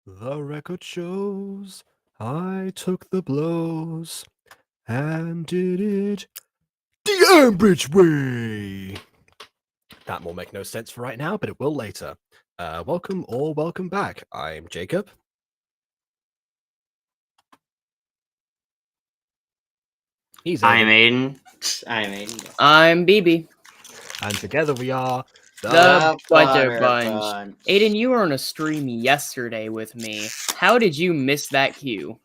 The record shows I took the blows and did it the Umbridge way. That will make no sense for right now, but it will later. Welcome or welcome back. I'm Jacob. He's I'm Aiden. Aiden. I'm BB. And together we are The Butter Bunch. Aiden, you were on a stream yesterday with me. How did you miss that cue?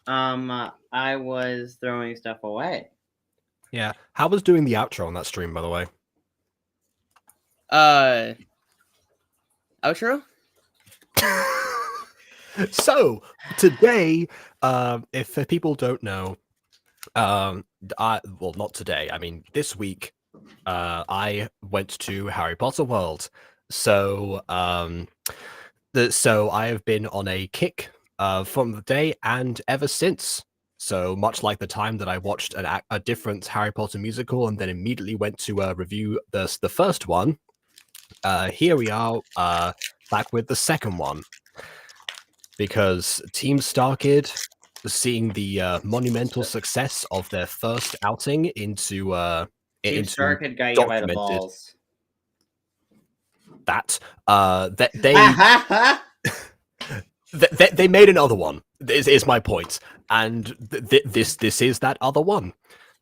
I was throwing stuff away. Yeah. How was doing the outro on that stream, by the way? Outro? So today, if people don't know, well, not today. I mean, this week, I went to Harry Potter World. So, so I have been on a kick from the day and ever since. So much like the time that I watched a different Harry Potter musical and then immediately went to review the first one. Here we are, back with the second one. Because Team StarKid, seeing the monumental success of their first outing into StarKid got you by the balls. They made another one. Is my point, and this is that other one.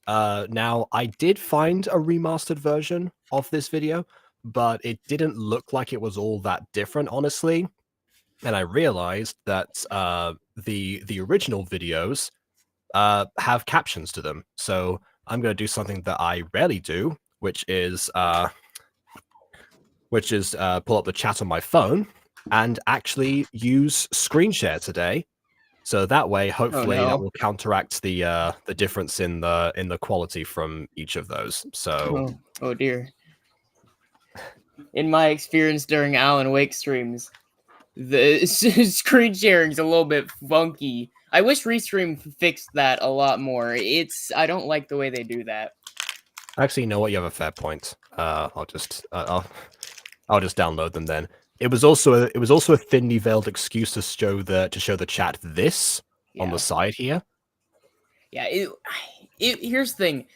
Now I did find a remastered version of this video, but it didn't look like it was all that different, honestly. And I realized that the original videos have captions to them. So I'm going to do something that I rarely do, which is pull up the chat on my phone and actually use screen share today. So that way, hopefully, that will counteract the difference in the quality from each of those. So, oh dear. In my experience during Alan Wake streams, the screen sharing is a little bit funky. I wish Restream fixed that a lot more. I don't like the way they do that. Actually, you know what? You have a fair point. I'll just download them then. It was also a thinly veiled excuse to show the chat this on the side here. Yeah, here's the thing.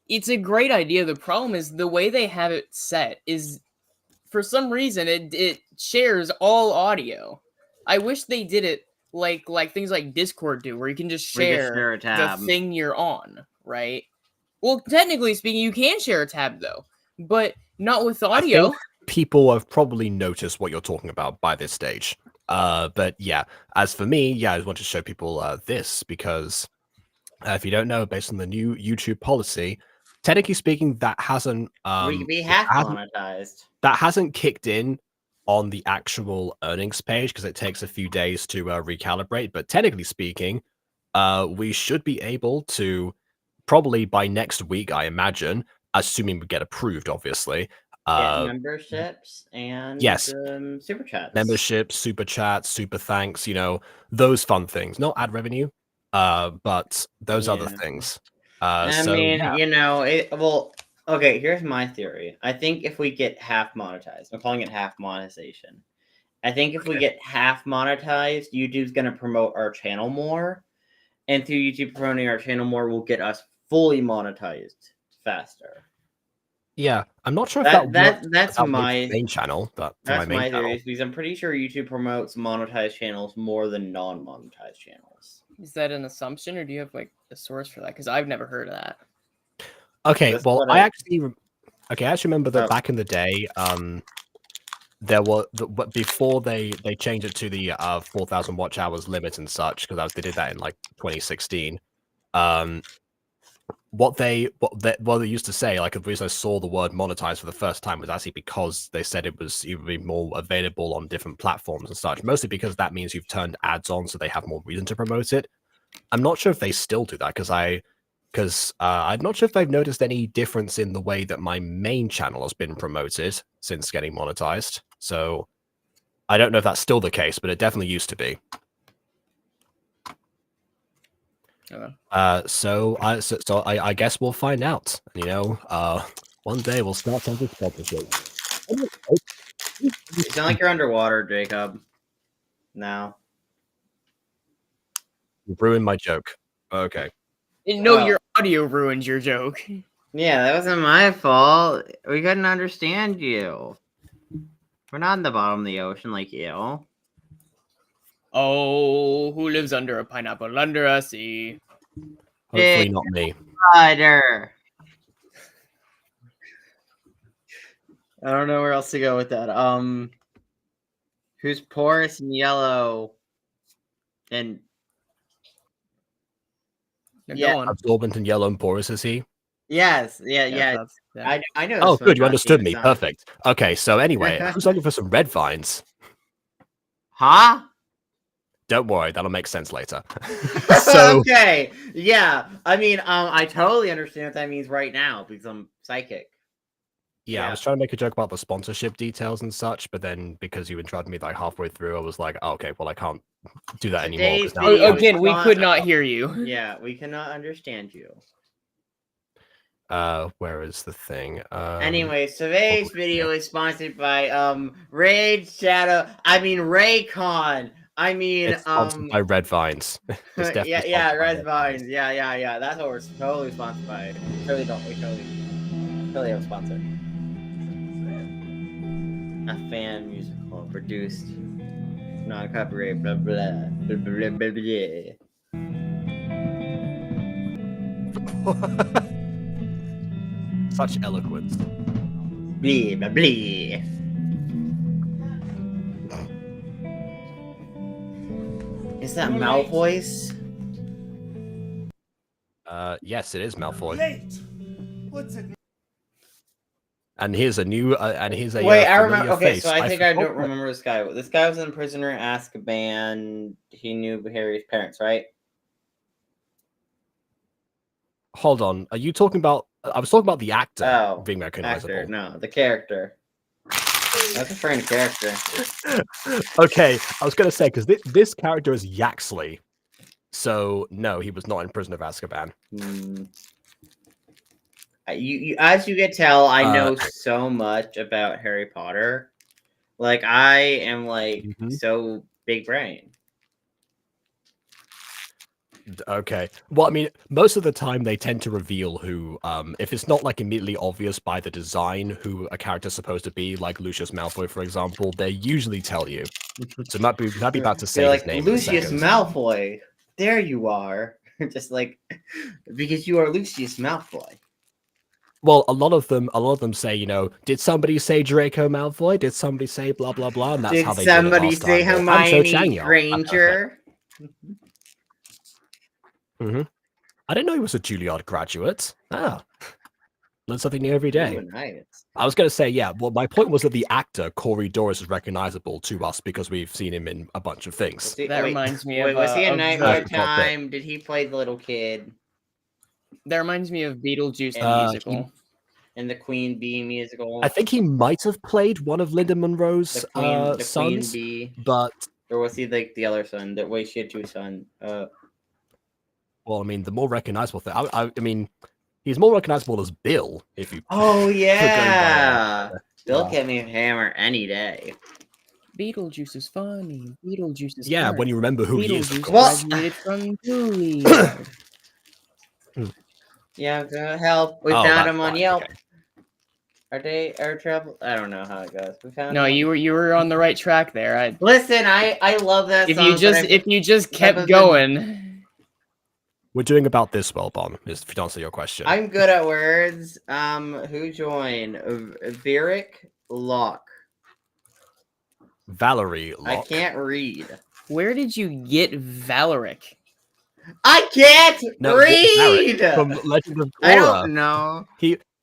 It's a great idea. The problem is the way they have it set is, for some reason, it shares all audio. I wish they did it like things like Discord do, where you can just share the thing you're on, right? Well, technically speaking, you can share a tab though, but not with audio. I think people have probably noticed what you're talking about by this stage. But yeah, as for me, yeah, I just want to show people this because if you don't know, based on the new YouTube policy, technically speaking, that hasn't monetized. That hasn't kicked in on the actual earnings page because it takes a few days to recalibrate. But technically speaking, we should be able to probably by next week, I imagine, assuming we get approved, obviously. Memberships and super chats. Memberships, super chats, super thanks, those fun things. Not ad revenue, but those other things. Okay, here's my theory. I think if we get half monetized, I'm calling it half monetization. I think if we get half monetized, YouTube's going to promote our channel more. And through YouTube promoting our channel more, will get us fully monetized faster. Yeah, I'm not sure if that's my main channel, but that's my theory, because I'm pretty sure YouTube promotes monetized channels more than non-monetized channels. Is that an assumption, or do you have like a source for that? Because I've never heard of that. Okay, well, I actually remember that back in the day, there were before they changed it to the 4,000 watch hours limit and such, because they did that in like 2016. What they used to say, like the reason I saw the word monetized for the first time was actually because they said it would be more available on different platforms and such. Mostly because that means you've turned ads on, so they have more reason to promote it. I'm not sure if they still do that because I'm not sure if I've noticed any difference in the way that my main channel has been promoted since getting monetized. So I don't know if that's still the case, but it definitely used to be. So I guess we'll find out. One day we'll start on this sponsorship. You sound like you're underwater, Jacob. No. You ruined my joke. Okay. No, Oh. your audio ruined your joke. Yeah, that wasn't my fault. We couldn't understand you. We're not in the bottom of the ocean like you. Oh, who lives under a pineapple under a sea? Hopefully not me. Spider. I don't know where else to go with that. Who's porous and yellow? And Now Yeah. go on. Absorbent and yellow and porous is he? yes, yeah. that's- I know. Oh, this good. You one, understood not me. the Perfect. Okay, so anyway, who's looking for some red vines? Huh? Don't worry, that'll make sense later. So, Okay. Yeah. I mean, I totally understand what that means right now because I'm psychic. yeah, I was trying to make a joke about the sponsorship details and such, but then because you interrupted me like halfway through, I was like, oh, okay, well, I can't do that anymore. 'cause Today's now video I'm- is Again, we not- could not hear you. Yeah, we cannot understand you. Where is the thing? Anyway, today's video is sponsored by Raycon. I mean, It's sponsored by Red Vines. It's definitely yeah, sponsored by Red Vines. Yeah. That's what we're totally sponsored by. We totally have a sponsor. A fan musical produced, non-copyright, blah blah blah blah blah blah. Such eloquence. Blee, blah, blee. Is that Malfoy's? Yes, it is Malfoy. Late. What's it? And here's a new, and here's a Wait, I familiar remember. Okay, face. so I think I forgot don't remember this guy. This guy was in Prisoner in Azkaban. He knew Harry's parents, right? Hold on, are you talking about? I was talking about the actor Oh, being recognizable. actor. No, the character. That's a friend character. Okay, I was gonna say because this character is Yaxley, so no, he was not in Prison of Azkaban. You, as you can tell, I know so much about Harry Potter. Like I am like so big brain. Okay. Well, I mean, most of the time they tend to reveal who, if it's not like immediately obvious by the design who a character's supposed to be, like Lucius Malfoy, for example, they usually tell you. So might be about to say You're his like name. in a Lucius second. Malfoy. There you are. Just like because you are Lucius Malfoy. Well, a lot of them say, you know, did somebody say Draco Malfoy? Did somebody say blah blah blah? And that's Did how they did it somebody last say time. Well, I'm Cho Hermione Chang'e. Granger? I didn't know he was a Juilliard graduate. Ah, learn something new every day. Ooh, nice. I was going to say, yeah. Well, my point was that the actor Corey Doris is recognizable to us because we've seen him in a bunch of things. That reminds me Wait, of. was he in of Nightmare the- Time? Did he play the little kid That reminds me of Beetlejuice the Uh, musical. in the Queen Bee musical? I think he might have played one of Lyndon Monroe's the Queen sons, Bee, but or was he like the other son? That way she had two sons. well, I mean, the more recognizable thing. I mean, he's more recognizable as Bill. If you Oh by yeah, Bill yeah. get me a hammer any day. Beetlejuice is funny. Beetlejuice is yeah, smart. when you remember who he is. Of Beetlejuice course. graduated from Juilliard. Yeah, go help. We Oh, found that's him on fine, Yelp. okay. Are they air travel? I don't know how it goes. We found. No, him. you were on the right track there. Listen, I love that If song. you but just I- kept been- going. We're doing about this well, Bon, is to answer your question. I'm good at words. Who joined? Vieric Locke. Valerie I Locke. can't read. Where did you get Valeric? I can't No, read. Varric from Legend of I Korra. don't know.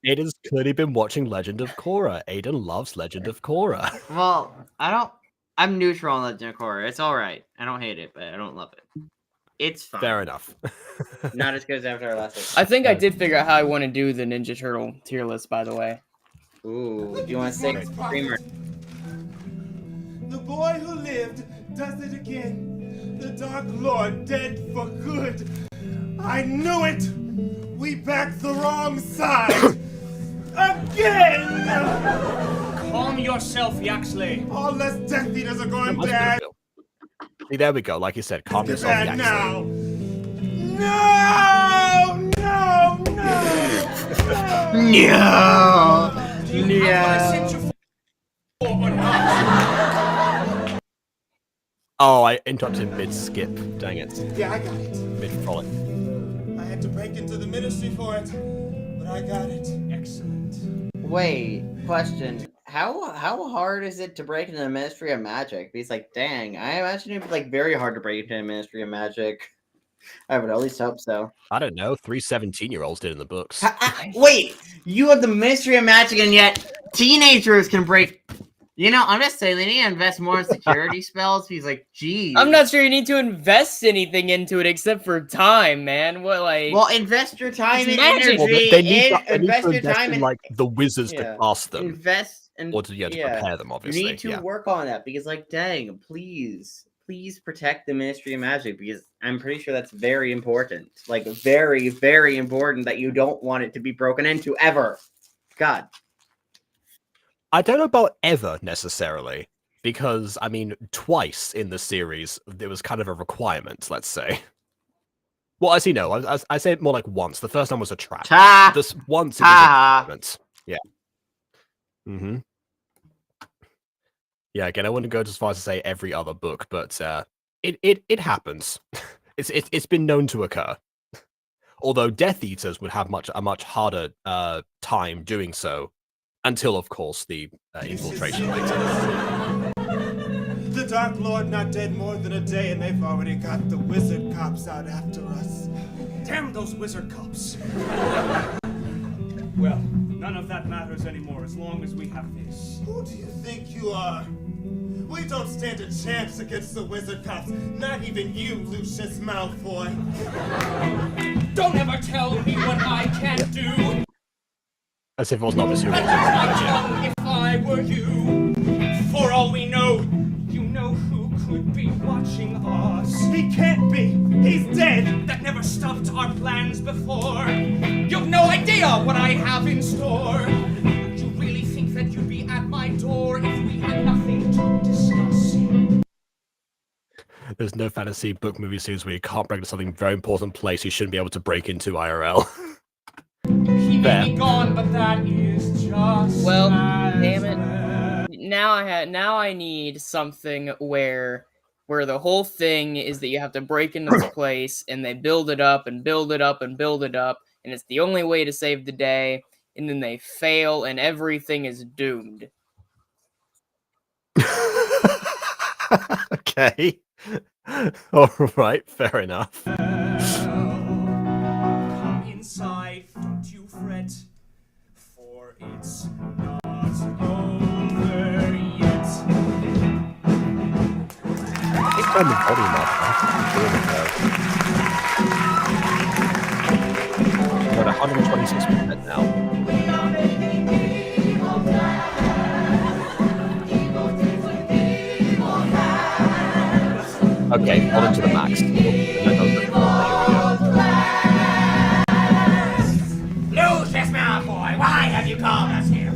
Aiden's clearly been watching Legend of Korra. Aiden loves Legend of Korra. Well, I don't. I'm neutral on Legend of Korra. It's all right. I don't hate it, but I don't love it. It's fine. Fair enough. Not as good as after our last one. I think I did figure out how I want to do the Ninja Turtle tier list, by the way. Ooh, do you want to say Screamer? The boy who lived does it again. The Dark Lord dead for good. I knew it. We backed the wrong side. Again! Calm yourself, Yaxley. All less Death Eaters are going Much bad. better, Bill. See, there we go. Like you said, calmness on the Bad accent. now. No! No! No! No! Do you have what I sent you for or not? Oh, I interrupted mid-skip. Dang it. Yeah, I got it. Mid-frolic. I had to break into the ministry for it, but I got it. Excellent. Wait, question. How hard is it to break into the Ministry of Magic? Because, like, dang, I imagine it'd be, like, very hard to break into the Ministry of Magic. I would at least hope so. I don't know. 3 17-year-olds did in the books. Wait, you have the Ministry of Magic, and yet teenagers can break. You know, I'm just saying they need to invest more in security spells. He's like, geez. I'm not sure you need to invest anything into it except for time, man. What, like? Well, invest your time It's and magic. energy. Well, they need to invest your invest time in, in like, the wizards to yeah. cast them. Invest and Or to prepare them, You obviously. need to work on that because, like, dang, please protect the Ministry of Magic because I'm pretty sure that's very important. Like, very, very important that you don't want it to be broken into ever. God. I don't know about ever necessarily, because I mean, twice in the series it was kind of a requirement. Let's say. Well, actually, no. I say it more like once. The first time was a trap. Ta! This once it was a requirement. Yeah. Mm-hmm. Yeah. Again, I wouldn't go as far as to say every other book, but it happens. It's been known to occur. Although Death Eaters would have a much harder time doing so. Until, of course, the infiltration later. The Dark Lord not dead more than a day, and they've already got the wizard cops out after us. Damn those wizard cops! Well, none of that matters anymore as long as we have this. Who do you think you are? We don't stand a chance against the wizard cops. Not even you, Lucius Malfoy. Don't ever tell me what I can't do! As if it wasn't obvious who it was. If I were you, for all we know, you know who could be watching us. He can't be! He's dead! That never stopped our plans before. You've no idea what I have in store. You really think that you'd be at my door if we had nothing to discuss? There's no fantasy book movie series where you can't break into something very important place you shouldn't be able to break into IRL. He may be gone, but that is just Well, as damn it. well. Now I need something where the whole thing is that you have to break into this place and they build it up and build it up and build it up, and it's the only way to save the day, and then they fail and everything is doomed. Okay. All right, fair enough. Come inside, don't you fret, for it's not over yet. Let's turn the volume up. We're at 126% now. Okay, hold it to the max. Lucius Malfoy, why have you called us here?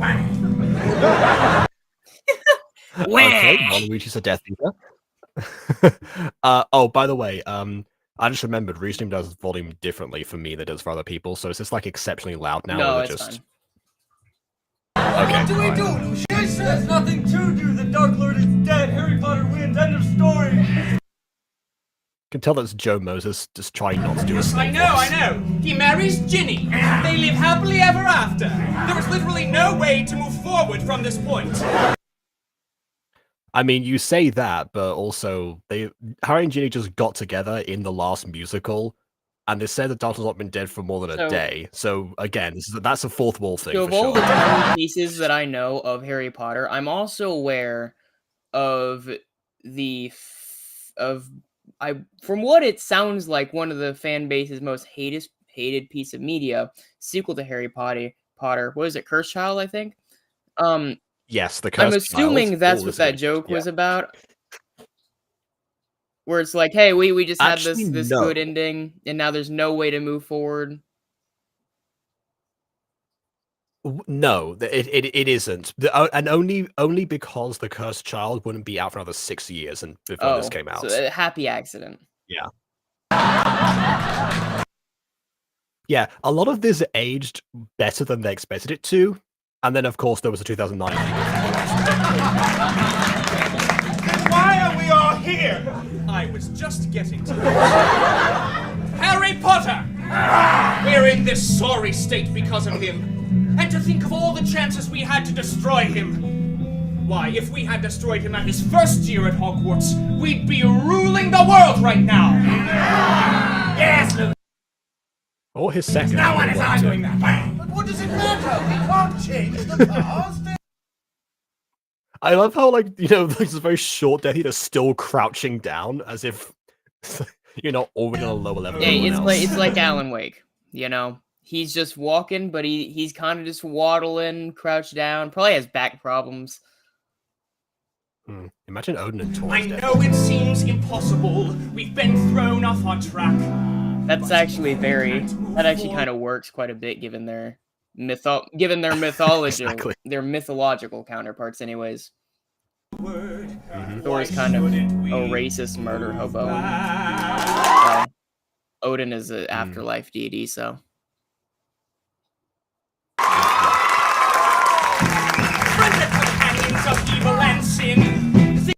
Okay, Waluigi's a Death Eater. Oh, by the way, I just remembered Restream does volume differently for me than it does for other people, so is this like exceptionally loud now? No, or it's just... fine. Okay. What do we do, Lucius? There's nothing to do. The Dark Lord is dead. Harry Potter wins. End of story. You can tell that's Joe Moses just trying not to do a I snake know, voice. I know. He marries Ginny. They live happily ever after. There is literally no way to move forward from this point. I mean, you say that, but also Harry and Ginny just got together in the last musical, and they said that Dalton's not been dead for more than a day. So again, that's a fourth wall thing. So for of all sure. the tiny pieces that I know of Harry Potter, I'm also aware of from what it sounds like, one of the fan base's most hated piece of media, sequel to Harry Potter. What is it, Cursed Child? I think. Yes, the I'm Cursed assuming Child, that's all what is that good. joke Yeah. was about. Where it's like, hey, we just had Actually, this no. good ending, and now there's no way to move forward. No, it isn't. And only because The Cursed Child wouldn't be out for another 6 years and before this came out. So a happy accident. Yeah. Yeah, a lot of this aged better than they expected it to. And then, of course, there was a 2009. Then why are we all here? I was just getting to Harry Potter! We're in this sorry state because of him. And to think of all the chances we had to destroy him. Why, if we had destroyed him at his first year at Hogwarts, we'd be ruling the world right now! Yes, Luke. Or his second. No one is arguing that. But what does it matter? We can't change the past. I love how, like, there's a very short Death Eater still crouching down as if you're not already on a lower level. Yeah, it's like Alan Wake, He's just walking, but he's kind of just waddling, crouched down. Probably has back problems. Imagine Odin and Tor. I know it seems impossible. We've been thrown off our track. That actually kind of works quite a bit given their mythology, Exactly. their mythological counterparts, anyways. Thor is kind of a racist murder hobo. Odin is an afterlife deity, so. Companions of evil and sin.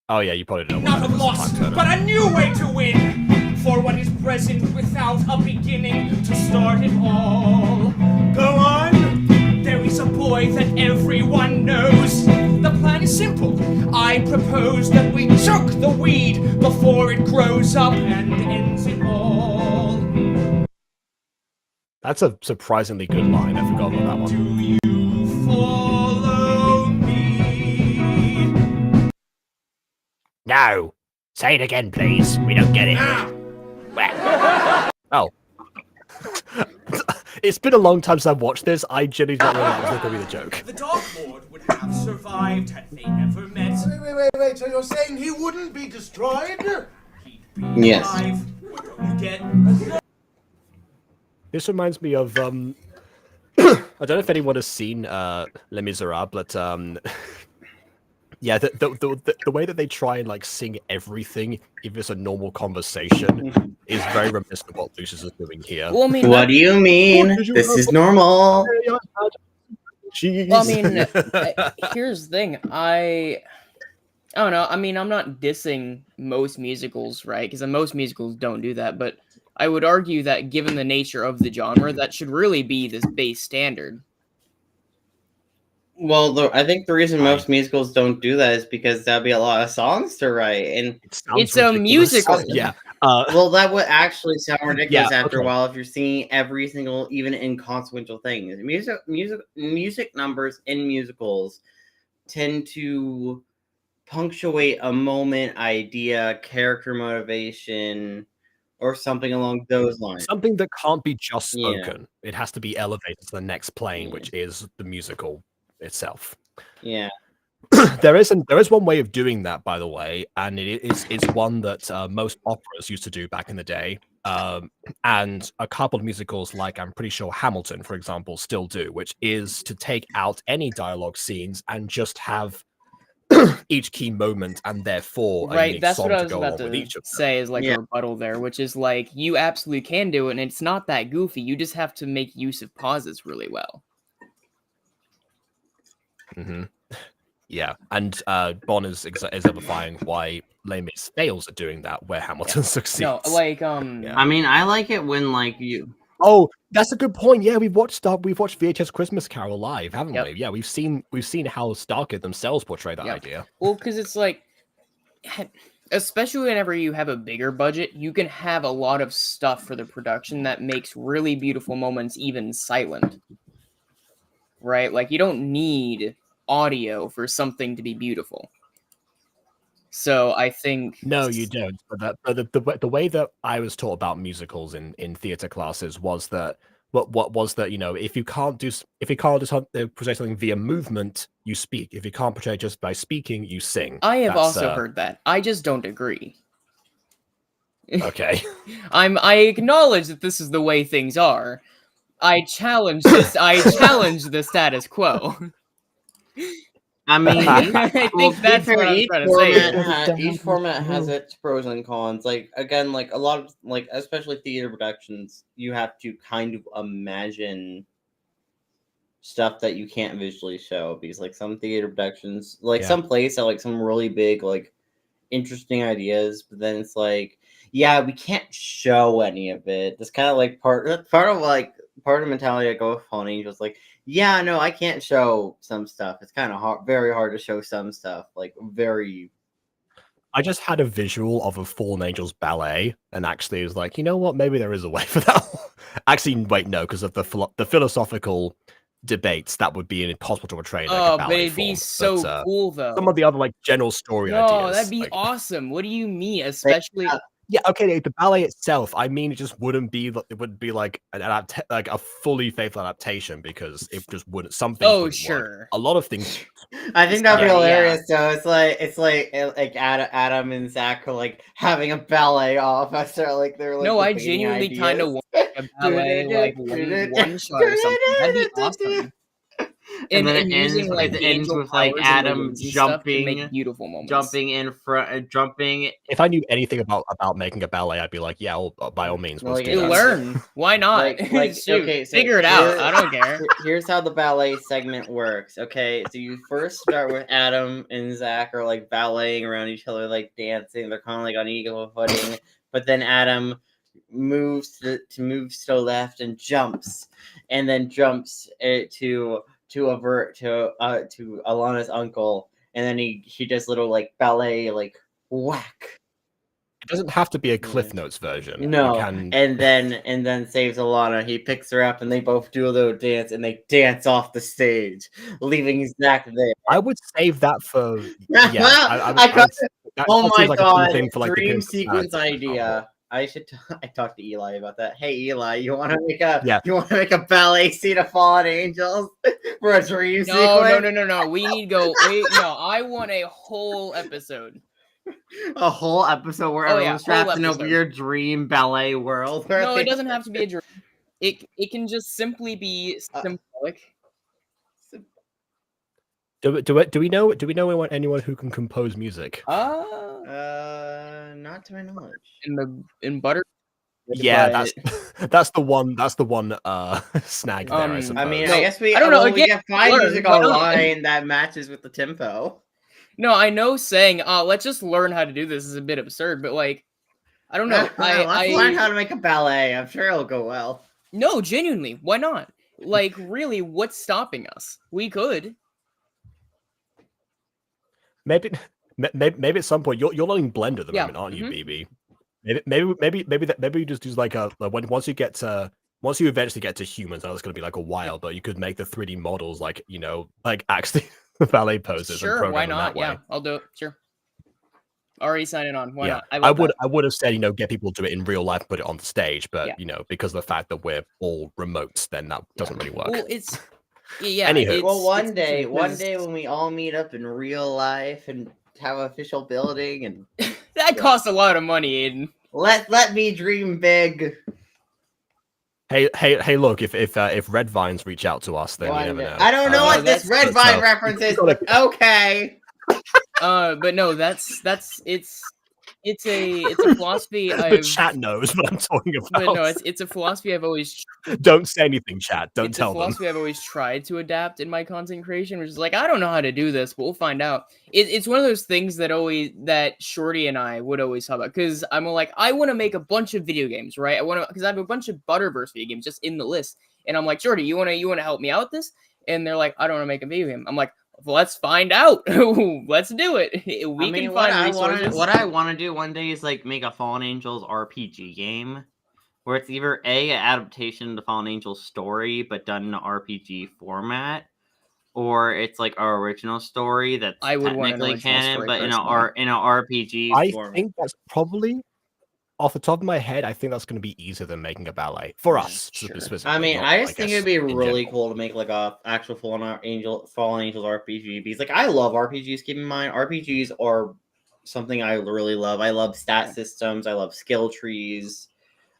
Oh yeah, you probably don't. Not a loss, but a new way to win. For what is present without a beginning to start it all. Go on. There is a boy that everyone knows. The plan is simple. I propose that we choke the weed before it grows up and ends it all. That's a surprisingly good line. I forgot about that one. Do you follow me? No. Say it again, please. We don't get it. Oh. It's been a long time since I've watched this. I genuinely don't know that was going to be the joke. The Dark Lord would have survived had they never met. Wait. So you're saying he wouldn't be destroyed? He'd be Yes. alive. You get This reminds me of I don't know if anyone has seen Les Miserables, but yeah, the way that they try and like sing everything, if it's a normal conversation, is very reminiscent of what Lucius is doing here. Well, I mean, What do you mean? This is normal. Jeez. Well, I mean, here's the thing. I don't know. I mean, I'm not dissing most musicals, right? Because most musicals don't do that. But I would argue that given the nature of the genre, that should really be this base standard. Well, I think the reason most musicals don't do that is because that'd be a lot of songs to write, and It sounds It's a ridiculous. musical. Yeah. well, that would actually sound ridiculous Yeah, after a okay. while if you're singing every single, even inconsequential thing. Music numbers in musicals tend to punctuate a moment, idea, character motivation, or something along those lines. Something that can't be just Yeah. spoken. It has to be elevated to the next plane, which is the musical itself. Yeah. There is one way of doing that, by the way, and it's one that most operas used to do back in the day, and a couple of musicals, like I'm pretty sure Hamilton, for example, still do, which is to take out any dialogue scenes and just have each key moment and therefore a Right, unique that's song what I to was go about along with to each of them. say is like Yeah. a rebuttal there, which is like, you absolutely can do it, and it's not that goofy. You just have to make use of pauses really well. Mm-hmm. Yeah, and Bon is exemplifying why Les Mis fails at doing that, where Hamilton succeeds. No, like, Yeah. I mean, I like it when, like, you... Oh, that's a good point. Yeah, we've watched VHS Christmas Carol live, haven't Yep. we? Yeah, we've seen how StarKid themselves portray that Yep. idea. well, because it's like, especially whenever you have a bigger budget, you can have a lot of stuff for the production that makes really beautiful moments even silent. Right? Like, you don't need audio for something to be beautiful. So I think No, you don't. But the way that I was taught about musicals in theater classes was that what was that, if you can't portray something via movement, you speak. If you can't portray just by speaking, you sing. I have That's, also heard that. I just don't agree. Okay. I acknowledge that this is the way things are. I challenge this. I challenge the status quo. I mean, I think that's what I'm trying to say. each format has its pros and cons. Like again, like a lot of like especially theater productions, you have to kind of imagine stuff that you can't visually show because like some theater productions, like some plays have like some really big like interesting ideas, but then it's like, yeah, we can't show any of it. That's kind of like part of the mentality I go with Fallen Angels. Like, yeah, no, I can't show some stuff. It's kind of hard, very hard to show some stuff. Like, very. I just had a visual of a Fallen Angels ballet, and actually was like, you know what? Maybe there is a way for that. Actually, wait, no, because of the philosophical debates, that would be impossible to portray. Oh, but it'd be so cool though. Some of the other like general story ideas. No, that'd be awesome. What do you mean, especially? Yeah, okay, the ballet itself, I mean, it just wouldn't be, it wouldn't be like like a fully faithful adaptation because it just wouldn't, some things wouldn't sure. work. A lot of things. I think that'd be hilarious, though. It's like Adam and Zach are like having a ballet off after like they're like. No, I genuinely kind of want a ballet like one shot or something. That'd be awesome. And then it ends with like Adam jumping, beautiful moments, jumping in front, jumping. If I knew anything about making a ballet, I'd be like, yeah, by all means, let's do that. Learn. Why not? Like okay, so figure it out. I don't care. Here's how the ballet segment works. Okay, so you first start with Adam and Zach are like balleting around each other, like dancing. They're kind of like on equal footing, but then Adam moves to the left and jumps, and then jumps to Alana's uncle, and then he does little like ballet like whack. It doesn't have to be a Cliff Notes version. No, and then saves Alana. He picks her up, and they both do a little dance, and they dance off the stage, leaving Zach there. I would save that for oh my god! Thing for, like, dream sequence idea. I talk to Eli about that. Hey Eli, you want to make a ballet scene of Fallen Angels for a dream sequence? No. We need to go. No, I want a whole episode. A whole episode where everyone's trapped in a weird dream ballet world. No, it doesn't have to be a dream. It can just simply be symbolic. Do we know anyone who can compose music? Not to my knowledge. In Butter. Yeah, that's the one snag there. I suppose. I mean, I guess I don't know. We can find music online that matches with the tempo. No, I know saying let's just learn how to do this is a bit absurd, but like I don't know. Let's learn how to make a ballet. I'm sure it'll go well. No, genuinely, why not? Like, really, what's stopping us? We could. Maybe at some point you're learning Blender at the moment, aren't you, BB? Maybe you just do like once you eventually get to humans, I know it's going to be like a while, but you could make the 3D models like actually ballet poses. Sure, and program why them not? that way. Yeah, I'll do it. Sure. Already signing on. Why not? I would have said get people to do it in real life, put it on the stage, but because of the fact that we're all remote, then that doesn't really work. Well, it's Anywho. One day when we all meet up in real life and have an official building and that costs a lot of money, Aiden. Let me dream big. Hey! Look, if Red Vines reach out to us, then you never know. I don't know what this Red Vine reference is. Okay. But no, it's a philosophy. The chat knows what I'm talking about. But no, it's a philosophy I've always. Don't say anything, chat. Don't tell them. It's a philosophy I've always tried to adapt in my content creation, which is like I don't know how to do this, but we'll find out. It's one of those things that Shorty and I would always talk about because I'm like I want to make a bunch of video games, right? Because I have a bunch of Butterverse video games just in the list, and I'm like Shorty, you want to help me out with this? And they're like, I don't want to make a video game. I'm like, well, let's find out. Let's do it. We can find resources. What I want to do one day is like make a Fallen Angels RPG game where it's either an adaptation of the Fallen Angels story but done in an RPG format, or it's like our original story that's technically canon but in an RPG format. I think that's probably, off the top of my head, I think that's going to be easier than making a ballet for us. Sure. Specifically. I mean, I just think it'd be really cool to make like a actual Fallen Angels RPG. Because like I love RPGs. Keep in mind, RPGs are something I really love. I love stat systems. I love skill trees.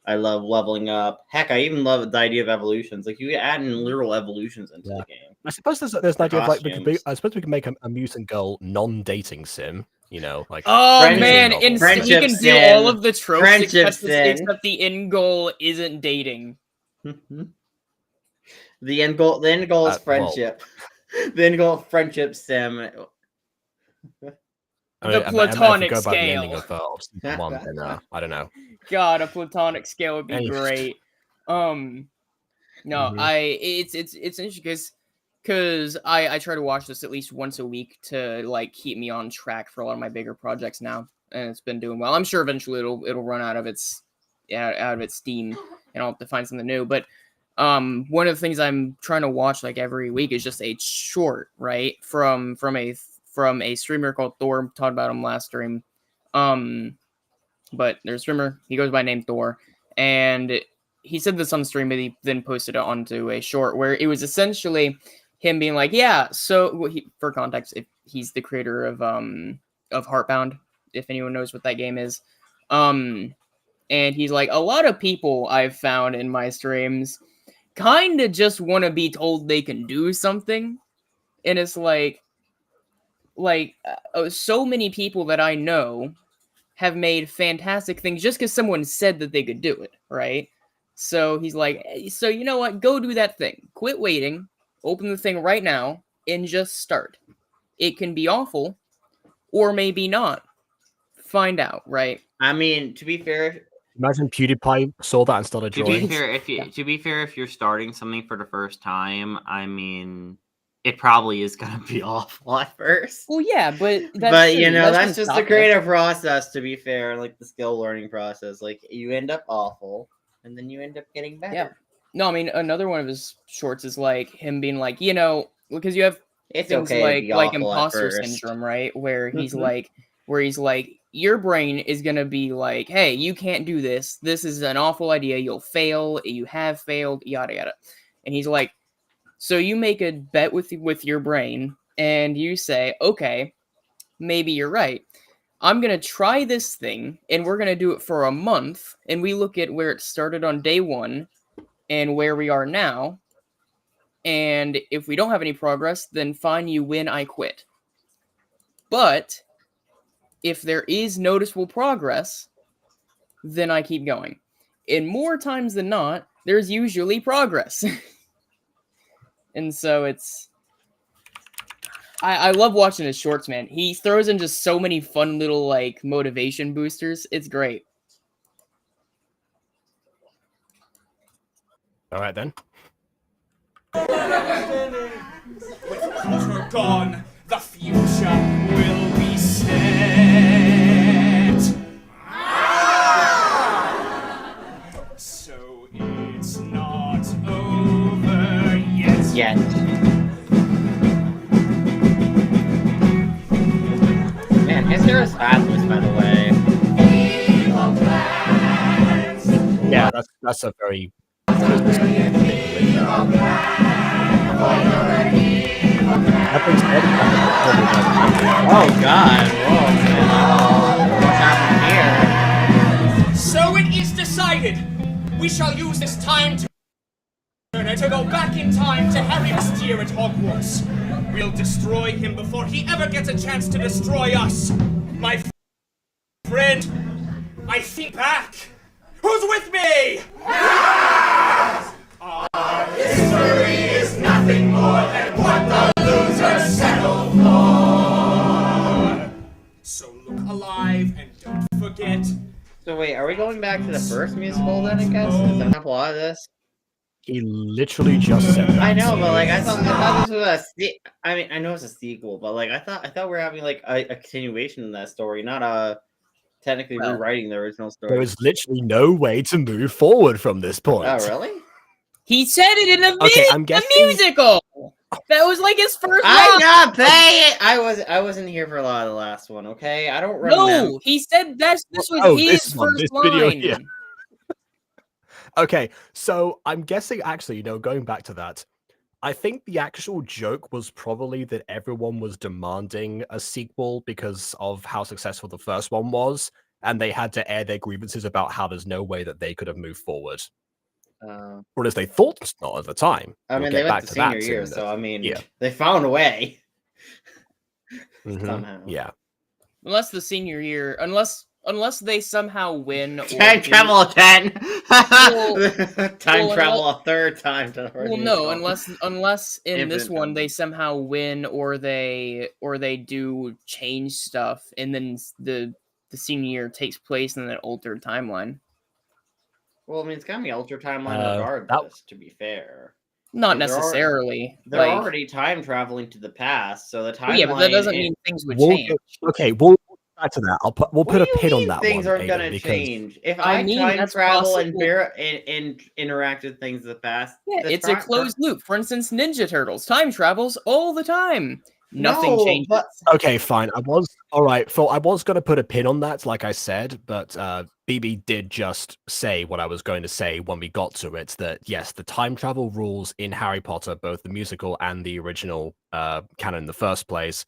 I love leveling up. Heck, I even love the idea of evolutions. Like you can add in literal evolutions into the game. I suppose there's an idea of like Costumes. I suppose we can make a mutant girl non-dating sim. You know, like Oh Friendship man, novel. we Friendship can do sin. all of the tropes Friendship except sin. except the end goal isn't dating. The end goal is well- friendship. The end goal of friendship sim. I The mean, if we platonic go by the ending scale. of season 1, then I don't know. God, a platonic scale would be Any- great. No, Mhm. it's interesting because I try to watch this at least once a week to like keep me on track for a lot of my bigger projects now, and it's been doing well. I'm sure eventually it'll run out of its steam, and I'll have to find something new. But one of the things I'm trying to watch like every week is just a short, right, from a streamer called Thor. Talked about him last stream. But there's a streamer, he goes by name Thor, and he said this on stream, but he then posted it onto a short where it was essentially him being like, yeah, so for context, if he's the creator of Heartbound, if anyone knows what that game is. And he's like, a lot of people I've found in my streams kind of just want to be told they can do something. And it's like so many people that I know have made fantastic things just because someone said that they could do it, right? So he's like, so you know what? Go do that thing. Quit waiting. Open the thing right now and just start. It can be awful, or maybe not. Find out, right? I mean, to be fair, Imagine PewDiePie saw that and started to drawing. be fair, if you're starting something for the first time, I mean, it probably is gonna be awful at first. Well, yeah, but But you know, that's just the stop it. creative process. To be fair, like the skill learning process, like you end up awful, and then you end up getting better. Yeah. No, I mean another one of his shorts is like him being like, you know, because you have It's things okay to be like awful at imposter first. syndrome, right? Where he's Mhm. like, your brain is gonna be like, hey, you can't do this. This is an awful idea. You'll fail. You have failed. Yada yada. And he's like, so you make a bet with your brain, and you say, okay, maybe you're right. I'm gonna try this thing, and we're gonna do it for a month, and we look at where it started on day 1 and where we are now. And if we don't have any progress, then fine, you win, I quit. But if there is noticeable progress, then I keep going. And more times than not, there's usually progress. And so it's... I love watching his shorts, man. He throws in just so many fun little, like, motivation boosters. It's great. All right, then. With Potter gone, the future will be set. So it's not over yet. Yet. Man, his hair is fabulous, by the way. Yeah, that's a very. Oh God! Whoa, man. What's happening here? So it is decided. We shall use this time to go back in time to Harry last year at Hogwarts. We'll destroy him before he ever gets a chance to destroy us. My friend, I think back. Who's with me? Our history is nothing more than what the losers settle for. So look alive and don't forget. So wait, are we going back to the first musical then? I guess is that a plot of this? He literally just said that. I know, but like I thought this was I mean, I know it's a sequel, but like I thought we were having like a continuation in that story, not technically rewriting the original story. There is literally no way to move forward from this point. Oh really? He said it in a I'm guessing... musical. That was like his first. I'm not paying. I wasn't here for a lot of the last one. Okay, I don't remember. No, he said this was his first line. Here. Okay, so I'm guessing actually, going back to that, I think the actual joke was probably that everyone was demanding a sequel because of how successful the first one was, and they had to air their grievances about how there's no way that they could have moved forward. Or at least they thought not at the time. I We'll mean, get they went back to to senior that year, in the- so I mean, yeah. they found a way Mhm. somehow. Yeah. Unless the senior year, unless they somehow win. Or Time do- travel again. Time well, travel a third time to the Well, no, unless in this Infinite one they times. somehow win or they do change stuff, and then the senior year takes place in an altered timeline. Well, I mean, it's gonna be ultra timeline That- regardless. To be fair, Not They're already- necessarily. they're like, already time traveling to the past, so the well, timeline. yeah, but that doesn't mean things would We'll change. get- okay, we'll get back to that. We'll What put do a you pin on mean that things one, aren't gonna Aiden, because change? If I I mean, time that's travel and, possible. interact with things of the past, Yeah, the it's a closed loop. For instance, Ninja Turtles time travels all the time. Nothing No, changes. but okay, fine. I was going to put a pin on that, like I said, but BB did just say what I was going to say when we got to it. That yes, the time travel rules in Harry Potter, both the musical and the original canon in the first place,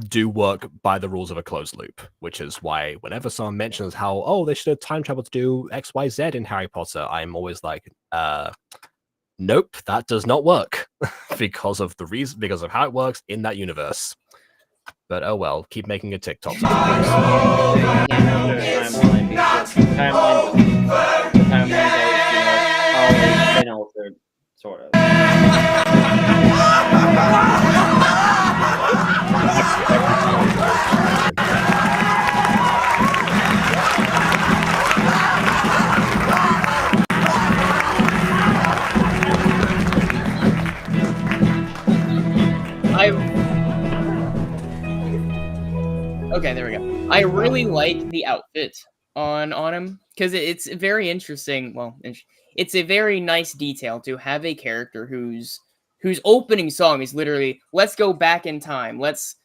do work by the rules of a closed loop. Which is why whenever someone mentions how they should have time travel to do X, Y, Z in Harry Potter, I'm always like, nope, that does not work because of how it works in that universe. But oh well, keep making a TikTok. timeline because the timeline always been altered, sort of. Okay, there we go. I really like the outfit on him because it's very interesting. Well, it's a very nice detail to have a character whose opening song is literally "Let's go back in time. Let's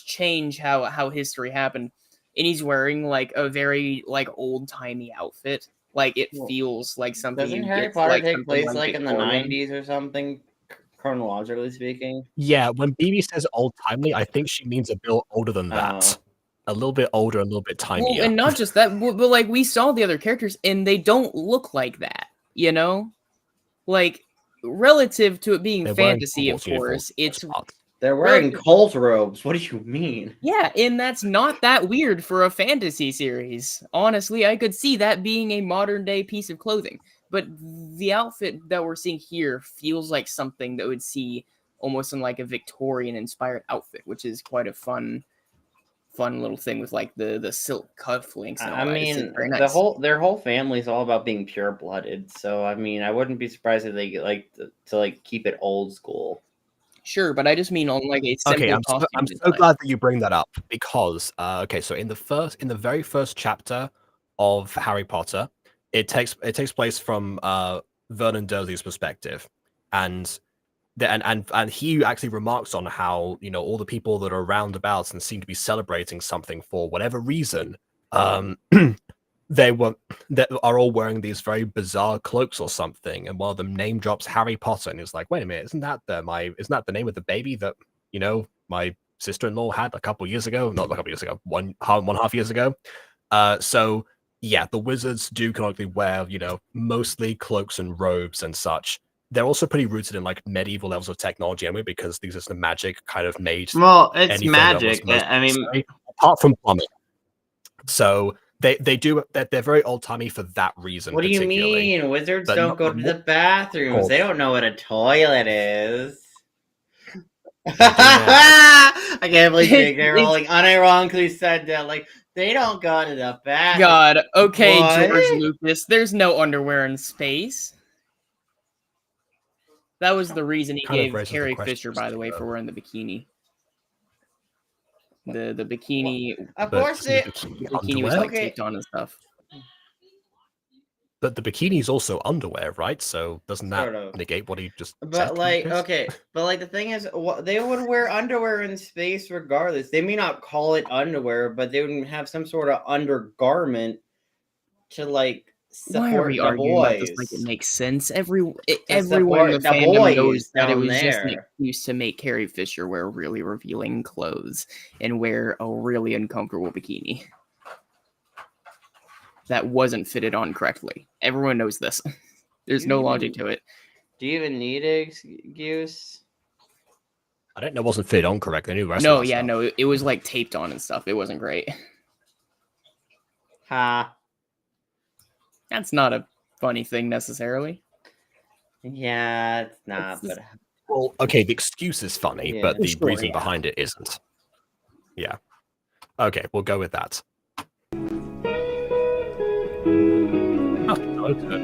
change how history happened," and he's wearing like a very like old timey outfit. Like it feels like something. Doesn't you Harry get, Potter like, take something place like in the Victorian. 90s or something, chronologically speaking? Yeah, when BB says old timely, I think she means a bit older than that. A little bit older, a little bit tinier. Well, and not just that, but like we saw the other characters, and they don't look like that. You know, like relative to it being They're wearing fantasy, of Hogwarts uniforms course, for the it's most part. They're wearing cult robes. What do you mean? yeah, and that's not that weird for a fantasy series. Honestly, I could see that being a modern day piece of clothing. But the outfit that we're seeing here feels like something that would see almost in like a Victorian inspired outfit, which is quite a fun little thing with like the silk cufflinks and all I that. mean, It's very nice. their whole family is all about being pure blooded. So I mean, I wouldn't be surprised if they like to keep it old school. Sure, but I just mean on like a simple Okay, I'm costume so design. glad that you bring that up because so in the very first chapter of Harry Potter, it takes place from Vernon Dursley's perspective, and he actually remarks on how all the people that are around about and seem to be celebrating something for whatever reason, that are all wearing these very bizarre cloaks or something, and one of them name drops Harry Potter, and he's like, "Wait a minute, isn't that the name of the baby that my sister-in-law had a couple years ago? Not a couple years ago, one half years ago." So yeah, the wizards do canonically wear mostly cloaks and robes and such. They're also pretty rooted in like medieval levels of technology, anyway, because these are the magic kind of made. Well, it's anything that was magic. most I mean, necessary, apart from plumbing. So they're very old timey for that reason. what do you particularly. mean? Wizards But don't not go the to the more- bathrooms. Oh. They don't know what a toilet is. now. I can't believe Jake It's- Rowling unironically said that. Like, they don't go to the bathroom. God, okay, What? George Lucas, there's no underwear in space. That was the reason he Kind of gave raises the Carrie question, Fisher, by the way, though. for wearing the bikini. The bikini Of But course, the it. bikini bikini was underwear? like Okay. taped on and stuff. But the bikini's also underwear, right? So doesn't that Sort of. negate what he just said? But like, Chris? okay, but like the thing is, they would wear underwear in space regardless. They may not call it underwear, but they would have some sort of undergarment to like Why are support we the arguing about this boys. like it makes sense? Everyone in support the the fandom boys knows that it down was just an there. excuse to make Carrie Fisher wear really revealing clothes and wear a really uncomfortable bikini. that wasn't fitted on correctly. Everyone knows this. There's no logic to it. Do you even need an excuse? I didn't know it wasn't fitted on correctly. I knew the rest No, of that yeah, stuff. no, it was like taped on and stuff. It wasn't great. Ha. That's not a funny thing necessarily. Yeah, it's not. It's But Well, okay, the excuse is funny, Yeah. but the Sure, reason yeah. behind it isn't. Yeah. Okay, we'll go with that.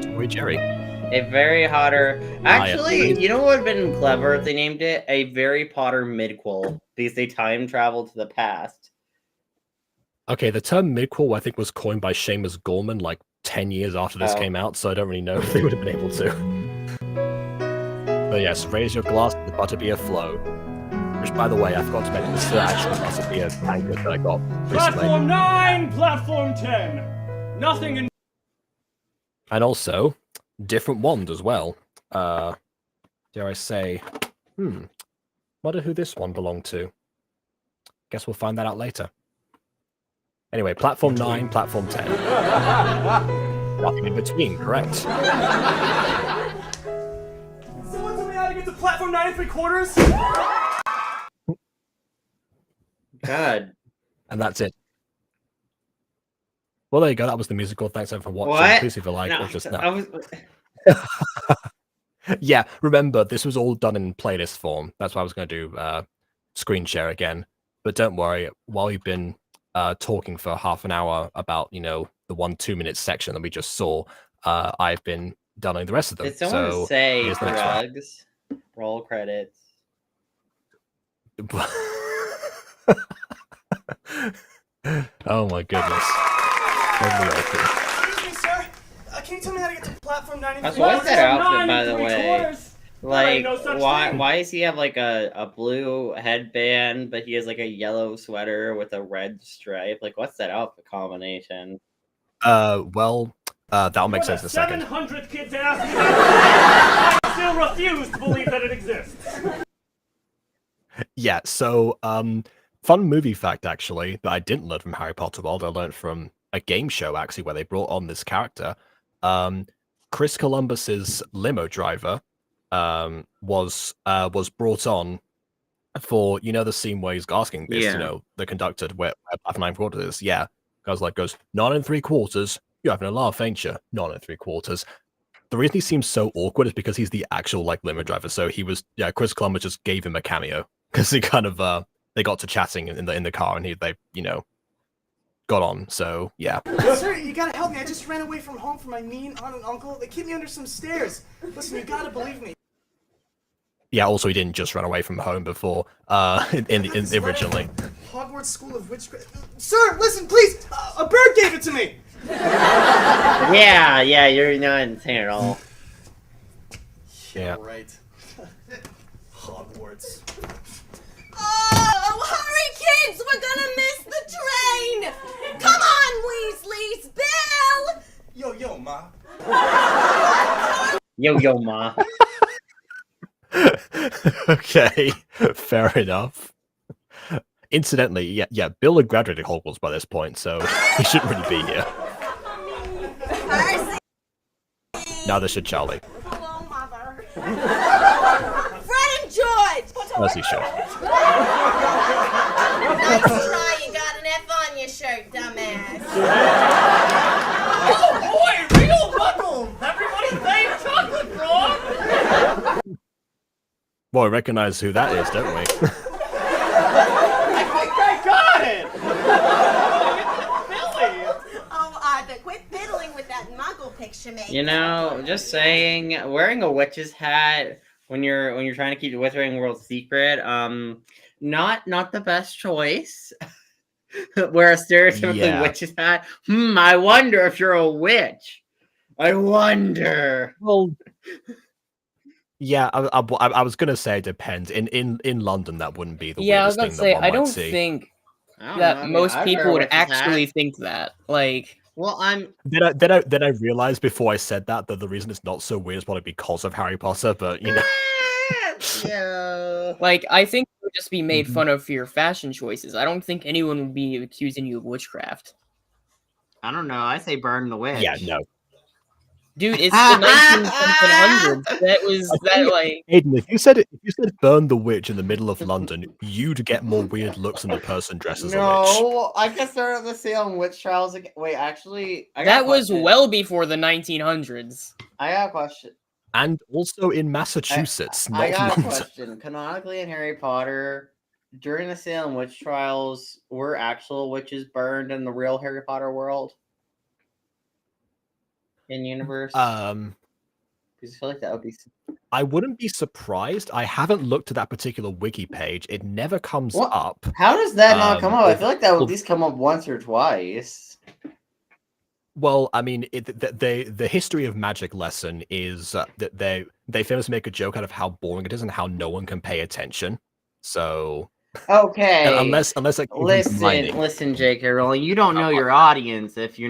Toy Jerry. a very Potter. Actually, agreed. you know what would have been clever if they named it a Very Potter midquel because they time travel to the past. Okay, the term midquel I think was coined by Seamus Gorman like 10 years after this Oh. came out, so I don't really know if they would have been able to. But yes, raise your glass to the butterbeer flow. Which, by the way, I forgot to mention this is actually butterbeer tankard that I got recently. Platform 9, platform 10. Nothing in. And also, different wand as well. Dare I say, wonder who this one belonged to. Guess we'll find that out later. Anyway, platform 9, platform 10. Nothing in between, correct? Someone tell me how to get to platform 9 3/4? God. And that's it. Well, there you go. That was the musical. Thanks everyone for watching. What? Please leave a like. No, Or just I was. Yeah, remember, this was all done in playlist form. That's why I was going to do screen share again. But don't worry, while you've been talking for half an hour about, the 1-2 minute section that we just saw, I've been downloading the rest of them. Did someone so say here's the next one. drugs? Roll credits. Oh my goodness. Totally open. Excuse me, sir. Can you tell me how to get to platform 9 That's what's that outfit, by the way? 3/4? Like, no such why thing. does he have like a blue headband, but he has like a yellow sweater with a red stripe? Like, what's that outfit combination? Well, that'll make sense in a second. 700 kids asked me that. I still refuse to believe that it exists. Yeah, so fun movie fact actually that I didn't learn from Harry Potter World. I learned from a game show actually where they brought on this character. Chris Columbus's limo driver was brought on for the scene where he's asking this, Yeah. the conductor where Platform 9 3/4 is. Yeah, goes 9 3/4. You're having a laugh, ain't you? 9 3/4. The reason he seems so awkward is because he's the actual limo driver. So he was Chris Columbus just gave him a cameo because he kind of they got to chatting in the car and they got on. So yeah. Sir, you gotta help me. I just ran away from home from my mean aunt and uncle. They keep me under some stairs. Listen, you gotta believe me. Yeah, also he didn't just run away from home before in originally. Hogwarts School of Witchcraft. Sir, listen, please. A bird gave it to me. Yeah, you're not insane at all. Yeah. Right. Hogwarts. Oh, hurry, kids! We're gonna miss the train! Come on, Weasleys! Bill! Yo, Ma. Yo, ma. Okay, fair enough. Incidentally, yeah, Bill had graduated Hogwarts by this point, so he shouldn't really be here. Percy! Neither should Charlie. Hello, Mother. Fred and George! As he should. Nice try, you got an F on your shirt, dumbass. Oh boy, real buckle! Everybody say chocolate frog! Well, we recognize who that is, don't we? I think I got it! Billy! Oh, Arthur, quit fiddling with that muggle picture, mate. Just saying, wearing a witch's hat when you're trying to keep the Wizarding World secret, not the best choice. Wear a stereotypically witch's hat. I wonder if you're a witch. I wonder. Well, yeah, I was gonna say it depends. In London, that wouldn't be the Yeah, I was weirdest about to thing say, that one I might don't see. think I don't that know, I mean, most I'd wear people a would witch's hat. actually think that. Like, Well, I'm. Then I realized before I said that the reason it's not so weird is probably because of Harry Potter, but Yeah. like I think it would just be made fun of for your fashion choices. I don't think anyone would be accusing you of witchcraft. I don't know. I say burn the witch. Yeah, no. Dude, it's the 1900s. That was that like. Aiden, if you said burn the witch in the middle of London, you'd get more weird looks than the person dressed as a witch. No, I can start the Salem witch trials again. Wait, actually, I got That a was question. well before the 1900s. I got a question. And also in Massachusetts, I not got a London. question. Canonically in Harry Potter, during the Salem witch trials, were actual witches burned in the real Harry Potter world? In universe? Because I feel like that would be. I wouldn't be surprised. I haven't looked at that particular wiki page. It never comes What? up. How does that not come up? I feel like that would well- at least come up once or twice. Well, I mean, the history of magic lesson is that they famously make a joke out of how boring it is and how no one can pay attention. So Okay. unless it came from mining. Listen, J.K. Rowling, you don't know your audience if you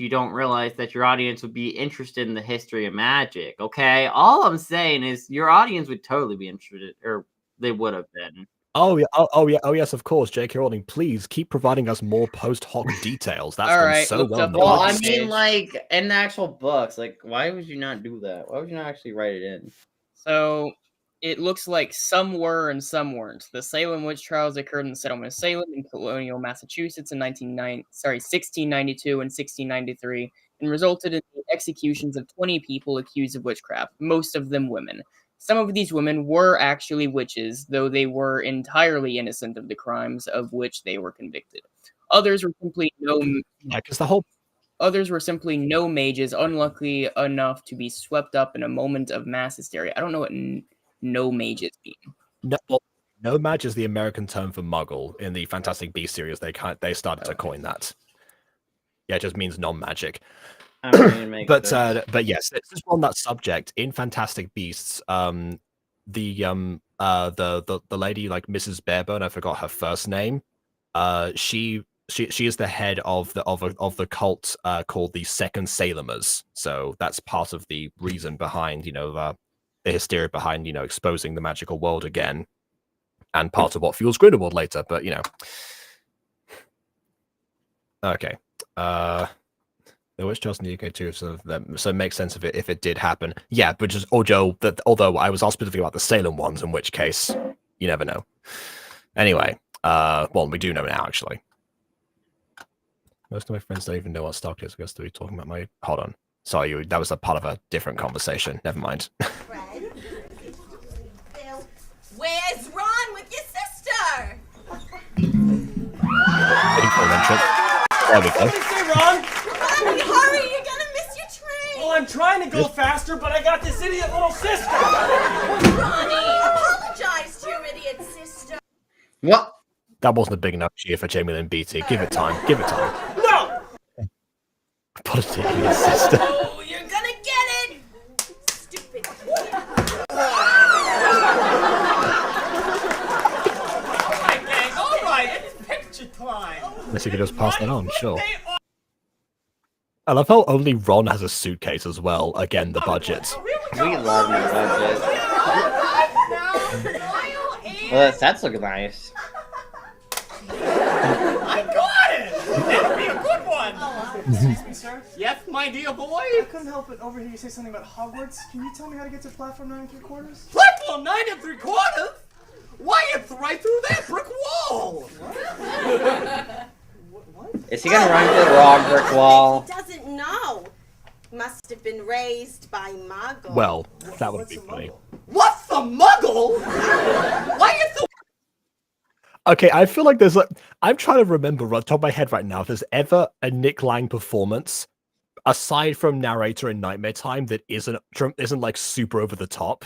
don't realize that your audience would be interested in the history of magic. Okay, all I'm saying is your audience would totally be interested, or they would have been. Oh yeah, oh yes, of course, J.K. Rowling. Please keep providing us more post hoc details. That's All gone right, so looked well. in up the the Well, I books. mean, like in the actual books, like why would you not do that? Why would you not actually write it in? So it looks like some were and some weren't. The Salem witch trials occurred in the settlement of Salem in colonial Massachusetts in 1692 and 1693, and resulted in the executions of 20 people accused of witchcraft, most of them women. Some of these women were actually witches, though they were entirely innocent of the crimes of which they were convicted. Others were simply Yeah, because the whole Others were simply no mages, unlucky enough to be swept up in a moment of mass hysteria. I don't know what no mages mean. no mage is the American term for muggle in the Fantastic Beasts series. They started to coin that. Yeah, it just means non-magic. But yes, it's just on that subject in Fantastic Beasts. The lady, like Mrs. Barebone, I forgot her first name. She is the head of the cult called the Second Salemers. So that's part of the reason behind the hysteria behind exposing the magical world again, and part of what fuels Grindelwald later. But okay. The witch trials in the UK too, so it makes sense if it did happen. Yeah, but just although I was asked specifically about the Salem ones, in which case you never know. Anyway, well, we do know now actually. Most of my friends don't even know what StarKid is. I guess to be talking about my. Hold on, sorry, that was a part of a different conversation. Never mind. Fred? Bill, where's Ron with your sister? There we go. Say, Ron. Ronnie, hurry! You're gonna miss your train! Well, I'm trying to go faster, but I got this idiot little sister. Ronnie, apologize to your idiot sister. What? That wasn't a big enough cheer for Jamie Lynn Beatty. Give it time. Give it time. No! Apology to your sister. Oh, you're gonna get it! Stupid. Alright, gang, alright, it's picture time. Unless you could just pass that on, sure. I love how only Ron has a suitcase as well. Again, the budget. We love your budget. Well, that's looking nice. I got it! That'll be a good one! Excuse me, sir. Yes, my dear boy? I couldn't help but overhear you say something about Hogwarts. Can you tell me how to get to platform 9 3/4? Platform 9 3/4? Why, it's right through that brick wall! What? Is he gonna run to the wrong brick wall? He doesn't know. Must have been raised by Muggle. Well, that would be What's a funny. muggle? What's the muggle? Why is the Okay, I feel like I'm trying to remember right top of my head right now if there's ever a Nick Lang performance aside from narrator in Nightmare Time that isn't like super over the top.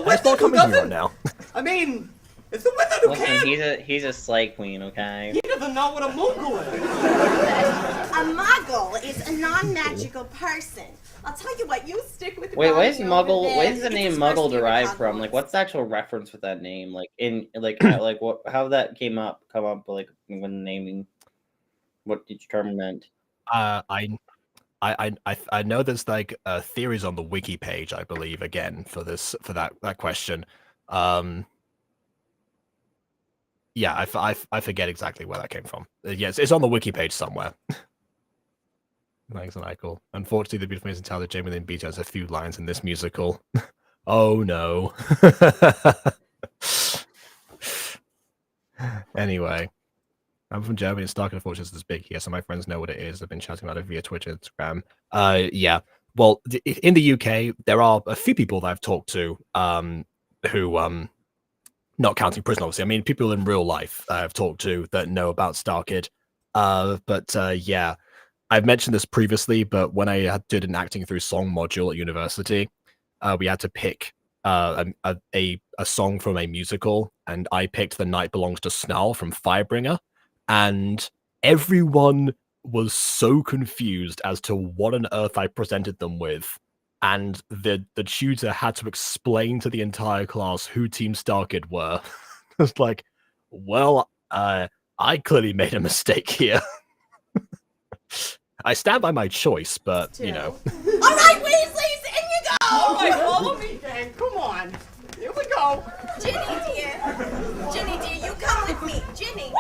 It's not coming to me right now. I mean, it's the wizard who Listen, can't. he's a slay queen, okay? He doesn't know what a moogle is. A Muggle is a non-magical person. I'll tell you what, you stick with Wait, Ronnie where's over Muggle? there. Where's the It's name his Muggle first year at derived from? Like, Hogwarts. what's the actual reference with that name? Like, how that come up? Like when naming, what each term meant. I know there's like theories on the wiki page, I believe, again for that question. Yeah, I forget exactly where that came from. Yes, it's on the wiki page somewhere. Thanks, Michael. Unfortunately, the Beautiful Amazing Tale of Jamie Lynn Beach has a few lines in this musical. Oh no. Anyway, I'm from Germany and StarKid unfortunately is big here, so my friends know what it is. I've been chatting about it via Twitter, Instagram. Yeah. Well, in the UK, there are a few people that I've talked to who not counting prison, obviously. I mean, people in real life I've talked to that know about StarKid. Yeah, I've mentioned this previously, but when I did an acting through song module at university, we had to pick a song from a musical, and I picked The Night Belongs to Snarl from Firebringer, and everyone was so confused as to what on earth I presented them with. And the tutor had to explain to the entire class who Team StarKid were. It's like, well, I clearly made a mistake here. I stand by my choice, but, you know. All right, Weasleys, in you go! All right, follow me then. Come on. Here we go. Ginny, dear, you come with me. Ginny,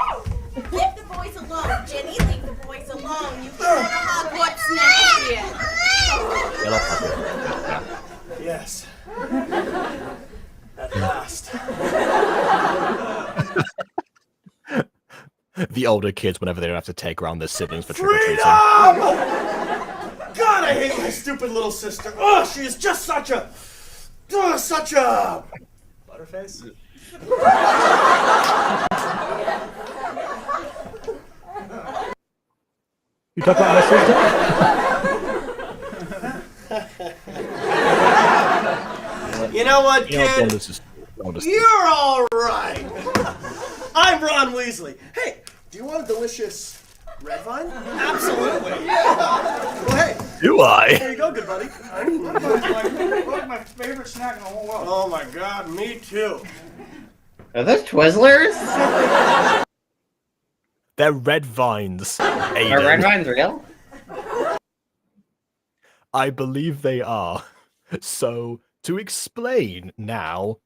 leave the boys alone. Ginny, leave the boys alone. You can go to Hogwarts next year. Yes. At last. The older kids, whenever they don't have to take around their siblings for trick-or-treating. God, I hate my stupid little sister. Oh, she is just such a butterface. You talk about my sister? You know what, kid? You're You're all right. I'm Ron Weasley. Hey, do you want a delicious red vine? Absolutely. Well, hey. Do I? There you go, good buddy. My favorite snack in the whole world. Oh my God, me too. Are those Twizzlers? They're red vines. Aiden. Are red vines real? I believe they are. So, to explain now,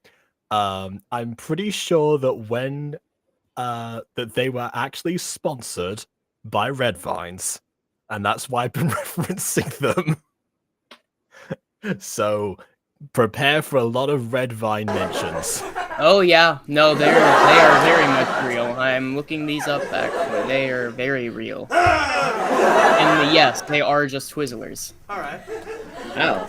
I'm pretty sure that when that they were actually sponsored by Red Vines, and that's why I've been referencing them. So, prepare for a lot of Red Vine mentions. Oh yeah, no, they are very much real. I'm looking these up actually. They are very real. And yes, they are just Twizzlers. All right. Oh.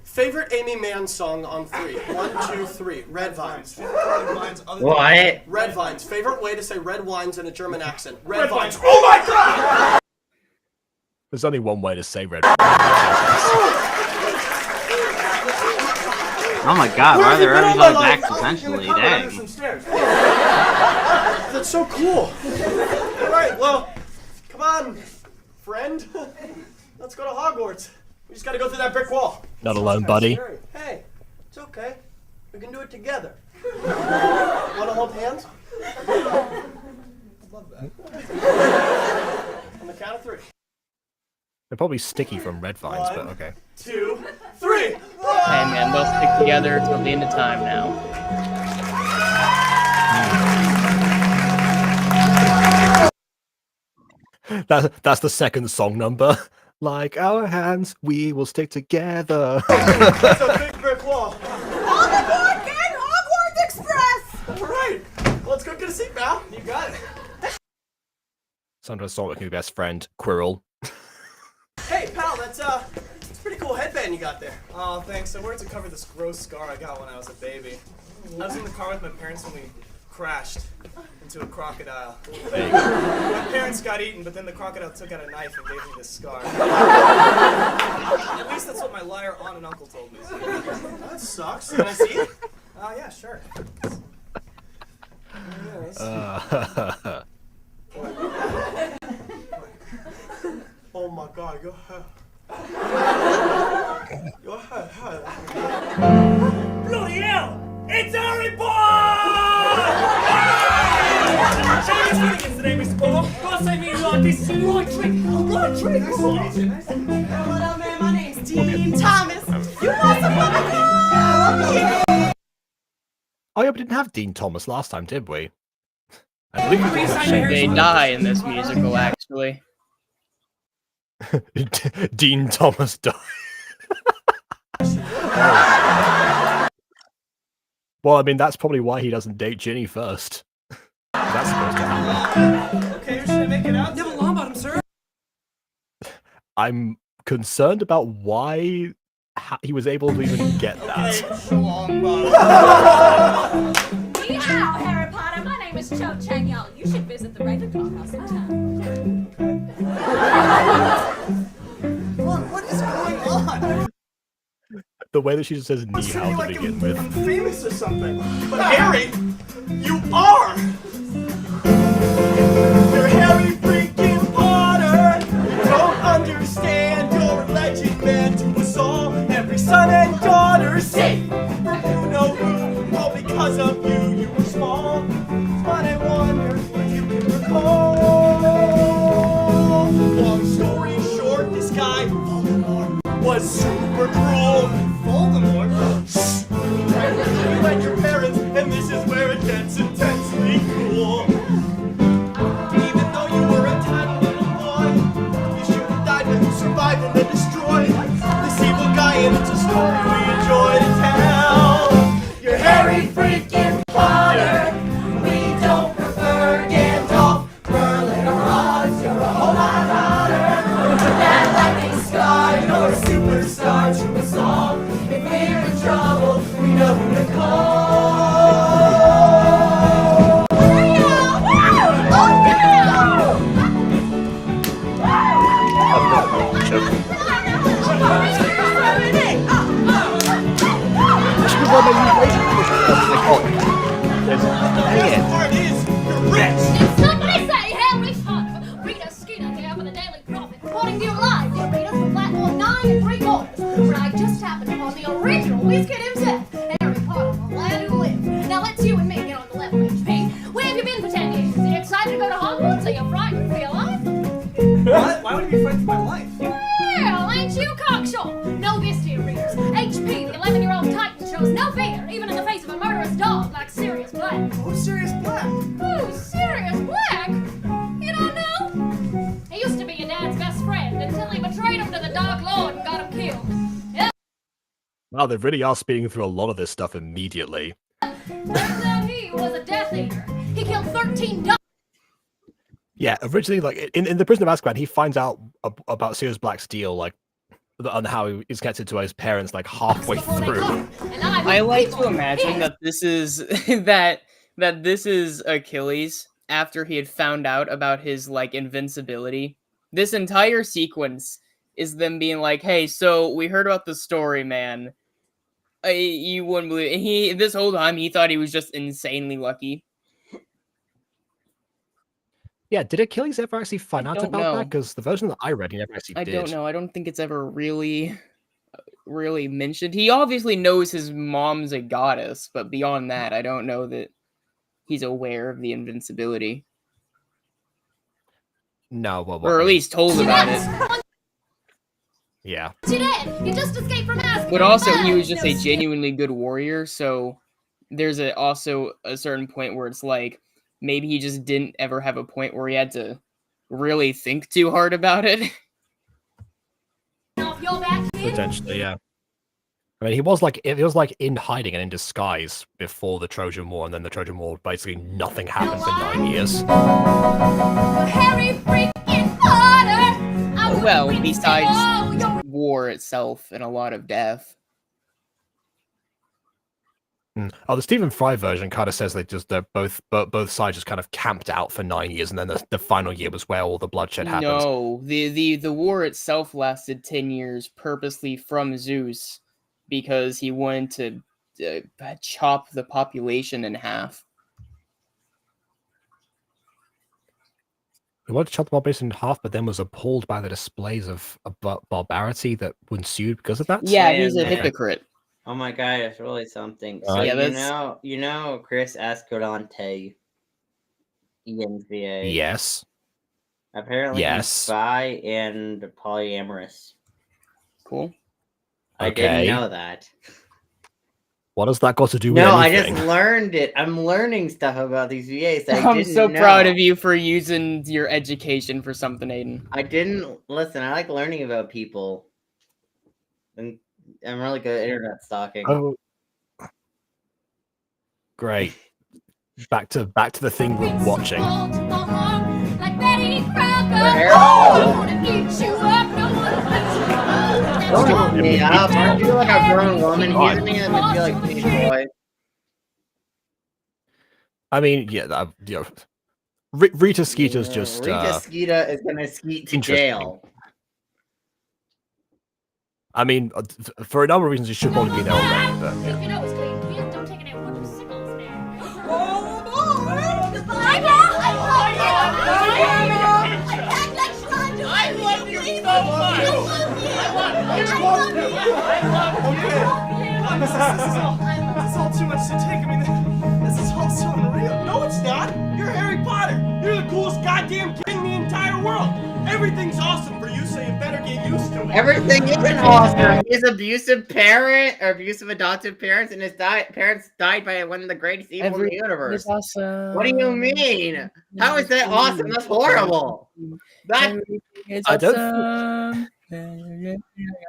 Favorite Amy Mann song on 3. 1, 2, 3. Red Vines. What? Red Vines. Favorite way to say red wines in a German accent. Red Vines. Oh my God! There's only one way to say Red Vines. Oh my God, why are there red vines acts essentially? Dang. That's so cool. All right, well, come on, friend. Let's go to Hogwarts. We just gotta go through that brick wall. Not alone, buddy. Hey, it's okay. We can do it together. Wanna hold hands? I love that. On the count of 3. They're probably sticky from Red Vines, but okay. 2, 3. Hey man, they'll stick together till the end of time now. That's the second song number. Like our hands, we will stick together. That's a big brick wall. On the board, get Hogwarts Express! All right, let's go get a seat, pal. You got it. Sometimes Sonic can be best friend, Quirrell. Hey, pal, that's a pretty cool headband you got there. Oh, thanks. I wear it to cover this gross scar I got when I was a baby. I was in the car with my parents when we crashed into a crocodile. My parents got eaten, but then the crocodile took out a knife and gave me this scar. At least that's what my liar aunt and uncle told me. That sucks. Can I see it? Yeah, sure. Oh my God, your hair. Your hair. Bloody hell! It's Harry Potter! Chinese Finnegans today, Mr. Potter. God save me, Lord. This is a right trick. Right trick. Hello, man. My name's Dean Thomas. You want some popcorn? Oh yeah, we didn't have Dean Thomas last time, did we? I believe we did. They die in this musical, actually. Dean Thomas died. Well, I mean, that's probably why he doesn't date Ginny first. That's supposed to happen. Okay, who should I make it out to? Never long about him, sir. I'm concerned about why he was able to even get that. Ni hao, Harry Potter. My name is Cho Chang-Yao. You should visit the Ravenclaw house sometime. What is going on? The way that she just says "ni Looks to hao" me to like begin with. I'm famous or something. But Harry, you are! You're Harry freaking Potter! Don't understand, you're a legend man to us all. Every son and daughter safe from you know who. All because of you, you were small. But I wonder if you can recall. Long story short, this guy, Voldemort, was super cruel. Voldemort? Shh! You and your parents, and this is where it gets intensely cool. Even though you were a tiny little boy, you should have died, but you survived and then destroyed this evil guy, and it's a story we enjoy to tell. You're Harry freaking Potter. We don't prefer Gandalf, Merlin, or Oz. You're a whole lot hotter. That lightning star, you're a superstar to us all. If we're in trouble, we know who to call. Did somebody say Harry Potter? Rita Skeeter here for the Daily Prophet, reporting to you live, dear readers, from platform 9 3/4, where I just happened upon the original WizKid himself, Harry Potter, the lad who lived. Now let's you and me get on the level, HP. Where have you been for 10 years? Are you excited to go to Hogwarts? Are you frightened for your life? What? Why would he be frightened for my life? Well, ain't you cocksure? Know this, dear readers. HP, the 11-year-old Titan, shows no fear, even in the face of a murderous dog like Sirius Black. Who's Sirius Black? Who's Sirius Black? You don't know? He used to be your dad's best friend until he betrayed him to the Dark Lord and got him killed. Yeah, Wow, they really are speeding through a lot of this stuff immediately. turns out he was a Death Eater. He killed 13 dogs. Yeah, originally, like in the Prison of Azkaban, he finds out about Sirius Black's deal, like, on how he is connected to his parents, like halfway before they through. caught him. And I I was like people to imagine here. that this is that this is Achilles after he had found out about his like invincibility. This entire sequence is them being like, "Hey, so we heard about the story, man. You wouldn't believe it." He this whole time he thought he was just insanely lucky. Yeah, did Achilles ever actually find out don't about know. that? Because the version that I read, he never actually I did. don't know. I don't think it's ever really mentioned. He obviously knows his mom's a goddess, but beyond that, I don't know that he's aware of the invincibility. No, well, Or at least told about it. yeah. You did. You just escaped from Azkaban. But also, he was No just a shit. genuinely good warrior, so there's also a certain point where it's like, maybe he just didn't ever have a point where he had to really think too hard about it. Off your back, kid. Potentially, yeah. I mean, he was like in hiding and in disguise before the Trojan War, and then the Trojan War, basically nothing happened for 9 years. But Harry freaking Potter! I wouldn't Well, win besides all your war itself and a lot of death. Oh, the Stephen Fry version kind of says they're both sides just kind of camped out for 9 years, and then the final year was where all the bloodshed happened. No, the war itself lasted 10 years purposely from Zeus because he wanted to chop the population in half. He wanted to chop the population in half, but then was appalled by the displays of barbarity that ensued because of that. Yeah, Wait a he's a minute. hypocrite. Oh my god, it's really something. Uh, So Yeah, you that's- know Chris Escalante, ENVA. Yes. Apparently Yes. he's bi and polyamorous. Cool. I Okay. didn't know that. What has that got to do with No, I anything? just learned it. I'm learning stuff about these VAs. I'm so proud of you for using your education for something, Aiden. I didn't listen. I like learning about people, and I'm really good at internet stalking. Oh, great. Back to the thing we're watching. Like Betty Crocker. hair- No one to eat you up. No one to beat you up. Don't look me up. I feel like a grown woman. He doesn't even feel like a teenage boy. I mean, yeah, you know, Rita Skeeter's just Rita Skeeter is gonna skeet to interesting. jail. I mean, for a number of reasons, you should probably be there already. But If you know it's clean, please don't take any wood or sickles now. Oh, boy! Goodbye, now. I love you. I love you so much. This is all too much to take. I mean, this is all so unreal. No, it's not. You're Harry Potter. You're the coolest goddamn kid in the entire world. Everything's awesome for you, so you better get used to it. Everything isn't awesome. His abusive parent or abusive adoptive parents, and his parents died by one of the greatest evil in the universe. Awesome. What do you mean? How is that awesome? That's horrible. That I don't.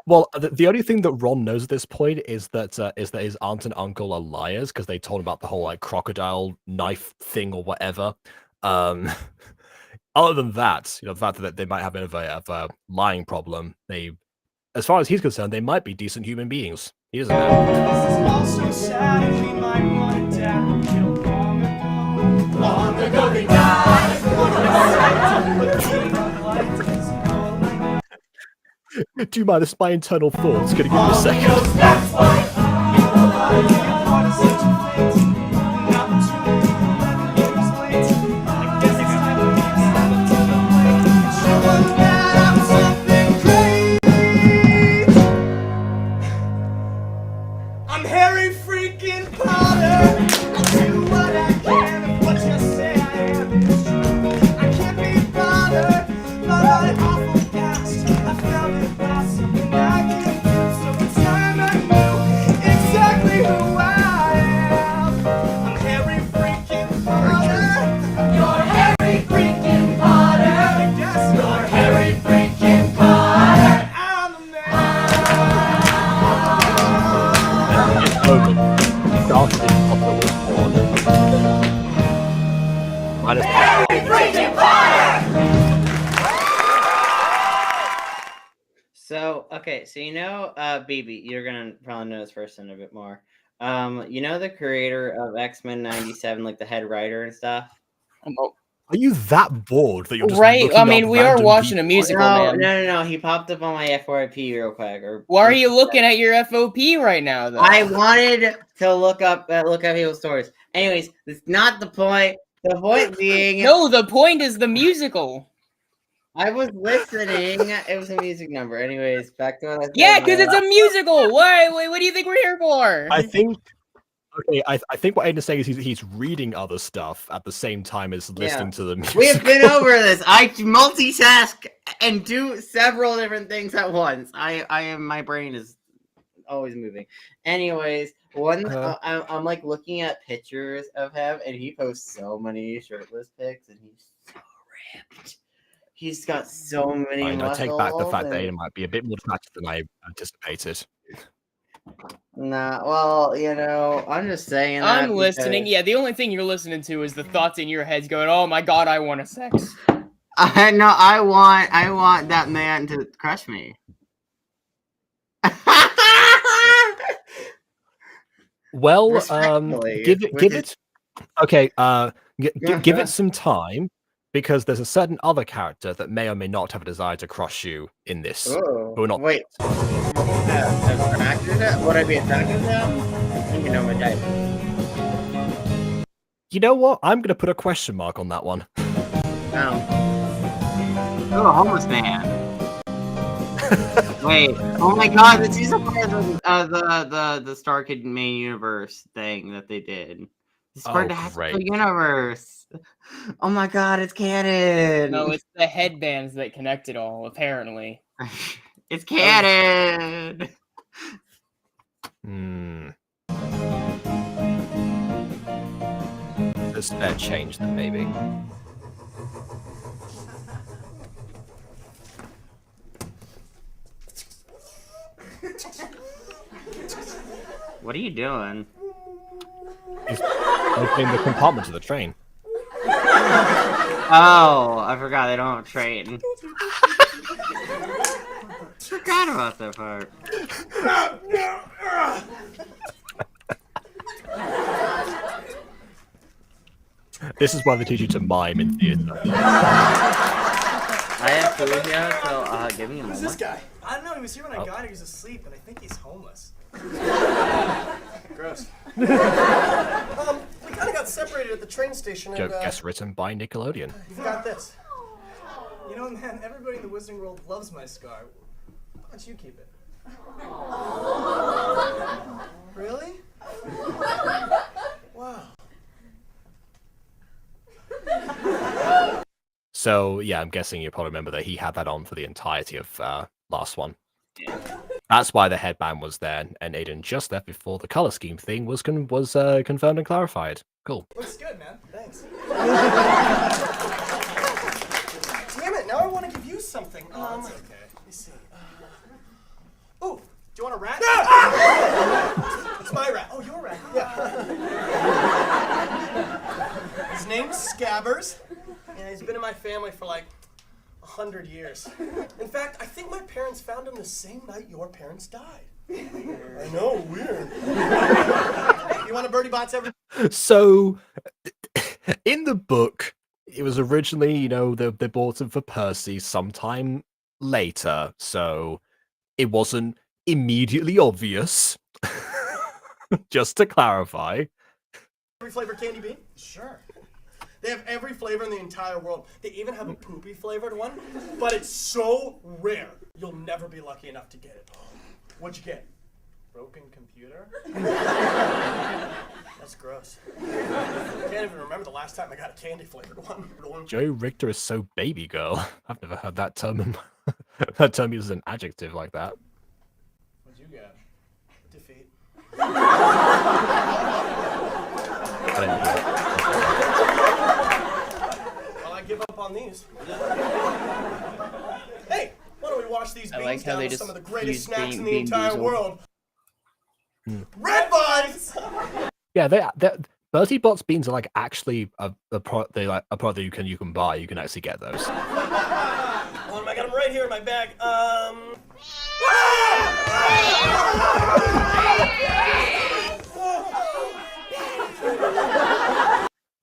Well, the only thing that Ron knows at this point is that his aunt and uncle are liars because they told him about the whole like crocodile knife thing or whatever. Other than that, you know, the fact that they might have a bit of a lying problem, as far as he's concerned, they might be decent human beings. He doesn't know. This is all so sad, and we might want to dad killed long ago. Long ago they died. Do you mind? This is my internal thoughts. Gonna give you a second. That's why. I'm Harry freaking Potter. I'll do what I can if what you say I am is true. I can't be bothered by my awful past. I found it by something I can do. So it's time I knew exactly who I am. I'm Harry freaking Potter. You're Harry freaking Potter. I guess You're Harry freaking Potter. I'm the man. Started in Potter was born. Minus Harry freaking Potter. So okay, so you know, BB, you're gonna probably know this person a bit more. You know the creator of X-Men '97, like the head writer and stuff. Are you that bored that you're just Right, looking I mean, up we are random watching a people? musical, No, man. no. He popped up on my FYP real quick. Why are you looking at your FOP right now, though? I wanted to look up people's stories. Anyways, that's not the point. The point being, No, the point is the musical. I was listening. It was a music number. Anyways, back to what I said. Yeah, because it's a musical. Why? What do you think we're here for? I think. Okay, I think what Aiden's saying is he's reading other stuff at the same time as listening to the music. We have been over this. I multitask and do several different things at once. My brain is always moving. Anyways, I'm like looking at pictures of him, and he posts so many shirtless pics, and he's so ripped. He's got so many I take muscles. back the fact that and- Aiden might be a bit more attractive than I anticipated. Nah, well, you know, I'm just saying. I'm that listening. because- Yeah, the only thing you're listening to is the thoughts in your heads going, "Oh my god, I want a sex." I know. I want that man to crush me. Well, Respectfully, give which it. Okay, give Uh-huh. it some time because there's a certain other character that may or may not have a desire to crush you in this. Oh, Who are not. wait. Would I be attracted to them? I think you know my type. You know what? I'm going to put a question mark on that one. No. Oh, a homeless man. Wait. Oh my god, this is a part of the StarKid main universe thing that they did. This is part of the great. actual universe. Oh my god, it's canon. No, it's the headbands that connect it all, apparently. It's canon. Hmm. a spare change, then maybe. What are you doing? He's opening the compartment of the train. Oh, I forgot they don't have a train. Forgot about that part. This is why they teach you to mime in theater. I have food here, so give me a moment. Who's this guy? I don't know. He was here when I got here. He's asleep, and I think he's homeless. Gross. We kind of got separated at the train station, and Joke guest written by Nickelodeon. you've got this. You know, man, everybody in the Wizarding World loves my scar. Why don't you keep it? Really? Wow. So yeah, I'm guessing you probably remember that he had that on for the entirety of last one. That's why the headband was there, and Aiden just left before the color scheme thing was confirmed and clarified. Cool. Looks good, man. Thanks. Damn it! Now I want to give you something. Oh, that's okay. Let me see. Oh, do you want a rat? It's my rat. Oh, your rat. Yeah. His name's Scabbers, and he's been in my family for like 100 years. In fact, I think my parents found him the same night your parents died. I know, weird. Hey, you want a Birdie Bots ever? So in the book, it was originally, you know, they bought him for Percy sometime later, so it wasn't immediately obvious. Just to clarify. Every flavor candy bean? Sure. They have every flavor in the entire world. They even have a poopy flavored one, but it's so rare. You'll never be lucky enough to get it. What'd you get? Broken computer? That's gross. I can't even remember the last time I got a candy flavored one. Joe Richter is so baby girl. I've never heard that term. That term used as an adjective like that. What'd you get? Defeat. I didn't hear it. Well, I give up on these. Hey, why don't we wash these I beans like how down they with just some of the greatest use snacks in the Bean entire Boozled. world? Red vines! Yeah, they Bertie Bott's beans are like actually a product that you can buy. You can actually get those. Hold on, I got them right here in my bag.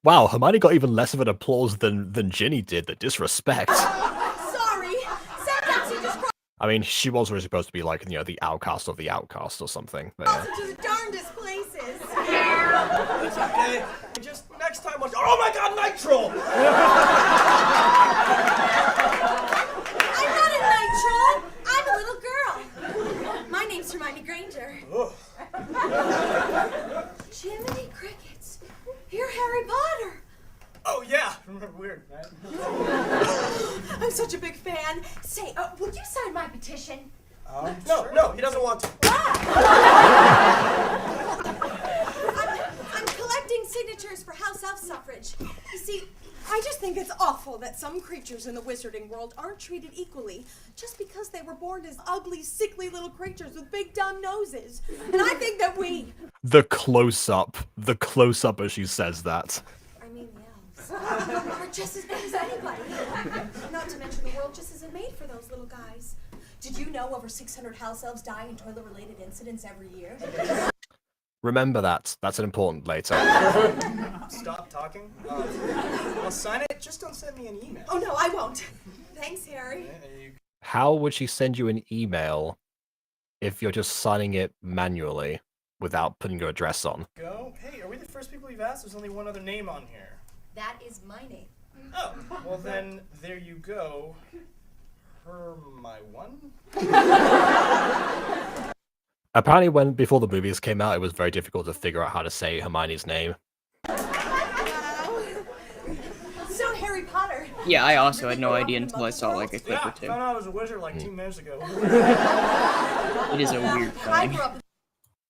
Wow, Hermione got even less of an applause than Ginny did. The disrespect. Sorry. Sometimes you just I mean, she was really supposed to be like, you know, the outcast of the outcast or something. But, yeah. to the darndest places. It's okay. Just next time, watch. Oh my God, Nitro! I'm not a night troll. I'm a little girl. My name's Hermione Granger. Jiminy Crickets. You're Harry Potter. Oh, yeah. Weird, right? I'm such a big fan. Say, would you sign my petition? No, he doesn't want to. I'm collecting signatures for House Elf suffrage. You see, I just think it's awful that some creatures in the wizarding world aren't treated equally just because they were born as ugly, sickly little creatures with big dumb noses. And I think that we... The close-up as she says that. I mean, the elves are just as big as anybody. Not to mention the world just isn't made for those little guys. Did you know over 600 house elves die in toilet-related incidents every year? Remember that. That's an important later. Stop talking. I'll sign it. Just don't send me an email. Oh, no, I won't. Thanks, Harry. How would she send you an email if you're just signing it manually without putting your address on? Go. Hey, are we the first people you've asked? There's only one other name on here. That is my name. Oh, well then, there you go. My one? Apparently, before the movies came out, it was very difficult to figure out how to say Hermione's name. So, Harry Potter. Yeah, I also had no idea until I saw like a clip Yeah, or two. found out I was a wizard like 2 minutes ago. It is a weird I thing. grew up in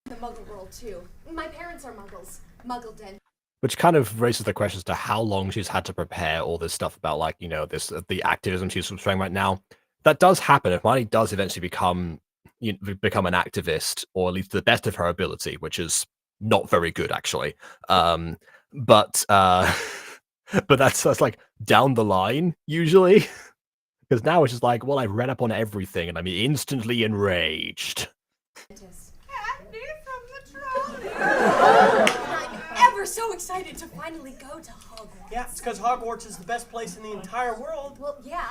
the Muggle world too. My parents are Muggles. Muggledin. which kind of raises the question as to how long she's had to prepare all this stuff about, like, you know, this the activism she's portraying right now. That does happen. If Hermione does eventually become an activist, or at least to the best of her ability, which is not very good actually. But that's like down the line usually, because now it's just like, well, I've read up on everything and I'm instantly enraged. I'm ever so excited to finally go to Hogwarts. Yeah, it's because Hogwarts is the best place in the entire world. Well, yeah,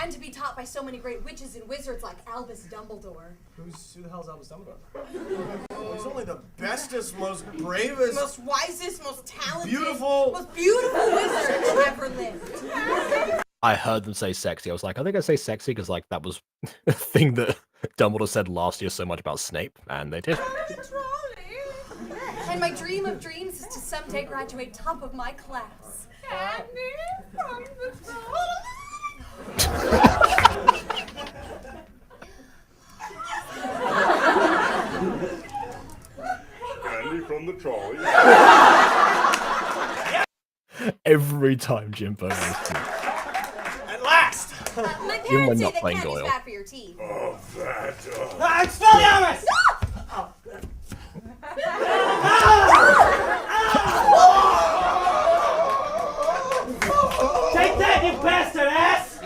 and to be taught by so many great witches and wizards like Albus Dumbledore. Who the hell's Albus Dumbledore? He's only the bestest, most bravest, Most wisest, most talented, beautiful wizard who ever lived. I heard them say sexy. I was like, I think I say sexy because, like, that was a thing that Dumbledore said last year so much about Snape, and they did. And my dream of dreams is to someday graduate top of my class. Candy from the Candy from the trolley. Every time Jimbo goes to. At last! My Even when parents say not that playing candy's Doyle. bad for your teeth. Oh, that. Expelliarmus! Take that, you bastard ass!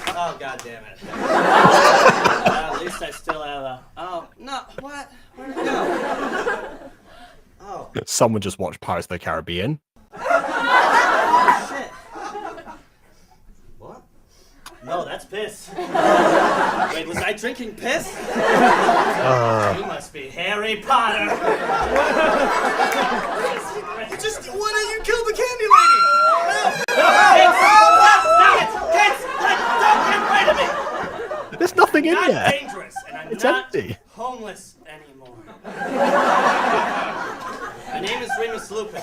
Oh, god damn it. At least I still have a... Oh, no, what? Where'd it go? Oh. Someone just watched Pirates of the Caribbean. Oh, shit. What? No, that's piss. Wait, was I drinking piss? You must be Harry Potter. Just, why don't you kill the candy lady? Stop it! Kids, don't get rid of me! There's nothing in I'm there. not dangerous, and I'm It's not empty. homeless anymore. My name is Remus Lupin.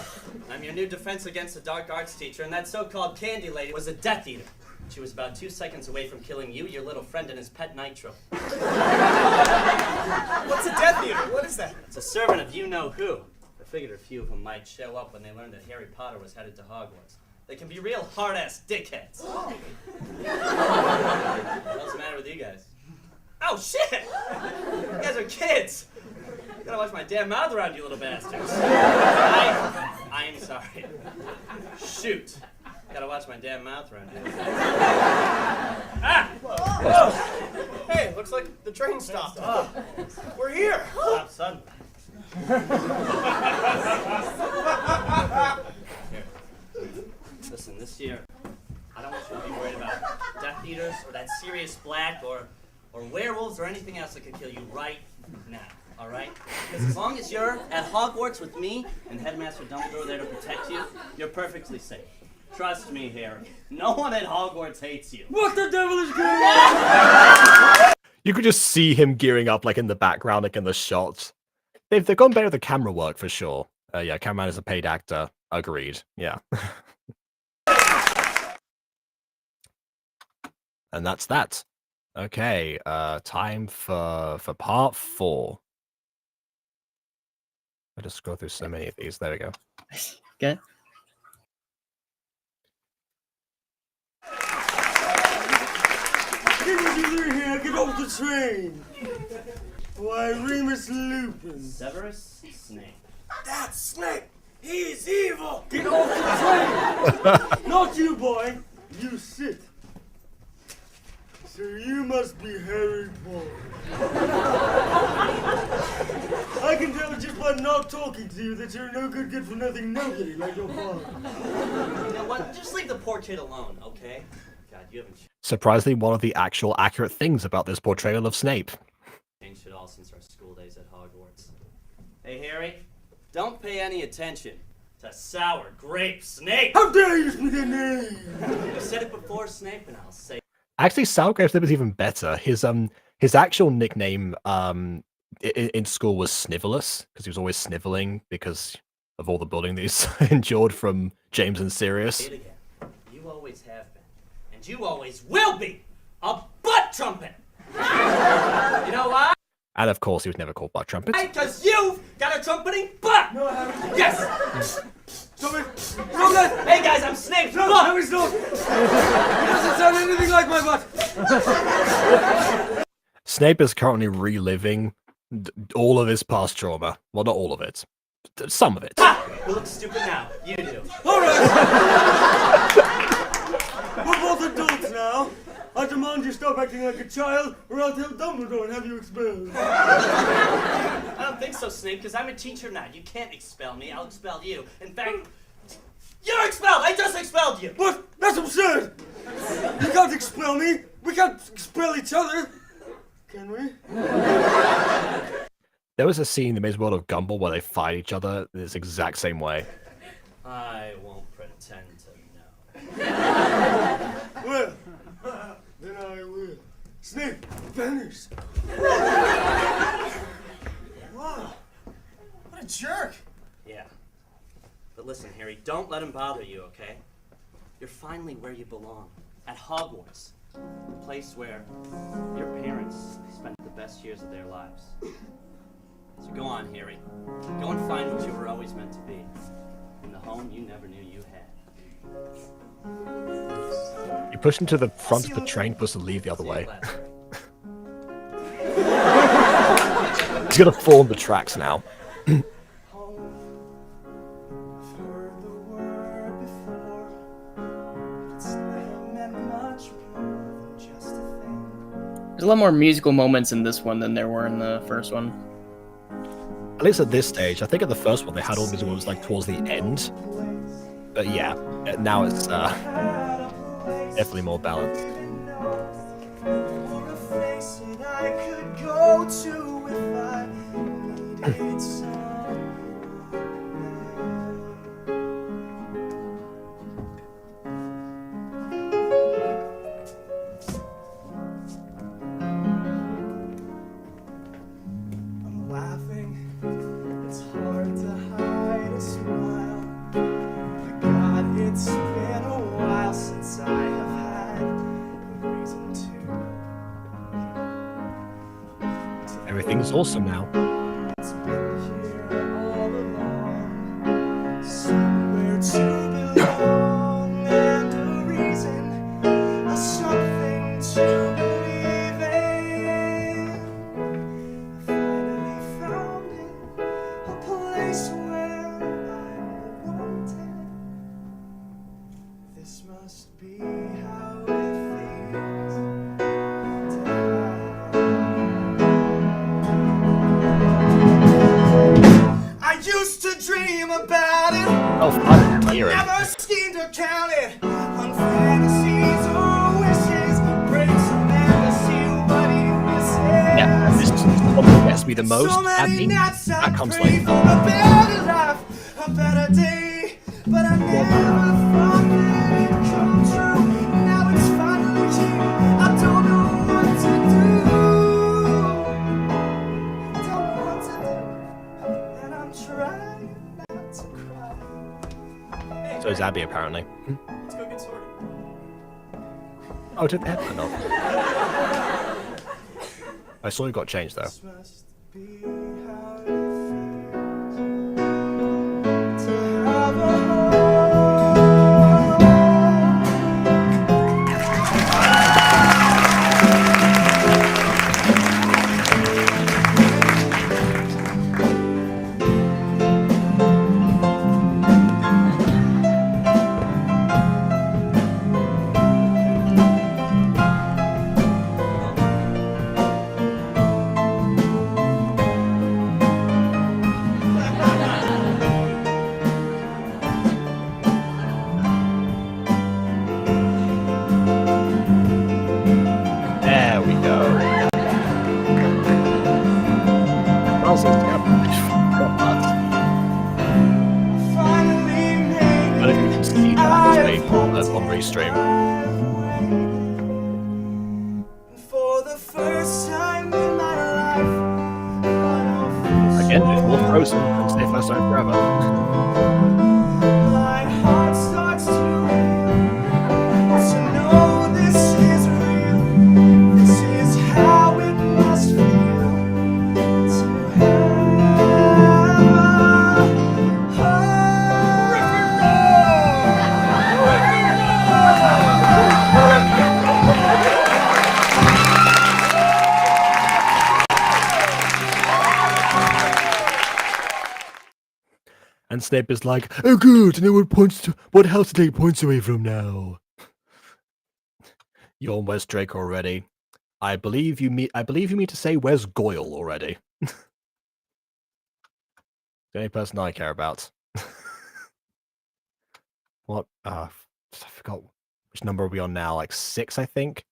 I'm your new defense against the dark arts teacher, and that so-called candy lady was a Death Eater. She was about 2 seconds away from killing you, your little friend, and his pet Nitro. What's a Death Eater? What is that? It's a servant of you-know-who. I figured a few of them might show up when they learned that Harry Potter was headed to Hogwarts. They can be real hard-ass dickheads. What's the matter with you guys? Oh, shit! You guys are kids! You gotta watch my damn mouth around, you little bastards. I'm sorry. Shoot. Gotta watch my damn mouth around here. Ah! Whoa. Hey, looks like the train stopped. We're here. Stop suddenly. Here. Listen, this year, I don't want you to be worried about Death Eaters or that Sirius Black or werewolves or anything else that could kill you right now, all right? Because as long as you're at Hogwarts with me and Headmaster Dumbledore there to protect you, you're perfectly safe. Trust me, Harry. No one at Hogwarts hates you. What the devil is going on? You could just see him gearing up, like, in the background, like in the shots. They've gone better with the camera work for sure. Yeah, cameraman is a paid actor. Agreed. Yeah. And that's that. Okay, time for part 4. I just scroll through so many of these. There we go. Okay. Get off the train. Why, Remus Lupin. Severus Snape. That's Snape. He's evil. Get off the train. Not you, boy. You sit. So you must be Harry Potter. I can tell just by not talking to you that you're no good for nothing nobody like your father. You know what? Just leave the poor kid alone, okay? God, you haven't Surprisingly, one of the actual accurate things about this portrayal of Snape. changed at all since our school days at Hogwarts. Hey, Harry, don't pay any attention to Sour Grape Snape. How dare you speak that name? You said it before, Snape, and I'll say it. Actually, Sour Grape Snape is even better. His actual nickname in school was Snivelous, because he was always sniveling because of all the bullying that he's endured from James and Sirius. Say it again. You always have been, and you always will be, a butt trumpet. You know why? And of course, he was never called by trumpet. Because you've got a trumpeting butt! No, I haven't. Yes! Hey guys, I'm Snape! No, Look! no, he's not. He doesn't sound anything like my butt. Snape is currently reliving all of his past trauma. Well, not all of it. Some of it. Ha! You look stupid now. You do. All right. We're both adults now. I demand you stop acting like a child, or I'll tell Dumbledore and have you expelled. I don't think so, Snape, because I'm a teacher now. You can't expel me. I'll expel you. In fact, you're expelled! I just expelled you! What? That's absurd! You can't expel me. We can't expel each other. Can we? There was a scene in the Maze World of Gumball where they fight each other this exact same way. I won't pretend to know. Well, then I will. Snape, vanish. Wow. What a jerk. Yeah. But listen, Harry, don't let him bother you, okay? You're finally where you belong. At Hogwarts. The place where your parents spent the best years of their lives. So go on, Harry. Go and find what you were always meant to be. In the home you never knew you had. You push into the front of the train, supposed to leave the other way. He's gonna fall on the tracks now. There's a lot more musical moments in this one than there were in the first one. At least at this stage. I think at the first one they had all musical moments like towards the end. But yeah, now it's definitely more balanced. Everything's awesome now. Oh, fun. Hear it. Never schemed or counted on fantasies or wishes. Breaks a man to see what he misses. Yeah, and this is the one that gets me the most. So many Abby, nights that I comes prayed later. for a better life, a better day, but I never thought that it'd come true. Now it's finally here. I don't know what to do. Don't know what to do, and I'm trying not to cry. So is Abby apparently. Let's go get sorted. Oh, did they have that off? I saw you got changed though. This must be how it feels to have a There we go. Well, so it's got finally made but if you can see that actually on restream. for the first time in my life. Again, it's more frozen than Stay First Time Forever. My heart starts to know this is real. This is how it must feel. Snape is like, "Oh, good. No one points to what house to take points away from now." You're where's Draco already? I believe you mean to say where's Goyle already. The only person I care about. What? I forgot which number are we on now. Like 6, I think.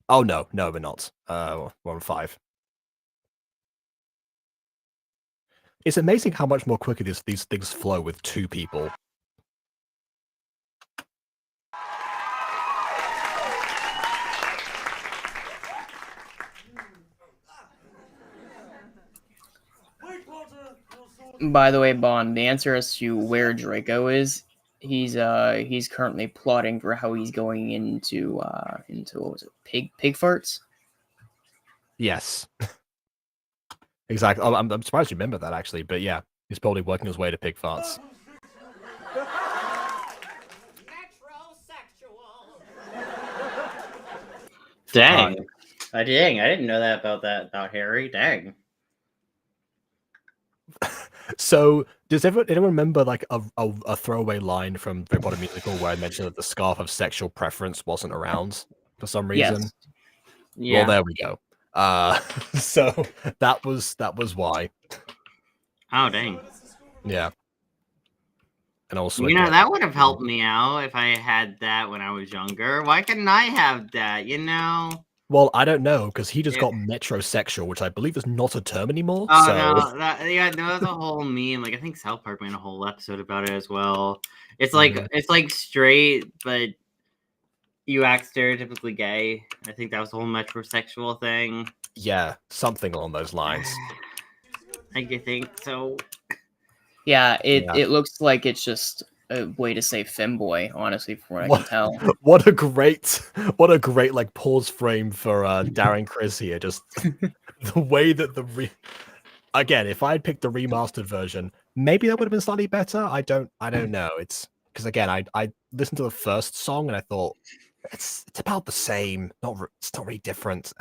Oh no, we're not. We're on 5. It's amazing how much more quickly these things flow with 2 people. By the way, Bond, the answer as to where Draco is, he's currently plotting for how he's going into what was it, pig farts? Yes. Exactly. Oh, I'm surprised you remember that actually, but yeah, he's probably working his way to pig farts. Dang. I didn't know that about Harry. Dang. So, does anyone remember like a throwaway line from Harry Potter musical where I mentioned that the scarf of sexual preference wasn't around for some reason? Yes. Yeah. Well, there we go. So that was why. Oh, dang. Yeah. And also, You know, that would have helped me out if I had that when I was younger. Why couldn't I have that, you know? Well, I don't know, because he just got metrosexual, which I believe is not a term anymore. Oh, so... no, that's a whole meme. Like, I think South Park made a whole episode about it as well. It's like it's like straight, but you act stereotypically gay. I think that was the whole metrosexual thing. Yeah, something along those lines. I think so. Yeah, it looks like it's just a way to say femboy, honestly, from what I can tell. What a great like pause frame for Darren Chris here. Just the way that again, if I'd picked the remastered version, maybe that would have been slightly better. I don't know. It's because again, I listened to the first song and I thought it's about the same. It's not really different.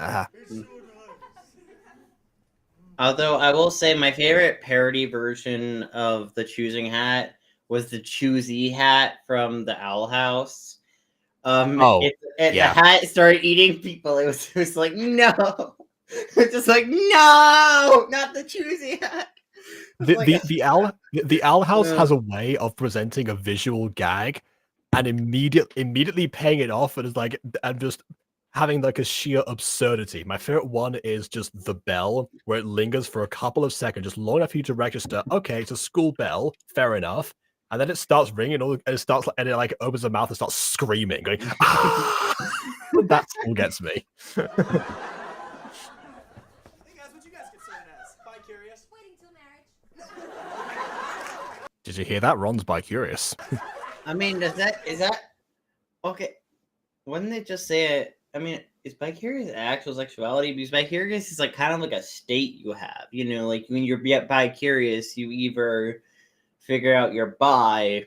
Although I will say my favorite parody version of the choosing hat was the choosy hat from the Owl House. The hat started eating people. It was like, no. It's just like, no, not the choosy hat. The Owl House has a way of presenting a visual gag and immediately paying it off and just having like a sheer absurdity. My favorite one is just the bell, where it lingers for a couple of seconds, just long enough for you to register, okay, it's a school bell, fair enough. And then it starts ringing, and it like opens the mouth and starts screaming, going, ah! That still gets me. Hey guys, what you guys consider it as? Bi-curious? Waiting till marriage. Did you hear that? Ron's bi-curious. I mean, is that okay? Wouldn't they just say it? I mean, is bi-curious actual sexuality? Because bi-curious is like kind of like a state you have, you know, like when you're bi-curious, you either figure out you're bi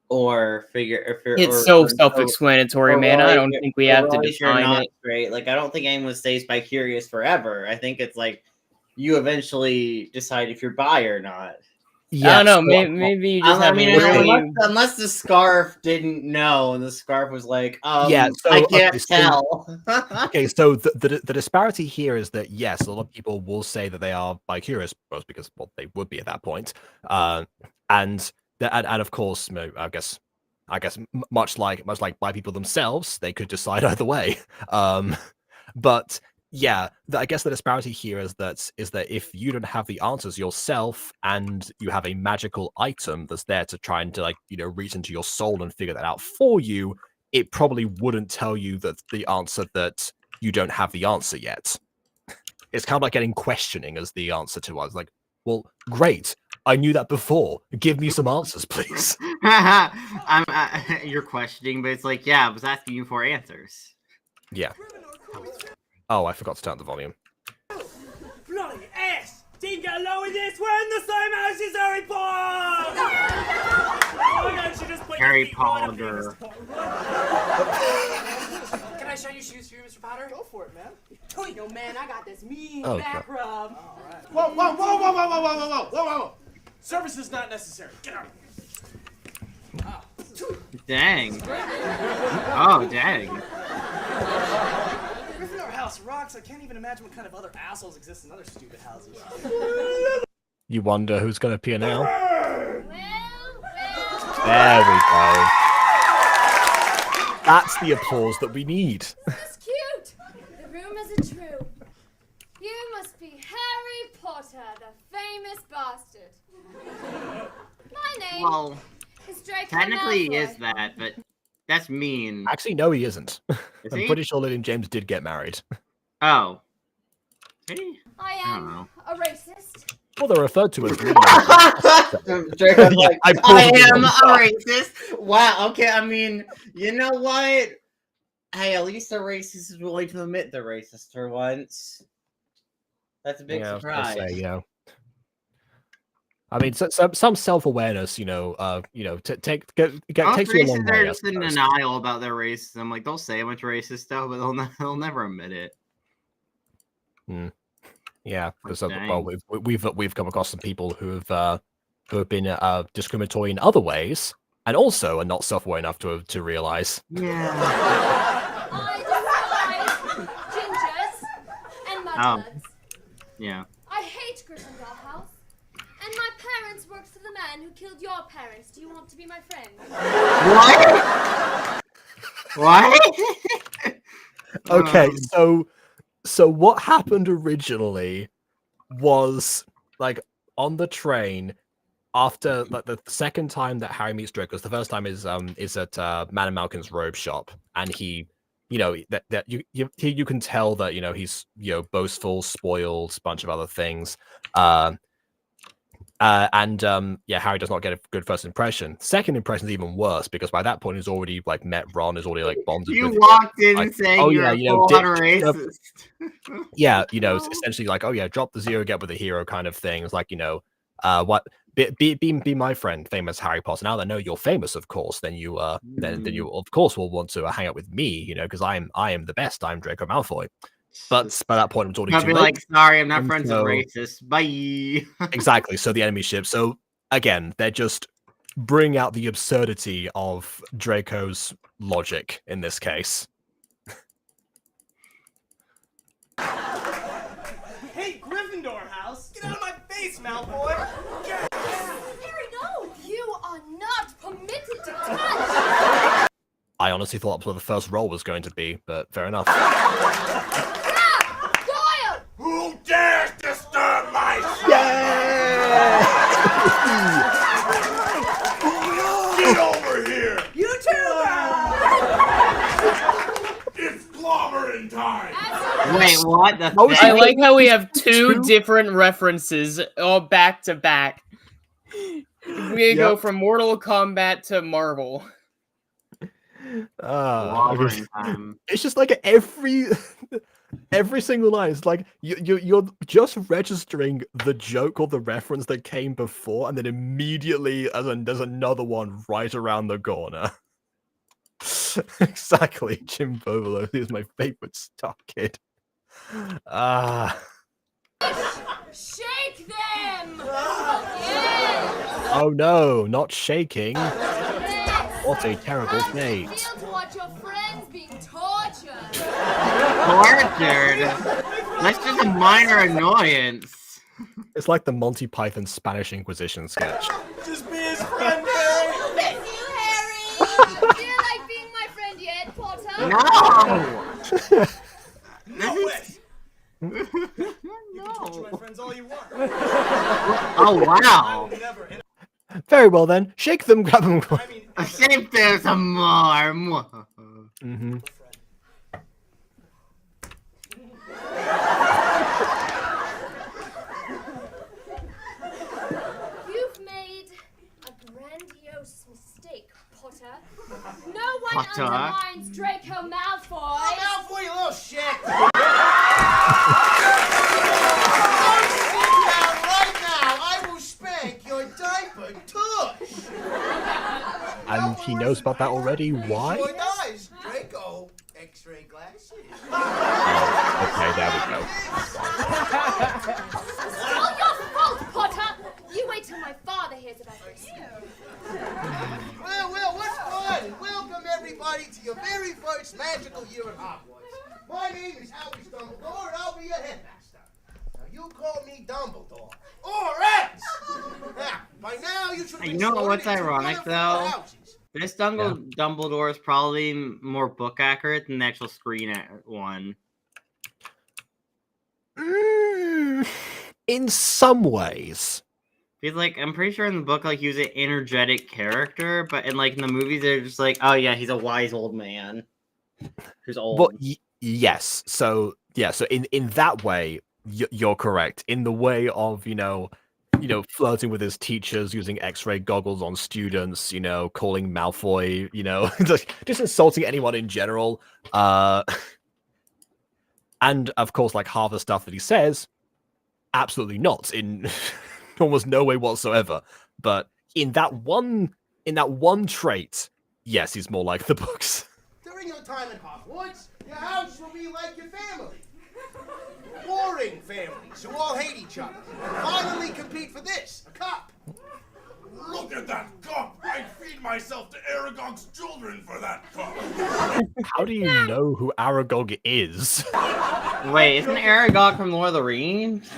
or it's so self-explanatory, man. I don't think we have to define it. Right? Like, I don't think anyone stays bi-curious forever. I think it's like you eventually decide if you're bi or not. Yeah, I don't know. Maybe you just unless the scarf didn't know, and the scarf was like, so, I can't tell. Okay, so the disparity here is that yes, a lot of people will say that they are bi-curious, both because they would be at that point, and of course, I guess much like bi people themselves, they could decide either way. But yeah, I guess the disparity here is that if you don't have the answers yourself and you have a magical item that's there to try and reach into your soul and figure that out for you, it probably wouldn't tell you that the answer that you don't have the answer yet. It's kind of like getting questioning as the answer to us. Like, well, great. I knew that before. Give me some answers, please. You're questioning, but it's like, yeah, I was asking you for answers. Yeah. Oh, I forgot to turn up the volume. Bloody ass! Didn't get along with this. We're in the same house as Harry Potter. Why don't you just put Harry Potter. Can I show you shoes for you, Mr. Potter? Go for it, man. Yo, man, I got this mean Oh, back rub. Whoa. Service is not necessary. Get out. Dang. Oh, dang. Gryffindor house rocks. I can't even imagine what kind of other assholes exist in other stupid houses. You wonder who's going to appear now? Well. There we go. That's the applause that we need. This is cute. The rumors are true. You must be Harry Potter, the famous bastard. My name is Draco Technically he Malfoy. is that, but that's mean. Actually, no, he isn't. Is I'm he? pretty sure Lily and James did get married. Oh. Really? I I am don't know. a racist. Well, they're referred to as. Draco's Yeah, like, I I am pulled a racist. Wow, okay, I mean, you know what? Hey, at least the racist is willing to admit they're racist for once. That's a big Yeah, I was gonna surprise. say, I mean, some self-awareness, take Most you a long racists way. are I just in suppose. denial about their racism. Like, they'll say a bunch of racist stuff, but they'll never admit it. Yeah, because Dang. well, we've come across some people who have been discriminatory in other ways, and also are not self-aware enough to realize. Yeah. I despise gingers and mudbloods. Yeah. I hate Gryffindor House. And my parents worked for the man who killed your parents. Do you want to be my friend? What? Okay, so what happened originally was like on the train after like the second time that Harry meets Draco. The first time is at Madame Malkin's robe shop, and he, that you can tell that he's boastful, spoiled, bunch of other things. Harry does not get a good first impression. Second impression is even worse because by that point he's already like met Ron, is already like bonded. You with walked in like, saying oh, you're yeah, a full-on racist. It's essentially like, oh yeah, drop the zero, get with the hero kind of thing. It's like, be my friend, famous Harry Potter. Now that I know you're famous, of course, then you then you of course will want to hang out with me, because I am the best. I'm Draco Malfoy. But by that point, it was already I'll too be late. like, sorry, I'm not And friends so- with racists. Bye. Exactly. So the enemy ship. So again, they're just bring out the absurdity of Draco's logic in this case. Hey, Gryffindor house! Get out of my face, Malfoy! Harry, no! You are not permitted to touch! I honestly thought that's what the first role was going to be, but fair enough. Doyle! Who dares disturb my son? Get over here! You too! It's clobbering time! Wait, what? The How is I it- like how we have two Two? different references all back to back. We go from Mortal Kombat to Marvel. Clobbering time. It's just like every single line is like you're just registering the joke or the reference that came before, and then immediately there's another one right around the corner. Exactly, Jim Bovolo is my favorite StarKid. Shake them! Yes! Oh no, not shaking. Yes! What a terrible How does it fate. feel to watch your friends being tortured? Tortured? That's just a minor annoyance. It's like the Monty Python Spanish Inquisition sketch. Just be his friend, Harry! I miss you, Harry! Do you like being my friend yet, Potter? No! No way! You can torture my friends all you want. Oh, I wow. will never. Very well then, shake them, grab them. I mean, I think there's some more. Mm-hmm. You've made a grandiose mistake, Potter. No one Potter? undermines Draco Malfoy. Malfoy, you little shit! Right now, I will spank your diaper tush! And he knows about that already. Why? Sure does. Draco, X-ray glasses. Okay, there we go. It's all your fault, Potter. You wait till my father everybody to your very first magical year at Hogwarts. My name is Albus Dumbledore, and I'll be your headmaster. Now, you call me Dumbledore. Or else! Now, by now, you should be You know what's sorted into ironic, one of four though? houses. This Dumbledore is probably more book accurate than the actual screen one. In some ways. Because, like, I'm pretty sure in the book, like, he was an energetic character, but in, like, in the movies, they're just like, oh, yeah, he's a wise old man who's old. Well, yes. So, yeah, so in that way, you're correct. In the way of, flirting with his teachers, using X-ray goggles on students, calling Malfoy, just insulting anyone in general. And, of course, like, half the stuff that he says, absolutely not. In almost no way whatsoever. But in that one trait, yes, he's more like the books. During your time at Hogwarts, your house will be like your family. Warring families who all hate each other and finally compete for this, a cup. Look at that cup! I'd feed myself to Aragog's children for that cup! How do you know who Aragog is? Wait, isn't Aragog from Lord of the Rings?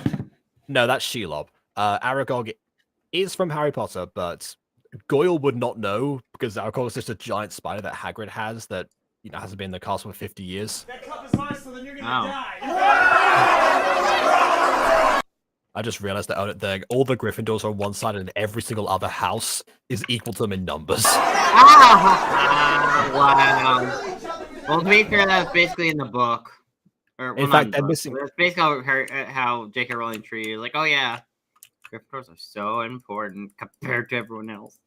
No, that's Shelob. Aragog is from Harry Potter, but Goyle would not know because Aragog is just a giant spider that Hagrid has that hasn't been in the castle for 50 years. That cup is mine, so then you're gonna die. I just realized that all the Gryffindors are on one side and every single other house is equal to them in numbers. Wow. Well, to be fair, that's basically in the book. In fact, they're missing. That's basically how J.K. Rowling treated. Like, oh yeah, Gryffindors are so important compared to everyone else.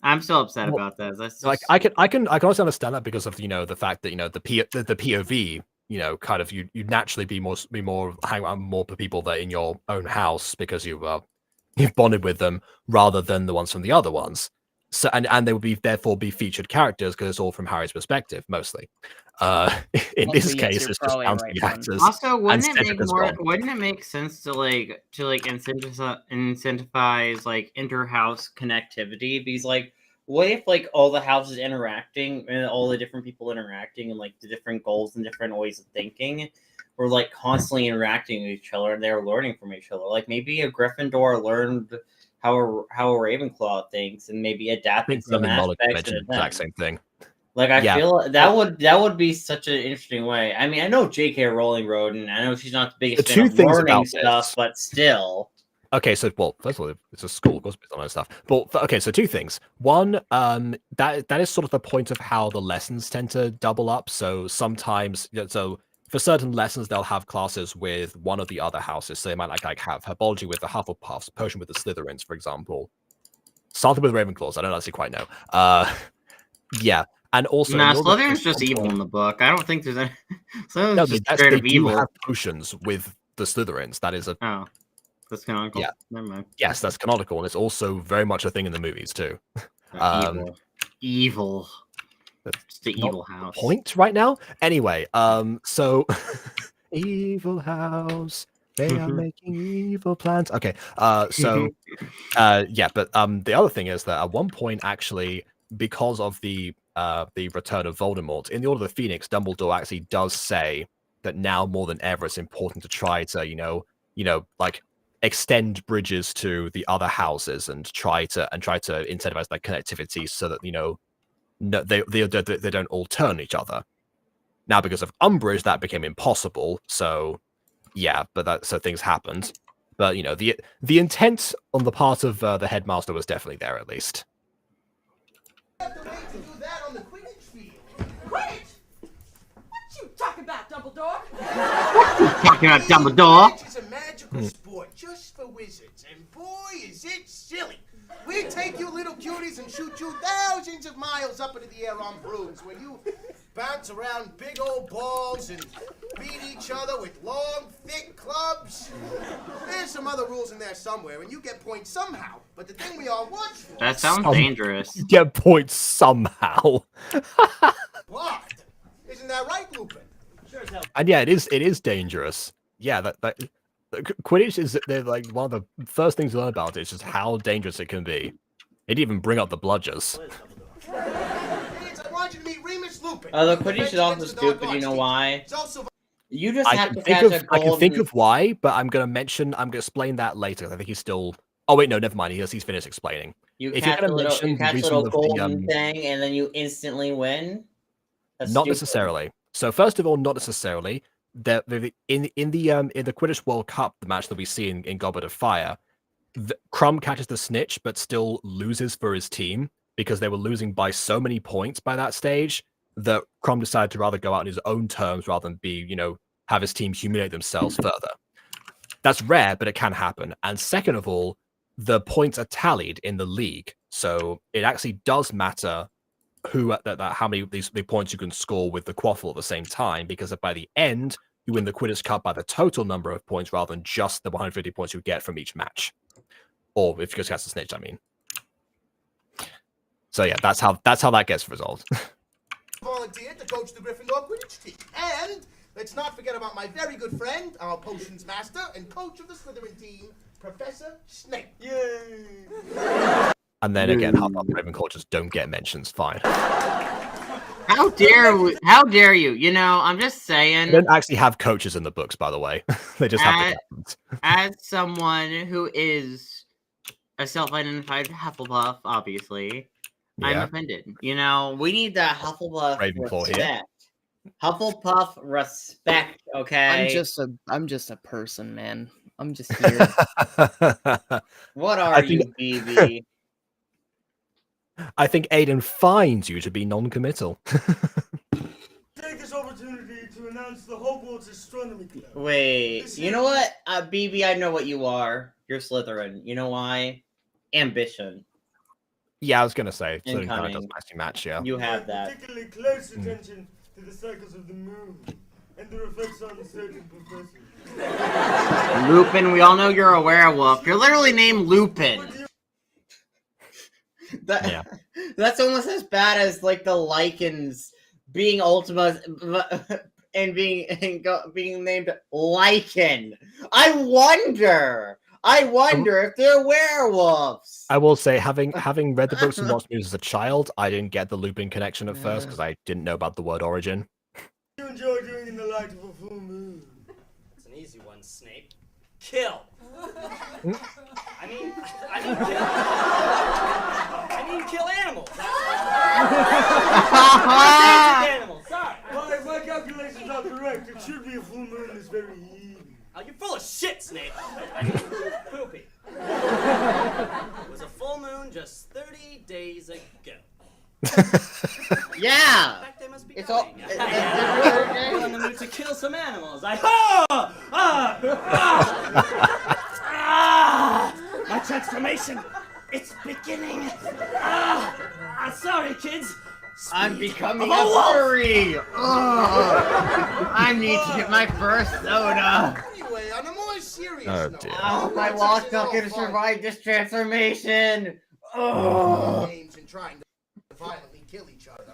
I'm still upset about that. That's just... Like I can also understand that because of the fact that the POV kind of you naturally be more hang around more people that are in your own house because you've bonded with them rather than the ones from the other ones. So and they would therefore be featured characters because it's all from Harry's perspective mostly. In this case, it's just down to the actors. Also, wouldn't it make sense to incentivize like inter-house connectivity? Because like, what if like all the houses interacting and all the different people interacting and like the different goals and different ways of thinking were like constantly interacting with each other and they were learning from each other? Like maybe a Gryffindor learned how a Ravenclaw thinks and maybe adapted some aspects of the exact same thing. Like I feel that would be such an interesting way. I mean, I know J.K. Rowling wrote, and I know she's not the biggest fan of learning stuff, but still. Okay, so first of all, it's a school, of course, based on that stuff. But okay, so two things. One, that is sort of the point of how the lessons tend to double up. So sometimes, so for certain lessons, they'll have classes with one of the other houses. So they might like have herbology with the Hufflepuffs, potion with the Slytherins, for example. Something with Ravenclaws. I don't actually quite know. Yeah. And also, Slytherin's just evil in the book. I don't think there's any. No, they do have potions with the Slytherins. That is that's canonical. Yeah. Never mind. Yes, that's canonical, and it's also very much a thing in the movies too. Evil. It's the evil house. Point right now. Anyway, so evil house. They are making evil plans. Okay. So, yeah, but the other thing is that at one point, actually, because of the return of Voldemort in the Order of the Phoenix, Dumbledore actually does say that now more than ever it's important to try to like extend bridges to the other houses and try to incentivize that connectivity so that they don't all turn each other. Now because of Umbridge that became impossible, so yeah, but so things happened. But the intent on the part of the headmaster was definitely there at least. Have to wait to do that on the Quidditch field. Quidditch? What you talking about, Dumbledore? Talking about Dumbledore? Quidditch is a magical sport just for wizards, and boy, is it silly. We take you little cuties and shoot you thousands of miles up into the air on brooms where you bounce around big old balls and beat each other with long, thick clubs. There's some other rules in there somewhere, and you get points somehow. But the thing we all watch for... That sounds dangerous. You get points somehow. What? Isn't that right, Lupin? Sure as hell. And yeah, it is dangerous. Yeah, that Quidditch is like one of the first things to learn about it is just how dangerous it can be. It even bring up the bludgers. Kids, I want you to meet Remus Lupin. The Quidditch is also stupid. You know why? He's also You just I have can to think catch a of I can think golden- of why, but I'm gonna explain that later. I think he's still. Oh wait, no, never mind. He's finished explaining. You If you're catch a gonna little, mention you the catch a reason little of the, golden thing, and then you instantly win. That's Not stupid. necessarily. So first of all, not necessarily. In the Quidditch World Cup, the match that we see in Goblet of Fire, Crumb catches the snitch, but still loses for his team because they were losing by so many points by that stage that Crumb decided to rather go out on his own terms rather than have his team humiliate themselves further. That's rare, but it can happen. And second of all, the points are tallied in the league, so it actually does matter how many of the points you can score with the quaffle at the same time, because by the end you win the Quidditch Cup by the total number of points rather than just the 150 points you get from each match, or if you just cast a snitch, I mean. So yeah, that's how that gets resolved. volunteered to coach the Gryffindor Quidditch team, and let's not forget about my very good friend, our potions master and coach of the Slytherin team, Professor Snape. Yay! And then again, Hufflepuff and Ravenclaw just don't get mentions. Fine. How dare you? You know, I'm just saying. They don't actually have coaches in the books, by the way. They just have the captains. As someone who is a self-identified Hufflepuff, obviously, I'm offended. You know, We need that Hufflepuff Ravenclaw here. respect. Hufflepuff respect, okay? I'm just a person, man. I'm just here. What I are think- you, BB? I think Aiden finds you to be non-committal. Take this opportunity to announce the Hogwarts Astronomy Club. Wait, you know what? BB, I know what you are. You're Slytherin. You know why? Ambition. Yeah, I was gonna say. And Slytherin kind of does cunning. nicely match, yeah. You have that. Particularly close attention to the cycles of the moon and their effects on certain professors. Lupin, we all know you're a werewolf. You're literally named Lupin. That's almost as bad as like the lichens being Ultima and being named Lichen. I wonder if they're werewolves. I will say, having read the books and watched movies as a child, I didn't get the Lupin connection at first because I didn't know about the word origin. You enjoy doing in the light of a full moon. It's an easy one, Snape. Kill. I mean kill animals. Animals. Sorry. Well, if my calculations are correct, it should be a full moon this very evening. Oh, you're full of shit, Snape. Poopy. It was a full moon just 30 days ago. Yeah. In fact, they must be It's all. coming. It's On the moon to kill some animals. My transformation. It's beginning. Sorry, kids. I'm becoming of a a wolf. furry. I need to get my first soda. Anyway, on a more serious Oh, note, dear. Oh, my lock's not gonna survive this transformation. Oh. games and trying to violently kill each other.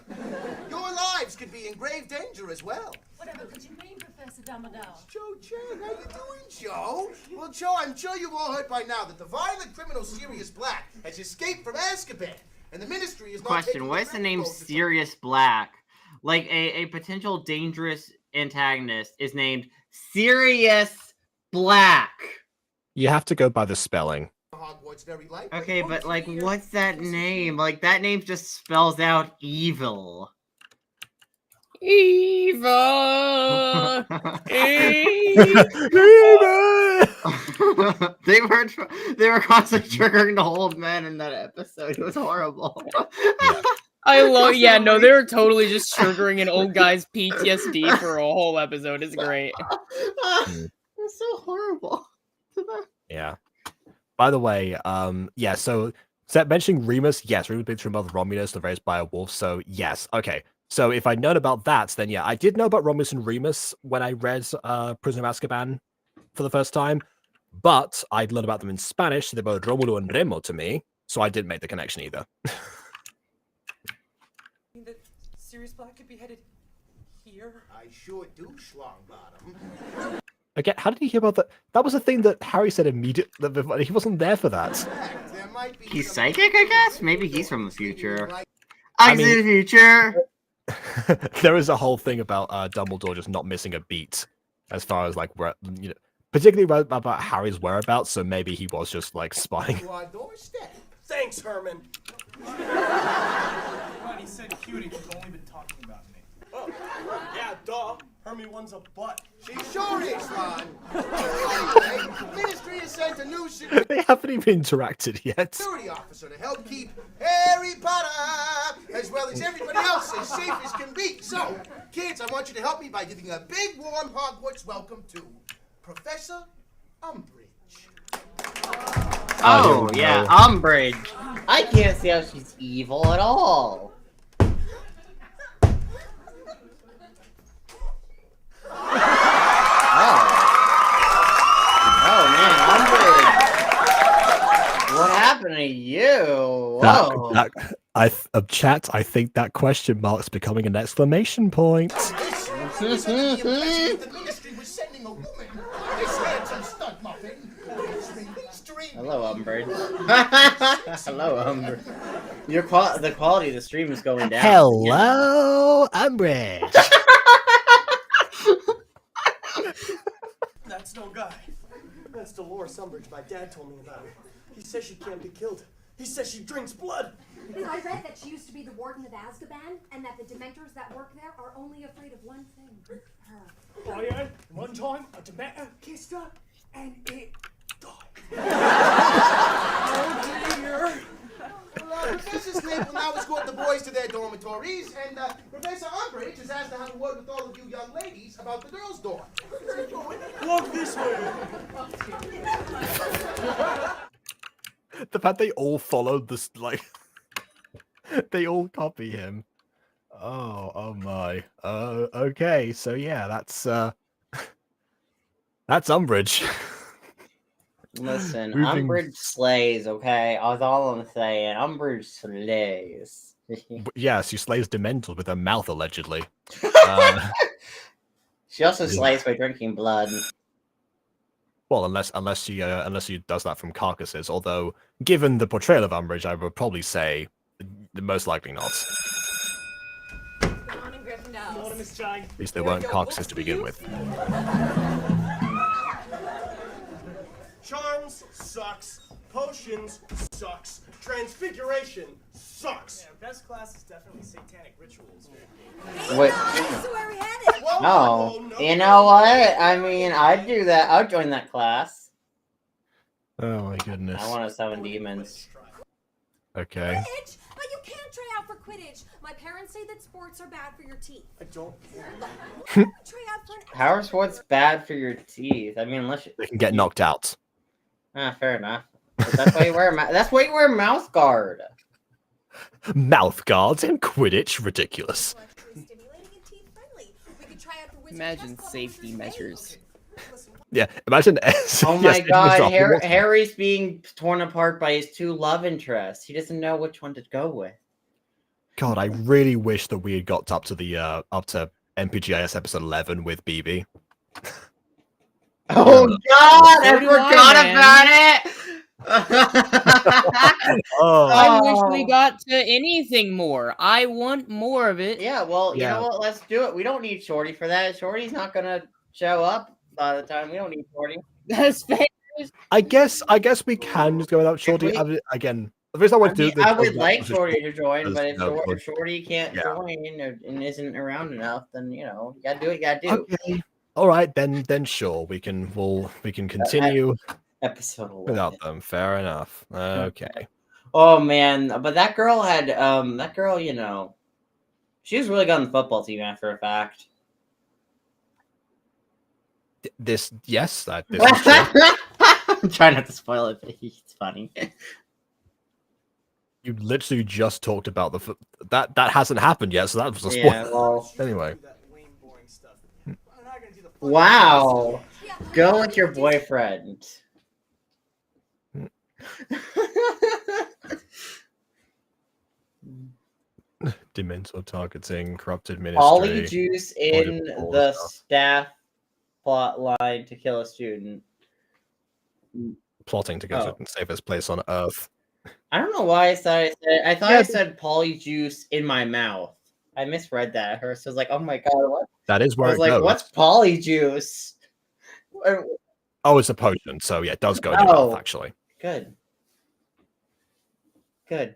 Your lives could be in grave danger as well. Whatever could you mean, Professor Dumbledore? Joe Chang, how you doing, Joe? Well, Joe, I'm sure you've all heard by now that the violent criminal Sirius Black has escaped from Azkaban, and the Ministry is not Question, taking what is the name Ravenclaws to- Sirius Black? Like a potential dangerous antagonist is named Sirius Black. You have to go by the spelling. Hogwarts very likely. Okay, but like, what's that name? Like, that name just spells out evil. Evil. they were constantly triggering the old man in that episode. It was horrible. I love. Yeah, no, they were totally just triggering an old guy's PTSD for a whole episode. It's great. It's so horrible. Yeah. By the way, yeah, so mentioning Remus, yes, Remus being from Mother Romulus, the raised by a wolf, so yes, okay. So if I'd known about that, then yeah, I did know about Romulus and Remus when I read Prisoner of Azkaban for the first time, but I'd learned about them in Spanish, so they were Romulo and Remo to me, so I didn't make the connection either. That Sirius Black could be headed here? I sure do, Schlongbottom. Again, how did he hear about that? That was a thing that Harry said immediately. He wasn't there for that. There might be He's some- psychic, I guess? Maybe he's from the future. I I mean- see the future. there is a whole thing about Dumbledore just not missing a beat as far as like where particularly about Harry's whereabouts. So maybe he was just like spying. To our doorstep. Thanks, Herman. Ron, he said cutie. He's only been talking about me. Oh, yeah, duh. Herman one's a butt. She sure is, Ron. Anyway, Ministry has sent a new They haven't even interacted yet. security officer to help keep Harry Potter, as well as everybody else, as safe as can be. So, kids, I want you to help me by giving a big, warm Hogwarts welcome to Professor Umbridge. Oh, yeah, Umbridge. I can't see how she's evil at all. Oh man, Umbridge. What happened to you? Whoa. Chat, I think that question mark's becoming an exclamation point. This the Ministry was sending a woman. This handsome stunt muffin. Hello, Umbridge. Hello, Umbridge. The quality of the stream is going down. Hello, Umbridge. That's no guy. That's Dolores Umbridge. My dad told me about her. He says she can't be killed. He says she drinks blood. I read that she used to be the warden of Azkaban, and that the Dementors that work there are only afraid of one thing: her. Oh yeah. One time, a Dementor kissed her, and it died. Oh dear. Professor Snape will now escort the boys to their dormitories, and Professor Umbridge has asked to have a word with all of you young ladies about the girls' dorm. Walk this way. The fact they all followed this, like, they all copy him. Oh my. Okay, so yeah, that's Umbridge. Listen, Moving- Umbridge slays, okay? That's all I'm saying. Umbridge slays. Yeah, she slays Dementors with her mouth, allegedly. She also slays by drinking blood. Well, unless she does that from carcasses. Although, given the portrayal of Umbridge, I would probably say most likely not. Good morning, Gryffindors. Morning, Miss Chang. At least they weren't carcasses to begin with. Charms sucks. Potions sucks. Transfiguration sucks. Yeah, best class is definitely satanic rituals. Wait. This is where we headed. Oh, you know what? I mean, I'd do that. I'd join that class. Oh my goodness. I want to summon demons. Okay. Quidditch? But you can't try out for Quidditch. My parents say that sports are bad for your teeth. I don't care. Try out for an How are sports bad for your teeth? I mean, unless you... They can get knocked out. Ah, fair enough. But that's why you wear that's why you wear a mouth guard. Mouth guards in Quidditch? Ridiculous. stimulating and teeth-friendly. We could try out for Wizard Imagine Chess Club safety Wizard's measures. Yeah, imagine. Oh my yes, god, Hogwarts. Harry's being torn apart by his two love interests. He doesn't know which one to go with. God, I really wish that we had got up to the up to MPGIS episode 11 with BB. Oh god, I So do I, forgot man. about it! Oh, I wish we got to anything more. I want more of it. Yeah, well, you Yeah. know what? Let's do it. We don't need Shorty for that. Shorty's not gonna show up by the time. We don't need Shorty. That's fair. I guess we can just go without Shorty. we- I mean, again, the reason I want to do this. I would like Shorty to join, because, but if, no, if Shorty can't yeah. join and isn't around enough, then you know, you gotta do what you gotta do. Okay. All right, then sure, we can continue Episode 11. without them. Fair enough. Okay. Oh man, but that girl had you know, she was really good on the football team after a fact. This is true. I'm trying not to spoil it, but it's funny. You literally just talked about that hasn't happened yet, so that was a spoiler. Yeah, well, Anyway. That lame, boring stuff. Hmm. I'm not gonna do the wow. Go with your boyfriend. Dementor targeting, corrupted ministry. Polyjuice in Audible the stuff. staff plot line to kill a student. Plotting to go to the safest place on Earth. I don't know why I thought I said Yeah, I said polyjuice in my mouth. I misread that at first. I was like, oh my god, what? That is I where was it like, goes. what's polyjuice? Oh, it's a potion, so yeah, it does go in your mouth, actually. Good. Good.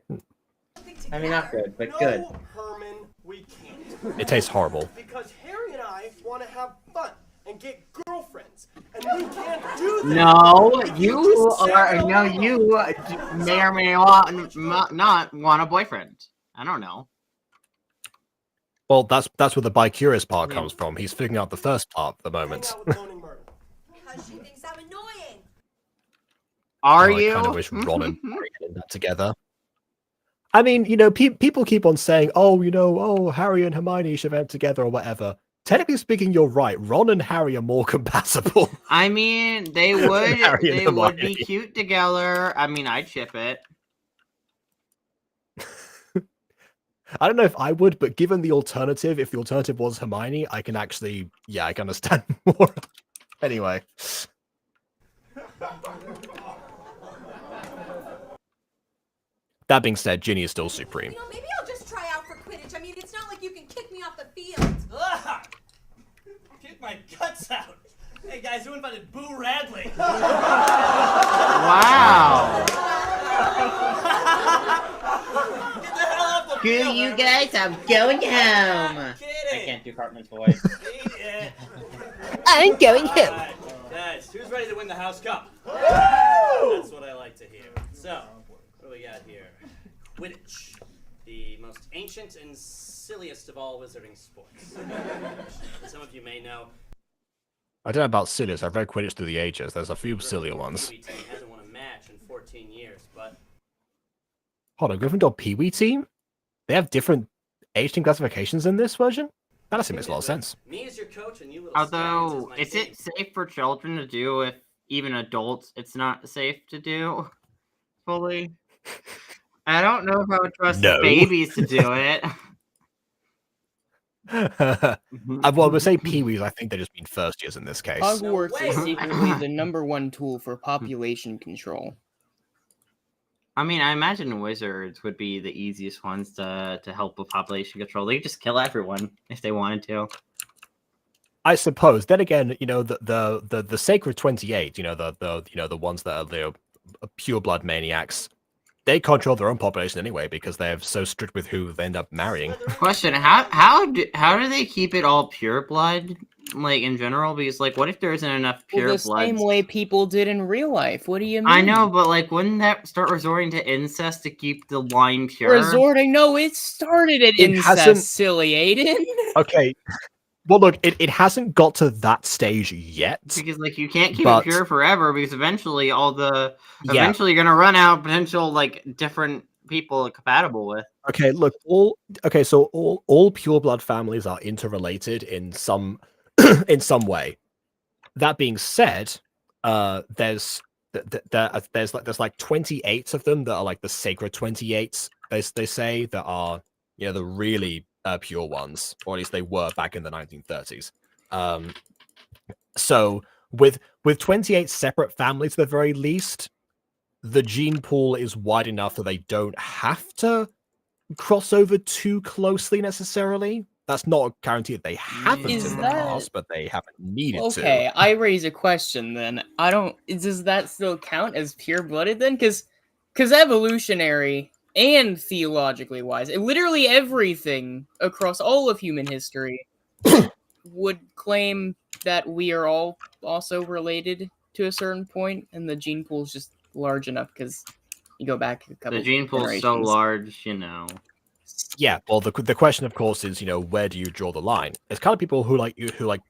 I mean, not good, but good. No, Herman, we can't. It tastes horrible. Because Harry and I want to have fun and get girlfriends, and we can't do that. No, If you just say are. it No, all you may or may not want a boyfriend. I don't know. Well, that's where the bi-curious part comes from. He's figuring out the first part at the moment. Because she thinks I'm annoying. Are I you? kind of wish Ron and Harry did that together. I mean, people keep on saying, oh, Harry and Hermione should end together or whatever. Technically speaking, you're right. Ron and Harry are more compatible. I mean, they Harry would and they would be Hermione. cute together. I mean, I'd ship it. I don't know if I would, but given the alternative, if the alternative was Hermione, I can actually, I can understand more. Anyway. That being said, Ginny is still supreme. You know, maybe I'll just try out for Quidditch. I mean, it's not like you can kick me off the field. Ah! Kick my guts out. Hey guys, who invited Boo Radley? Wow. Get the hell off the Screw field, you Herman. guys, I'm going home. I can't do Cartman's voice. I'm going home. Alright, guys, who's ready to win the House Cup? That's what I like to hear. So, what do we got here? Quidditch, the most ancient and silliest of all wizarding sports. Some of you may know. I don't know about silliest. I've read Quidditch through the ages. There's a few sillier ones. Pee-wee team hasn't won a match in 14 years, but Hold on, Gryffindor Pee-wee team? They have different age team classifications in this version? That actually makes a lot of sense. me as your coach and you little Although, skeletons is it safe for children to do if even adults it's not safe to do fully? I don't know if I would trust No. babies to do it. Well, we say Pee-wees, I think they just mean first years in this case. Hogwarts is way. secretly the #1 tool for population control. I mean, I imagine wizards would be the easiest ones to help with population control. They could just kill everyone if they wanted to. I suppose. Then again, the Sacred 28, the ones that are the pure blood maniacs, they control their own population anyway because they're so strict with who they end up marrying. Question: How do they keep it all pure blood, like in general? Because like, what if there isn't enough pure Well, the blood? same way people did in real life. What do you mean? I know, but like, wouldn't that start resorting to incest to keep the line pure? Resorting? No, it started at It incest, hasn't- silly Aiden. Okay. Well, look, it hasn't got to that stage yet. Because like you can't keep But- it pure forever because eventually Yeah. eventually you're gonna run out potential like different people compatible with. Okay, look, all pure blood families are interrelated in some in some way. That being said, there's like 28 of them that are like the sacred 28. They say that are the really pure ones, or at least they were back in the 1930s. So with 28 separate families at the very least, the gene pool is wide enough that they don't have to cross over too closely necessarily. That's not a guarantee that they haven't Is in the that- past, but they haven't needed Okay, to. I raise a question then. Does that still count as pure-blooded then? Because evolutionary and theologically wise, literally everything across all of human history would claim that we are all also related to a certain point, and the gene pool is just large enough because you go back a couple The gene pool is so generations. large, Yeah, well, the question, of course, is where do you draw the line? It's kind of people who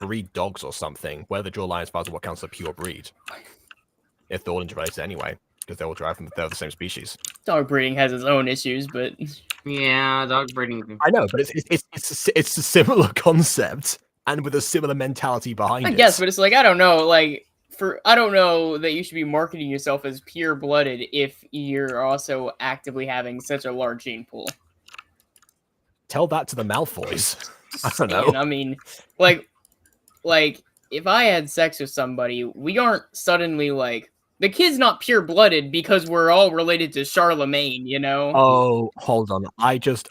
breed dogs or something. Where they draw the line as far as what counts as a pure breed, if they're all interrelated anyway, because they're all derived from they're the same species. Dog breeding has its own issues, but Yeah, dog breeding. I know, but it's a similar concept and with a similar mentality behind I it. guess, but it's like I don't know, I don't know that you should be marketing yourself as pure-blooded if you're also actively having such a large gene pool. Tell that to the Malfoys. I don't know. And I mean, like if I had sex with somebody, we aren't suddenly like the kid's not pure-blooded because we're all related to Charlemagne, Oh, hold on. I just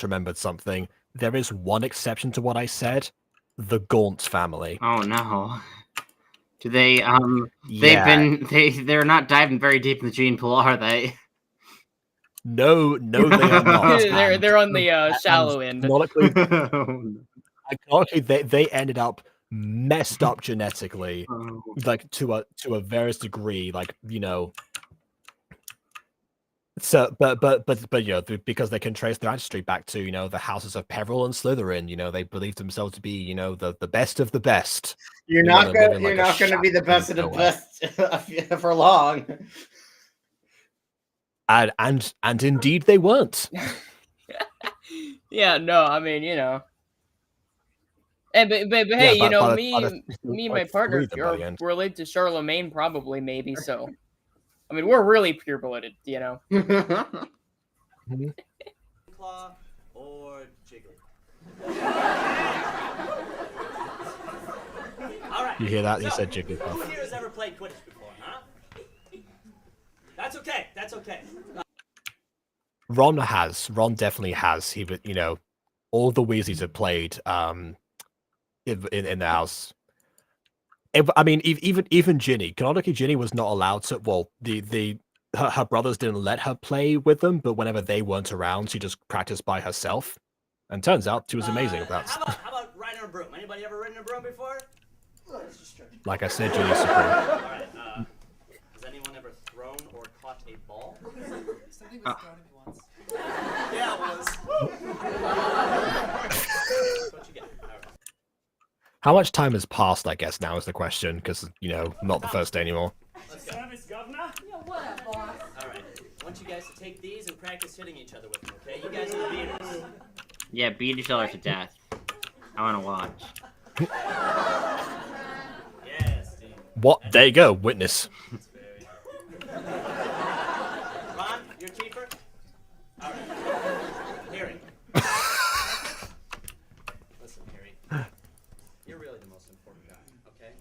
remembered something. there is one exception to what I said: the Gaunt family. Oh no. Do they Yeah. they're not diving very deep in the gene pool, are they? No, they are not. They're on the shallow end. Canonically, they ended up messed up genetically, like to a various degree, like, you know. So, but you know, because they can trace their ancestry back to, you know, the houses of Peveril and Slytherin. You know, they believe themselves to be, you know, the best of the best. You're You know, not they're gonna living like a be the shack best of in the nowhere. best for long. And indeed they weren't. Yeah, no, I mean, you know. And but Yeah, hey, you by know, the- me by the- and my like, partner three of them by the are end. related to Charlemagne, probably, maybe. So, I mean, we're really pure-blooded, you know. Claw or Jiggly? All right. You hear that? He So, said Jigglypuff. Who here has ever played Quidditch before, huh? That's okay. That's okay. Ron definitely has. He would, you know, all the Weasleys have played in the house. I mean, even Ginny. Canonically, Ginny was not allowed to. Well, her brothers didn't let her play with them, but whenever they weren't around, she just practiced by herself. And turns out she was amazing at that. How about riding a broom? Anybody ever ridden a broom before? Like I said, Ginny's supreme. All right. Has anyone ever thrown or caught a ball? Something was thrown at me once. Yeah, it was. That's what you get. All right. How much time has passed, I guess, now is the question, because, you know, not the first day anymore. Let's go. Service, governor. Yeah, what up, boss? All right. I want you guys to take these and practice hitting each other with them, okay? You guys are the beaters. Yeah, beat each other to death. I want to watch. Yes, Steve. What? There you go, witness. That's very... Ron, your keeper? All right. Harry. Listen, Harry. You're really the most important guy, okay?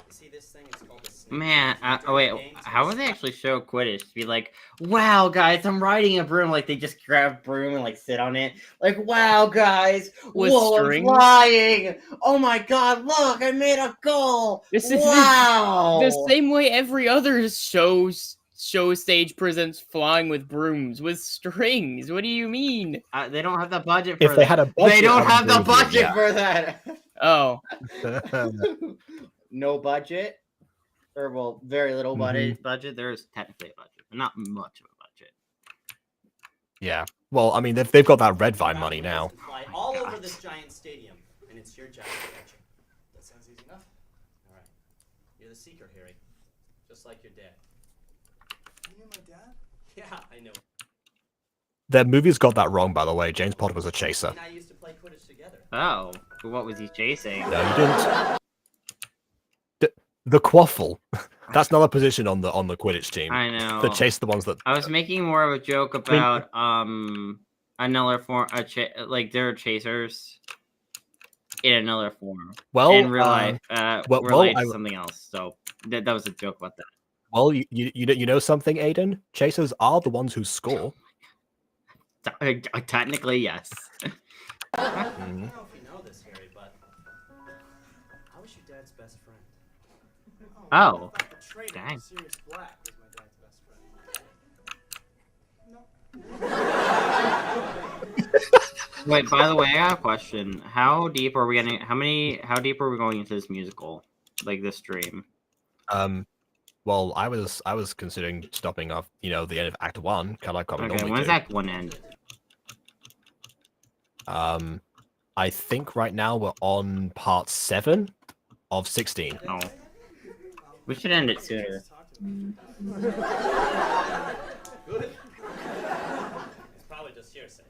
You see this thing? It's called the snake. Man, wait, how would they actually show Quidditch? To be like, wow, guys, I'm riding a broom. Like, they just grab broom and, like, sit on it. Like, wow, guys, With whoa, strings? I'm flying! Oh my god, look, I made a goal! This is Wow! the same way every other show stage presents flying with brooms with strings. What do you mean? They don't have the budget for If they had a budget, They don't I would have the agree with you, budget yeah. for that! Oh, No budget? Or, well, very little budget. budget. There is technically a budget, but not much of a budget. Yeah. Well, I mean, they've got that red vine money now. Fly all over this giant stadium, and it's your job to catch it. That sounds easy enough. All right. You're the seeker, Harry. Just like your dad. You knew my dad? Yeah, I know. Their movies got that wrong, by the way. James Potter was a chaser. And I used to play Quidditch together. Oh, what was he chasing? No, you didn't. The quaffle. That's not a position on the Quidditch team. I know. The chase the ones that. I was making more of a joke about another form, like they're chasers in another form. Well, in real life, related to I- something else. So that was a joke about that. Well, you know something, Aiden? Chasers are the ones who score. Technically, yes. I don't know if you know this, Harry, but I was your dad's best friend. Oh, I thought the traitor, dang. Sirius Black, was my dad's best friend. Wait, by the way, I got a question. How deep are we getting? How deep are we going into this musical? Like this stream? Well, I was considering stopping off, you know, the end of Act 1, kind of like what we Okay, normally when's do. Act 1 end? I think right now we're on part 7 of 16. Oh, we should end it sooner. Good. It's probably just hearsay.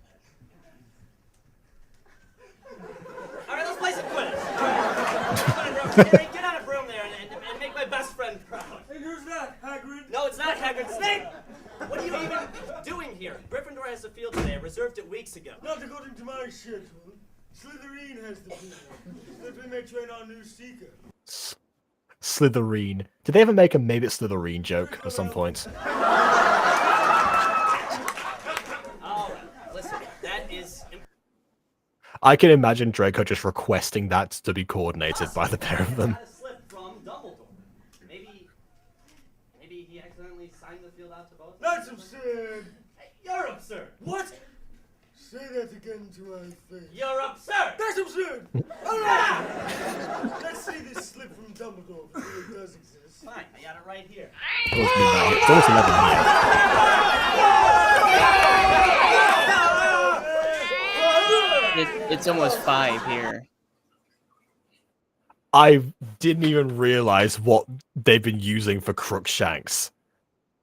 All right, let's play some Quidditch. Harry, get on a broom there and make my best friend proud. And who's that, Hagrid? No, it's not Hagrid. Snape! What are you even doing here? Gryffindor has the field today. I reserved it weeks ago. Not according to my schedule. Slytherin has the field. Slytherin may train our new seeker. Slytherin. Did they ever make a maybe it's Slytherin joke at some point? All right, listen. That is. I can imagine Draco just requesting that to be coordinated by the pair of them. Had a slip from Dumbledore. Maybe he accidentally signed the field out to both. That's absurd. Hey, you're absurd. What? Say that again to my face. You're absurd. That's absurd. All right. Let's see this slip from Dumbledore before it does exist. Fine, I got it right here. It's almost 11 here. It's almost 5 here. I didn't even realize what they've been using for Crookshanks.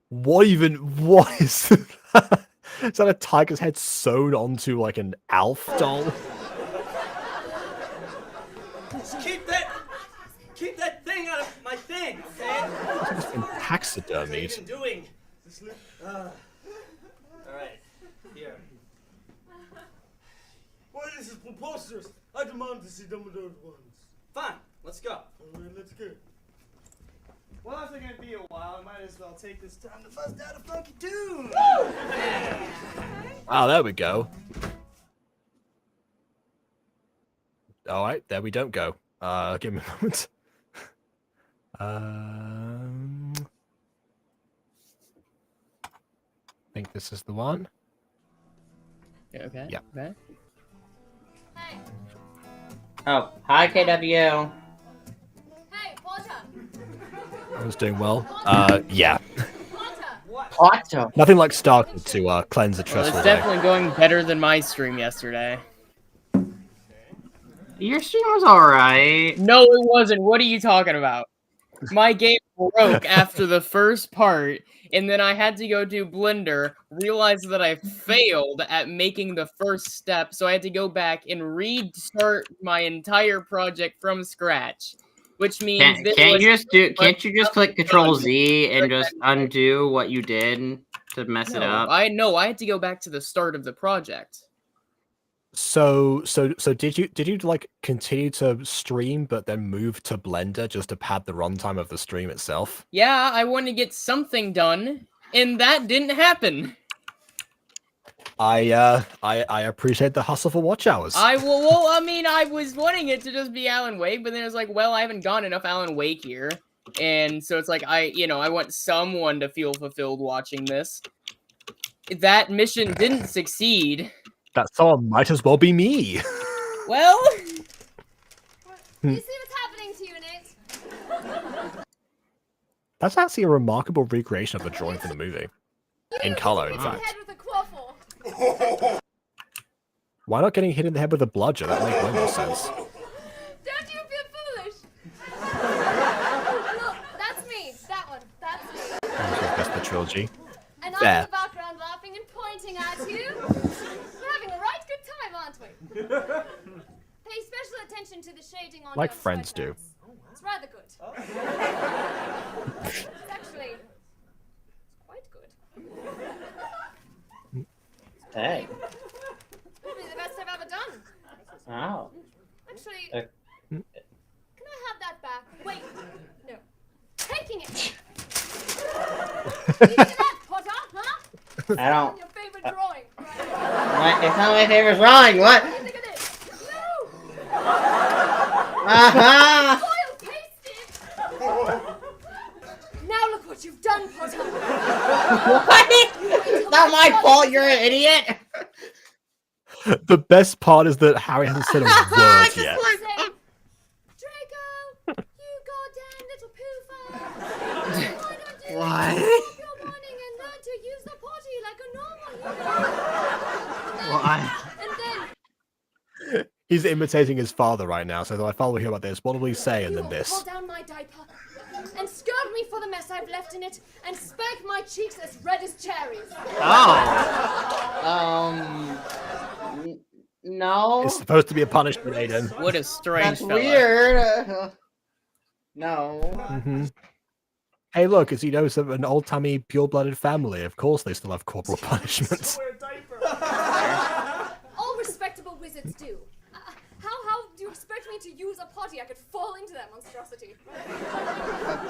What is that? Is that a tiger's head sewn onto like an Alf doll? Keep that thing out of my thing, okay? It's been taxidermied. What are you even doing? All right, here. Why, this is preposterous. I demand to see Dumbledore at once. Fine, let's go. All right, let's go. Well, if they're gonna be a while, I might as well take this time to bust out a funky tune. Oh, there we go. All right, there we don't go. Give me a moment. I think this is the one. Okay. Yeah. Okay. Hey, Oh, hi, KW. hey, Potter. I was doing well. Yeah. Potter. Potter. Nothing like StarKid to cleanse the Well, stressful it's day. definitely going better than my stream yesterday. Your stream was alright. No, it wasn't. What are you talking about? My game broke after the first part, and then I had to go to Blender, realize that I failed at making the first step, so I had to go back and restart my entire project from scratch. Which means Can't you just click Control Z and just undo what you did to mess it up? I had to go back to the start of the project. So did you like continue to stream but then move to Blender just to pad the runtime of the stream itself? Yeah, I wanted to get something done, and that didn't happen. I appreciate the hustle for watch hours. I mean, I was wanting it to just be Alan Wake, but then it was like, well, I haven't gotten enough Alan Wake here, and so it's like I want someone to feel fulfilled watching this. That mission didn't succeed. That someone might as well be me. Well, You see what's happening to you, Nate? That's actually a remarkable recreation of the drawing from the movie. In color, in fact. Head with a quaffle. Why not getting hit in the head with a bludger? That makes way more sense. Don't you feel foolish? Look, that's me. That one. That's me. That's the trilogy. And There. I'm in the background laughing and pointing at you. We're having a right good time, aren't we? Pay special attention to the shading on Like your friends do. sweatpants. It's rather good. It's actually quite good. Hey. Probably the best I've ever done. Wow. Actually, can I have that back? Wait, no. Taking it. You see that, Potter? Huh? I don't. Your favorite drawing. What? It's not my favorite drawing. What? What do you think of this? No. Aha! Foil pasted. Now look what you've done, Potter. What? It's not my fault. You're an idiot. The best part is that Harry hasn't said a word yet. Say, Draco, you goddamn little poofer. Why don't you What? stop your whining and learn to use the potty like a normal human? What? And then He's imitating his father right now, so I follow him about this. What will he say? And you then will this. pull down my diaper and scold me for the mess I've left in it and spank my cheeks as red as cherries. No. It's supposed to be a punishment, Aiden. what a strange That's fella. weird. No. Mm-hmm. Hey, look, it's an old-timey, pure-blooded family. Of course, they still have corporal punishments. Wear a diaper. All respectable wizards do. How do you expect me to use a potty? I could fall into that monstrosity.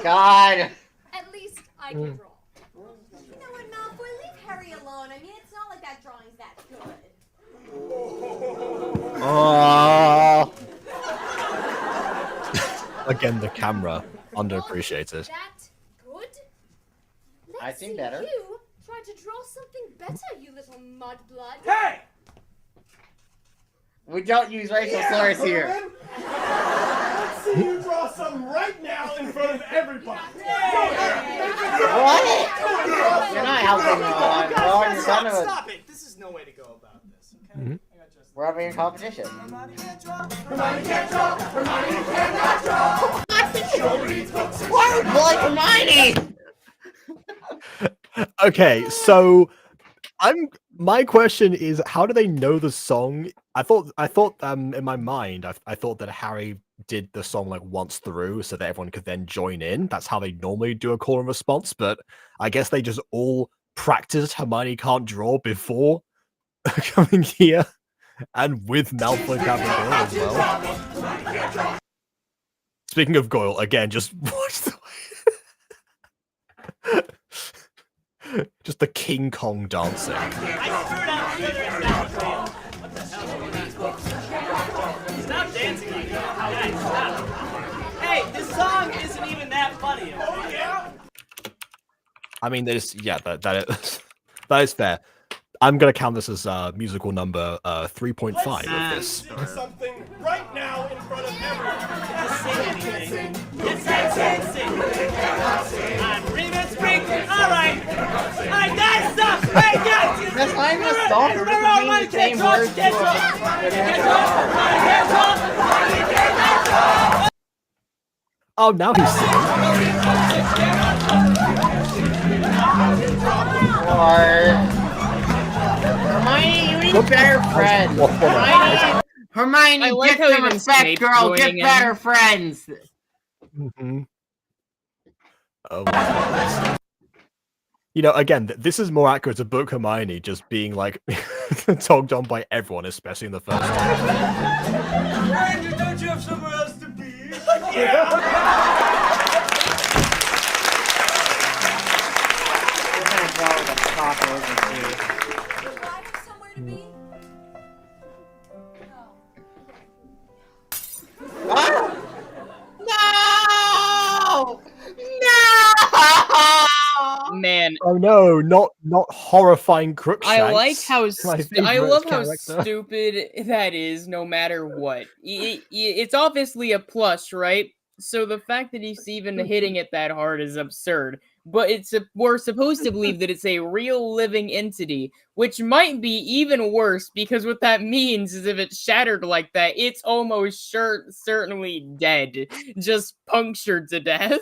God. At least I can draw. You know what, Malfoy? Leave Harry alone. I mean, it's not like that drawing's that good. Oh. Again, the camera underappreciated. That good? I Let's think see better. you try to draw something better, you little mudblood. Hey! We don't use racial slurs here. Hoodlum. Let's see you draw something right now in front of everybody. What? You're not helping me, Ron. Ron, you're kind of a... Stop it! This is no way to go about this, okay? Mhm. I got just... We're having a competition. Hermione can't draw. Hermione can't draw. Hermione cannot draw. Why would you like Hermione? Okay, so my question is, how do they know the song? I thought in my mind I thought that Harry did the song like once through so that everyone could then join in. That's how they normally do a call and response, but I guess they just all practiced Hermione can't draw before coming here, and with Malfoy having Goyle as well. Speaking of Goyle, again, just watch the just the King Kong dancing. Stop dancing like that. Guys, stop. Hey, this song isn't even that funny. Oh, yeah? I mean, that is fair. I'm gonna count this as musical number 3.5 of this. Do something right now in front of everyone. Just sing anything. Just sing. I'm Remus Spring. All right. Guys, stop. Hey, guys. That's not even a song. We're just repeating the same words to Oh, now he's singing. Hermione, you need better friends. Hermione, I like get how some even respect, Snape's girl. Get joining in. better friends. Mm-hmm. Oh my goodness. You know, again, this is more accurate to book Hermione just being like togged on by everyone, especially in the first one. Ranger, don't you have somewhere else to be? Yeah. We're gonna draw like a proper isn't Do I have somewhere to be? No! Man, Oh no, not horrifying Crookshanks. I like how My I favorite love how character. stupid that is. No matter what, it's obviously a plush, right? So the fact that he's even hitting it that hard is absurd. But we're supposed to believe that it's a real living entity, which might be even worse because what that means is if it's shattered like that, it's almost certainly dead, just punctured to death.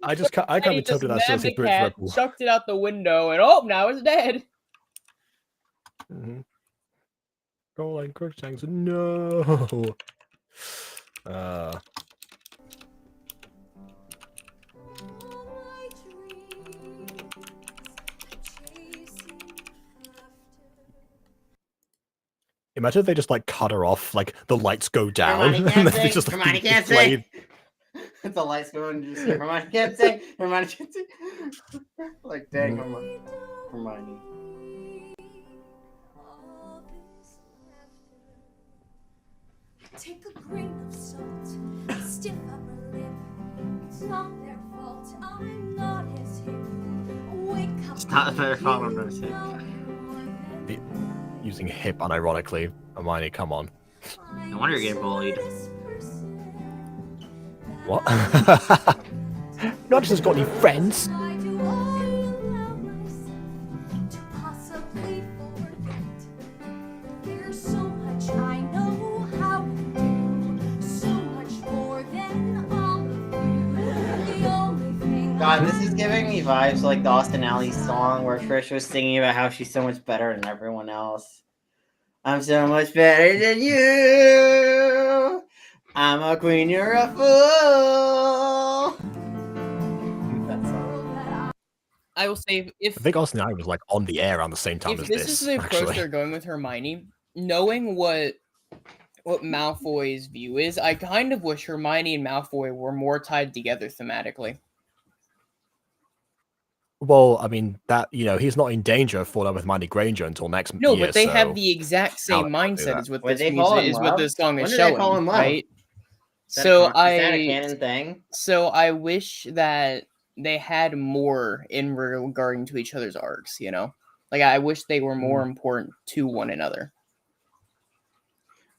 I kind of He just interpreted that as nabbed a the British cat, rebel. chucked it out the window, and now it's dead. Mm-hmm. Go like Crookshanks. No. Imagine if they just like cut her off, like the lights go down, Hermione and can't then sing. they just Hermione can't play- sing. The lights go and just Hermione can't sing. Hermione can't sing. Like dang, Hermione. Take a grain of salt, stiff upper lip. It's not their fault. I'm not as hip. Wake up. It's not their fault I'm not sick. using hip unironically. Hermione, come on. No wonder you're getting bullied. What? Not just got any friends. There's so much I know how to do, so much more than all of you. The only thing God, this is giving me vibes like the Austin Alley song where Trish was singing about how she's so much better than everyone else. I'm so much better than you. I'm a queen, you're a fool. I will say, I think Austin Alley was like on the air around the same time if as this is the approach actually. they're going with Hermione, knowing what Malfoy's view is, I kind of wish Hermione and Malfoy were more tied together thematically. Well, I mean that he's not in danger of falling with Hermione Granger until next No, year. but they have so the exact how same they do mindset that. as what Would this they fall music in is, what love? this song is When do they fall showing, in love? right? Is that So is that a canon thing? So I wish that they had more in regarding to each other's arcs. Like I wish they were more important to one another.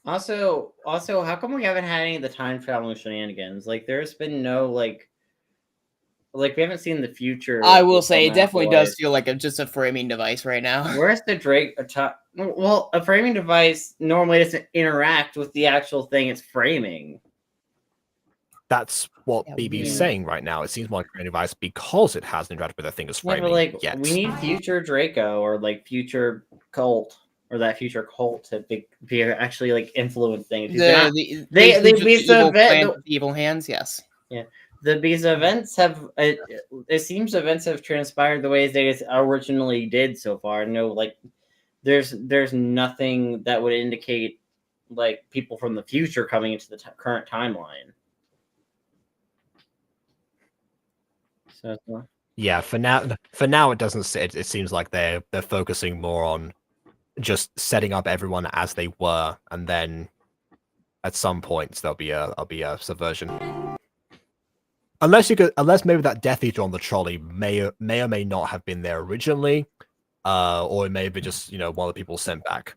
Also, how come we haven't had any of the time traveling shenanigans? Like, there's been no like we haven't seen the future. I will say it on that definitely boy. does feel like just a framing device right now. Where's the Drake? Well, a framing device normally doesn't interact with the actual thing it's framing. That's what Yeah, BB's weird. saying right now. It seems like a device because it hasn't interacted with the thing as Yeah, framing but like yet. we need future Draco or like future cult or that future cult to be actually like influence things. The evil hands, yes. Yeah, these events have it seems events have transpired the ways they originally did so far. No, like there's nothing that would indicate like people from the future coming into the current timeline. So Yeah, for now it doesn't. It seems like they're focusing more on just setting up everyone as they were, and then at some points there'll be a subversion. Unless maybe that Death Eater on the trolley may or may not have been there originally, or it may be just one of the people sent back.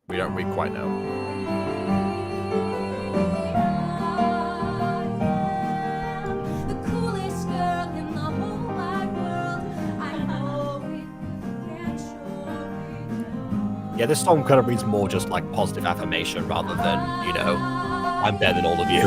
We don't quite know. Yeah, this song kind of reads more just like positive affirmation rather than, I'm better than all of you.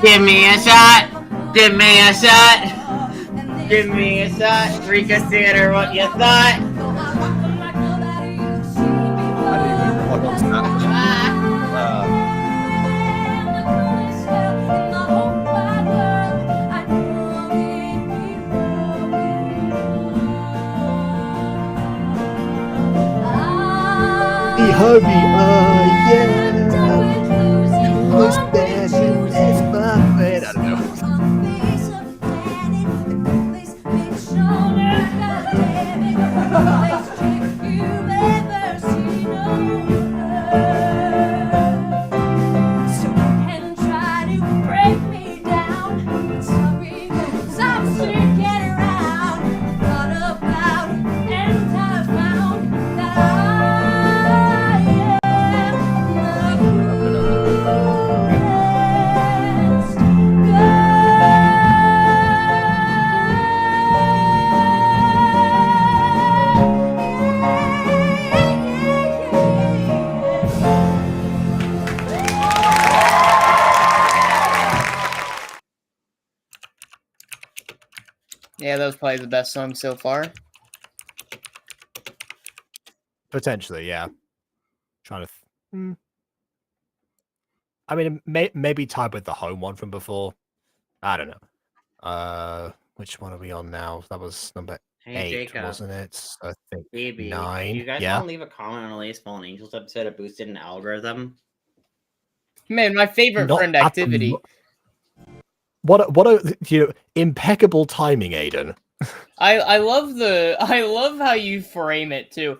Give me a shot! Give me a shot! give me a shot, reconsider what you thought. Hurry, yeah. Who's there? That's my friend. I don't know. Yeah, that was probably the best song so far. Potentially, yeah. Trying to. I mean, maybe tied with the home one from before. I don't know. Which one are we on now? That was number 8, Jacob. wasn't it? I think Baby, 9. you guys yeah. want to leave a comment on Ela's Fallen Angels episode of Boosted an Algorithm? Man, my favorite Not friend at the activity. What a impeccable timing, Aiden. I love how you frame it too.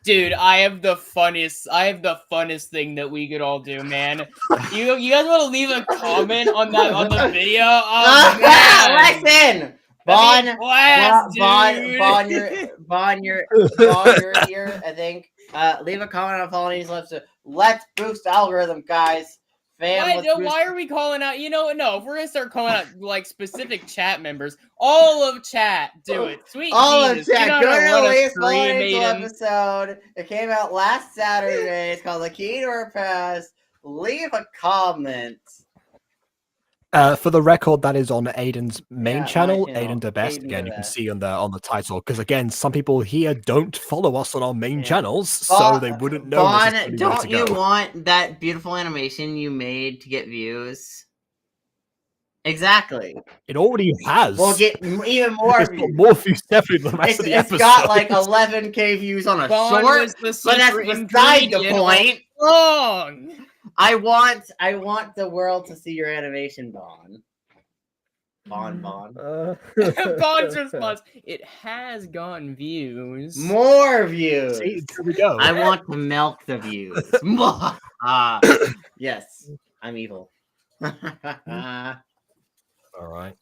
Dude, I have the funnest thing that we could all do, man. You guys want to leave a comment on the video? Oh man. Listen! Vaughn, you're here, I think. Leave a comment on Fallen Angels episode. Let's boost the algorithm, guys. Why are we calling out? No, if we're gonna start calling out like specific chat members, all of chat do it. Sweet all Jesus, of chat. Go to Ela's Fallen stream, Angels Aiden. episode. It came out last Saturday. It's called The Key to Our Past. Leave a comment. For the record, that is on Aiden's main channel, my channel, Aiden the Best. Aiden Again, the you can Best. see on the title. Because again, some people here don't follow us on our main channels, so they wouldn't know. Vaughn, don't you want that beautiful animation you made to get views? Exactly. It already has. We'll get even more It's got views. more views definitely than the rest of the It's episode. got like 11K views on a Bond short, was the but that's secret beside the ingredient all point. along. I want the world to see your animation, Bond. Bond. Bond's response: it has gotten views. More views. See, here we go. I want to milk the views. Yes, I'm evil. All right.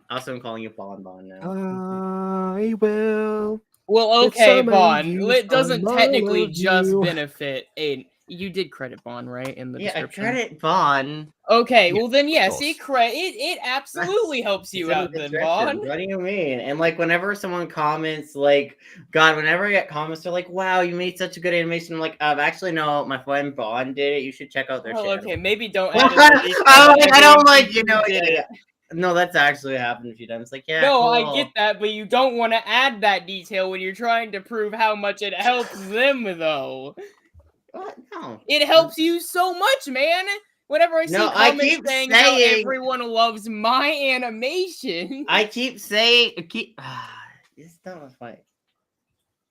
Also, I'm calling you Bond now. I will. Well, It's okay, so many Bond. views It doesn't from all technically of just you. benefit Aiden. You did credit Bond, right? In the Yeah, I description. credit Bond. Okay, Yeah, well then, yeah. of See, course. it absolutely helps It's you in the out, then, description. Bond. What do you mean? And like, whenever someone comments, like, God, whenever I get comments, they're like, "Wow, you made such a good animation." I'm like, actually, no, my friend Bond did it. You should check out their Well, channel. okay, maybe don't add in the detail that I everyone don't like, thinks you did it. No, that's actually happened a few times. Like, yeah, No, cool. I get that, but you don't want to add that detail when you're trying to prove how much it helps them, though. What? No. It helps you so much, man. Whenever I see No, I comments keep saying how saying- everyone loves my animation, I keep saying, it's not a fight.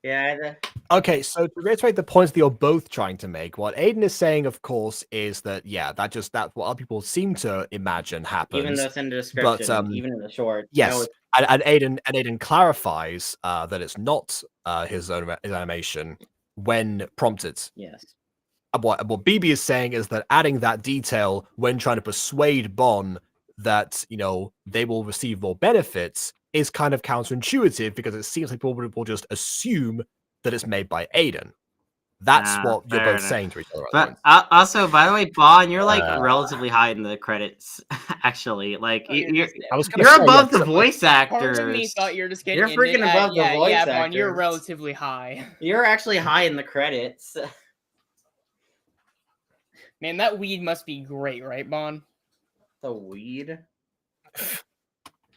Yeah. Okay, so to reiterate the points that you're both trying to make, what Aiden is saying, of course, is that that's what other people seem to imagine happens. Even though it's in the description, but, even in the short. Yes, and Aiden clarifies that it's not his animation when prompted. Yes. And what BB is saying is that adding that detail when trying to persuade Bon that they will receive more benefits is kind of counterintuitive because it seems like people will just assume that it's made by Aiden. That's what you're fair both enough. saying to each other. At the But also, by the way, Bon, you're like Uh, relatively high in the credits. Actually, like you're I was gonna you're say, above yeah, the voice part actors. of me thought you were just getting You're freaking above the voice yeah, Bond, you're actors. relatively high. You're actually high in the credits. Man, that weed must be great, right, Bond? The weed?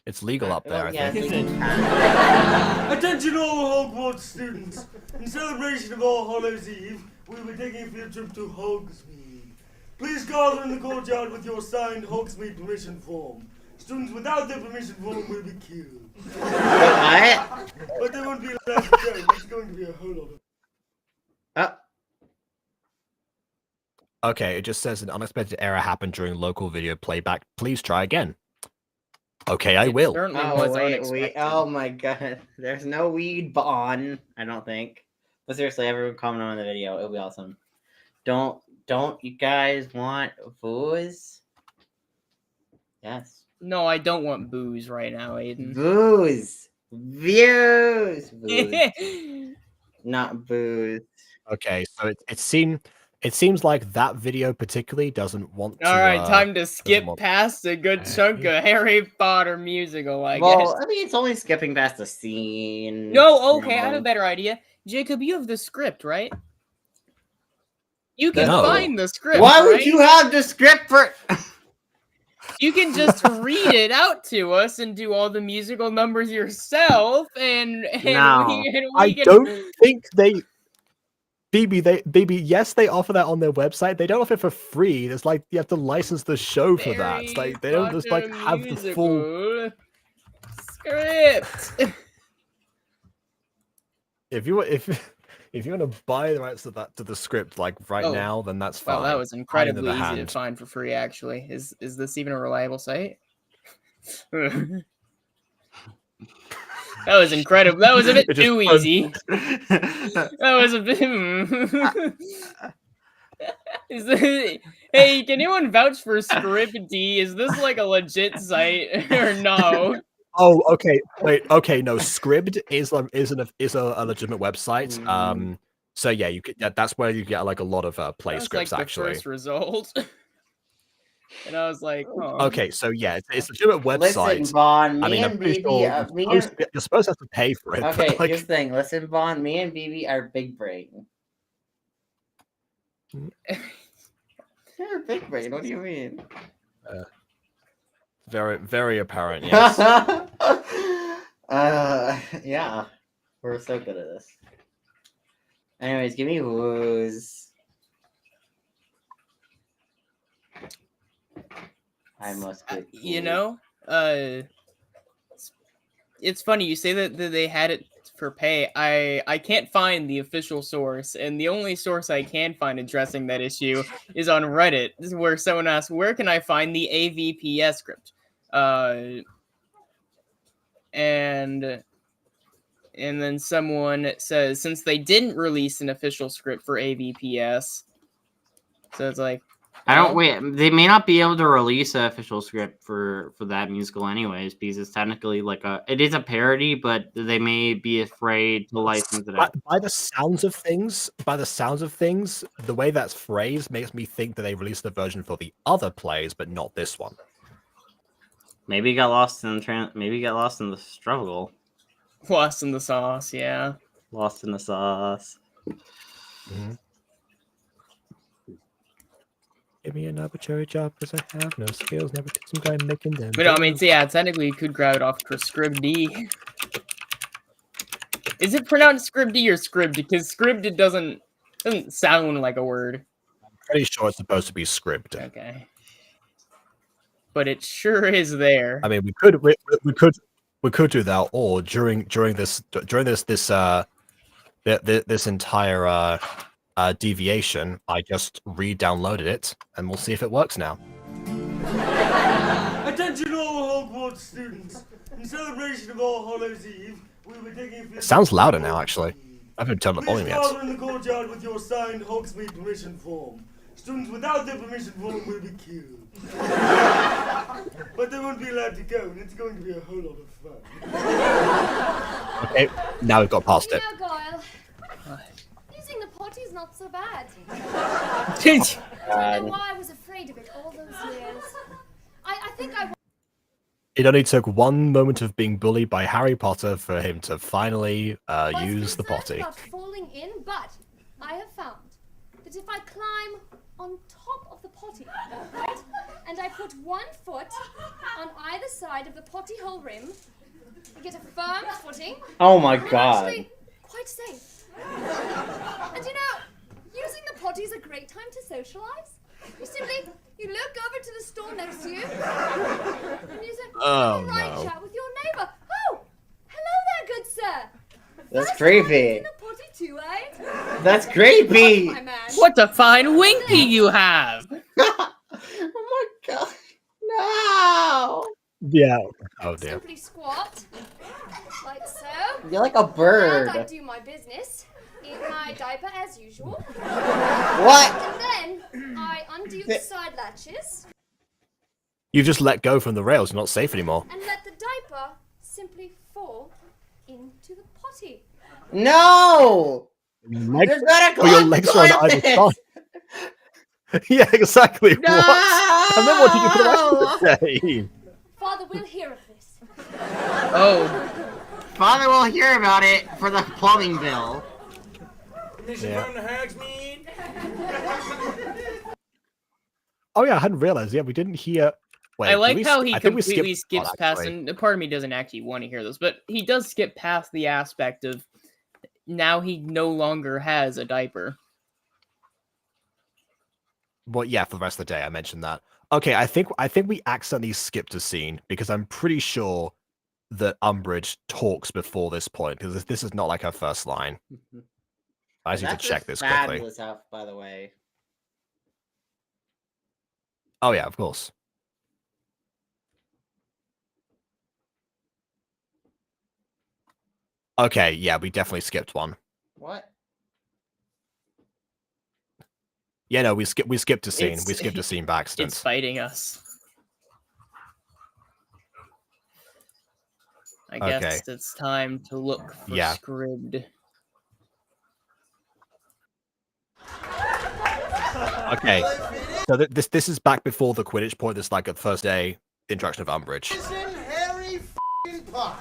It's legal up there, I yeah, think. Attention all Hogwarts students! In celebration of All Hallows Eve, we will be taking a field trip to Hogsmeade. Please gather in the courtyard with your signed Hogsmeade permission form. Students without their permission form will be killed. What? But there won't be a lot of time. It's going to be a whole lot of... Okay, it just says an unexpected error happened during local video playback. Please try again. Okay, I will. Certainly Oh, was wait, unexpected. oh my god. There's no weed Bond, I don't think. But seriously, everyone comment on the video. It'll be awesome. Don't you guys want booze? Yes. No, I don't want booze right now, Aiden. Booze. Views. Booze. Not booze. Okay, so it seems like that video particularly doesn't want to. All right, time to skip want- past a good chunk of Harry Potter musical, I guess. Well, I mean, it's only skipping past the scene. No, okay, I have a better idea. Jacob, you have the script, right? You can No. find the script. Why would right? you have the script for... You can just read it out to us and do all the musical numbers yourself, and No. we I can... don't think they. BB, yes, they offer that on their website. They don't offer it for free. It's like you have to license the show for that. It's like they don't just like have the full musical script. if you want to buy the rights to the script like right Oh. now, then that's fine. Wow, that was Hand in incredibly the easy to hand. find for free. Actually, is this even a reliable site? That was incredible. That was a bit It just too runs- easy. That was a bit. Is this... Hey, can anyone vouch for Script D? Is this like a legit site or no? Oh, okay. Wait. Okay. No, Scribd is a legitimate website. So yeah, you could. That's where you get like a lot of play That was scripts like actually. the first result. And I was like, oh. Okay, so yeah, it's a legitimate website. Listen, Vaughn, I me mean, I'm and pretty BB, sure you're supposed to have to pay for it. Okay, but, like, here's the thing. Listen, Vaughn, me and BB are big brain. You're big brain. What do you mean? very, very apparent. Yes. Yeah, we're so good at this. Anyways, give me woos. I must get You food. know, it's funny you say that they had it for pay. I can't find the official source, and the only source I can find addressing that issue is on Reddit, where someone asks, "Where can I find the AVPS script?" And then someone says, since they didn't release an official script for AVPS, so it's like, I don't well, wait. They may not be able to release an official script for that musical, anyways, because it's technically like it is a parody, but they may be afraid to license it out. By the sounds of things, the way that's phrased makes me think that they released the version for the other plays, but not this one. Maybe got lost in maybe got lost in the struggle. Lost in the sauce, yeah. Lost in the sauce. Mm-hmm. Give me an arbitrary job because I have no skills. Never took some guy making them. But no, I mean, so yeah, technically you could grab it off Scrib D. Is it pronounced Scrib D or Scribd? Because Scribd doesn't sound like a word. I'm pretty sure it's supposed to be script. Okay. But it sure is there. I mean, we could do that, or during this entire deviation, I just re-downloaded it, and we'll see if it works now. Attention all Hogwarts students! In celebration of All Hallows Eve, we were taking a few... It sounds louder now, actually. I haven't turned the Please volume yet. gather in the courtyard with your signed Hogsmeade permission form. Students without their permission form will be killed. But they won't be allowed to go, and it's going to be a whole lot of fun. Okay, now we've got past it. Goyle. Using the potty's not so bad. I don't know why I was afraid of it all those years. I think I... It only took one moment of being bullied by Harry Potter for him to finally use the potty. about falling in, but I have found that if I climb on top of the potty, right, and I put one foot on either side of the potty hole rim, I get a firm footing. Oh my and I'm god. actually quite safe. And you know, using the potty is a great time to socialize. You simply, you look over to the stall next to you, and you say, Oh, right no. chat with your neighbour. Oh, hello there, good sir. That's First creepy. time using the potty too, eh? That's creepy. My man. What a fine winky you have! Oh my god. No. Yeah. Oh dear. Simply squat, like so. You're like a bird. And I do my business in my diaper as usual. What? And then I undo the side latches You just let go from the rails. You're not safe anymore. and let the diaper simply fall into the potty. No. Legs, There's not a or your legs are on either cloth side. Yeah, exactly. No! What? And then what did you do for the rest of the day? Father will hear of this. Oh. Father will hear about it for the plumbing bill. Permission Yeah. from the Hogsmeade. Oh yeah, I hadn't realized. Yeah, we didn't hear. Wait, I did like we how sk- he I think we completely skipped skips one, past, actually. and part of me doesn't actually want to hear this, but he does skip past the aspect of now he no longer has a diaper. Well, yeah, for the rest of the day, I mentioned that. Okay, I think we accidentally skipped a scene because I'm pretty sure that Umbridge talks before this point because this is not like her first line. I just need to That's check a this quickly. fabulous outfit, by the way. Oh yeah, of course. Okay, yeah, we definitely skipped one. What? Yeah, no, we skipped a scene. It's- We skipped a scene by accident. It's fighting us. I guess it's time to look for Yeah. Scribd. Okay, so this is back before the Quidditch point. This is like a first day introduction of Umbridge. Listen, Harry f***ing Potter.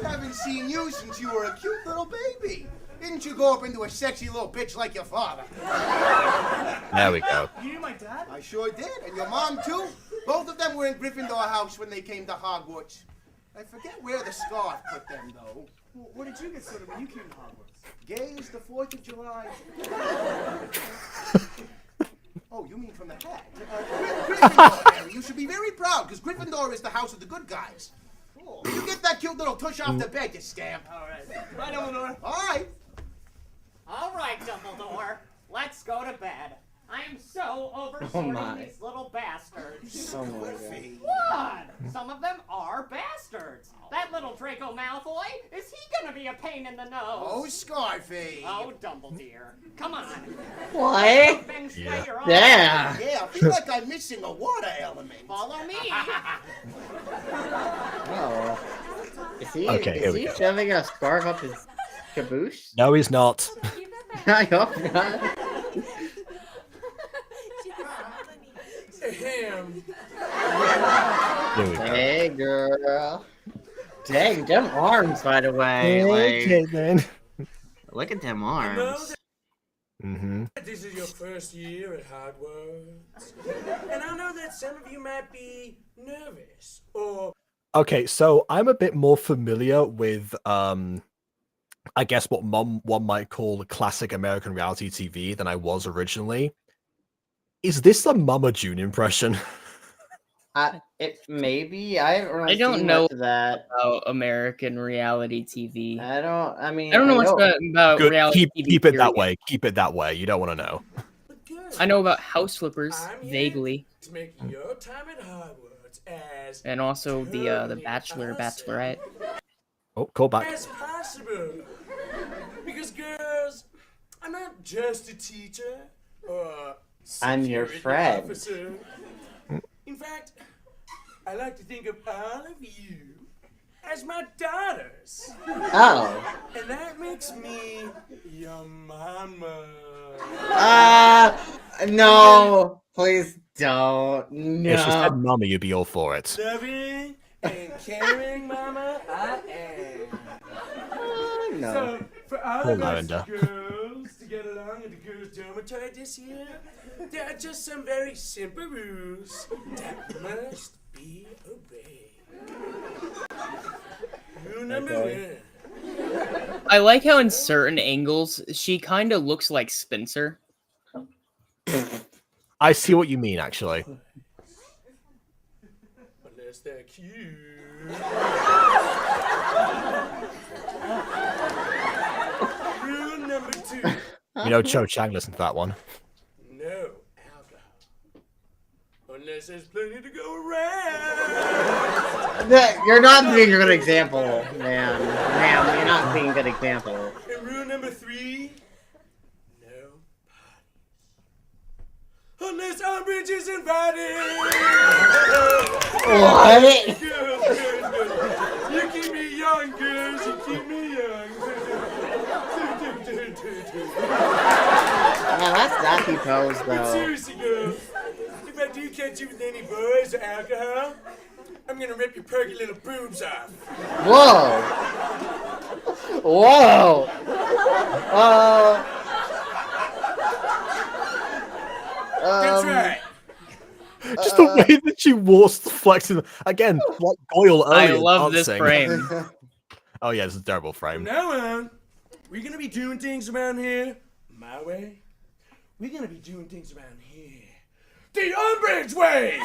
Haven't seen you since you were a cute little baby. Didn't you grow up into a sexy little bitch like your father? There we go. You knew my dad? I sure did, and your mom too. Both of them were in Gryffindor house when they came to Hogwarts. I forget where the scarf put them, though. What did you get started when you came to Hogwarts? Gay as the 4th of July. Oh, you mean from the hat? Gryffindor, Harry. You should be very proud, because Gryffindor is the house of the good guys. You get that cute little tush off the bed, you scamp. All right. Bye, Dumbledore. All right. All right, Dumbledore. Let's go to bed. I am so over Oh sorting my. these little bastards. Oh my god. What? Some of them are bastards. That little Draco Malfoy, is he gonna be a pain in the nose? Oh, Scarfy. Oh, Dumbledore. Come on. What? Yeah. Yeah. Yeah, I feel like I'm missing a water element. Follow me. Oh. Is he, Okay, here is we he go. shoving a scarf up his caboose? No, he's not. I hope not. Ahem. Here we go. Hey, girl. Dang, them arms, by the way. Okay, Like, then. look at them I know arms. Mm-hmm. that this is your first year at Hogwarts, and I know that some of you might be nervous or Okay, so I'm a bit more familiar with, I guess what one might call classic American reality TV than I was originally. Is this a Mama June impression? It maybe I haven't really I don't seen know much of that. about American reality TV. I don't know much about Good. reality TV. Keep it that period. way. Keep it that way. You don't want to know. I know about House Flippers I'm here vaguely, to make your time at Hogwarts as and also the Bachelor, Bachelorette. Oh, call back. as possible. Because girls, I'm not just a teacher or I'm your security friend. officer. In fact, I like to think of all of you as my daughters. Oh. And that makes me your mama. No. Please don't. No. If she said Mama, you'd be all for it. Loving and caring mama I am. No. So, for all Poor of us Lavender. girls to get along in the girls' dormitory this year, there are just some very simple rules that must be obeyed. Rule number one. I like how in certain angles she kind of looks like Spencer. I see what you mean, actually. Unless they're cute. Rule number two. You know, Cho Chang listened to that one. No alcohol. Unless there's plenty to go around. You're not being a good example, man. Ma'am, you're not being a good example. And rule number three. No parties. Unless Umbridge is invited. What? Girls. You keep me young, girls. You keep me young. Man, that's Daffy Pose, But though. seriously, girls, if I do catch you with any boys or alcohol, I'm gonna rip your perky little boobs off. Whoa! Whoa! That's right. Just the way that she walks flexing again, like Goyle I earlier. love this dancing. frame. Oh yeah, it's a terrible From frame. now on, we're gonna be doing things around here my way. We're gonna be doing things around here the Umbridge way.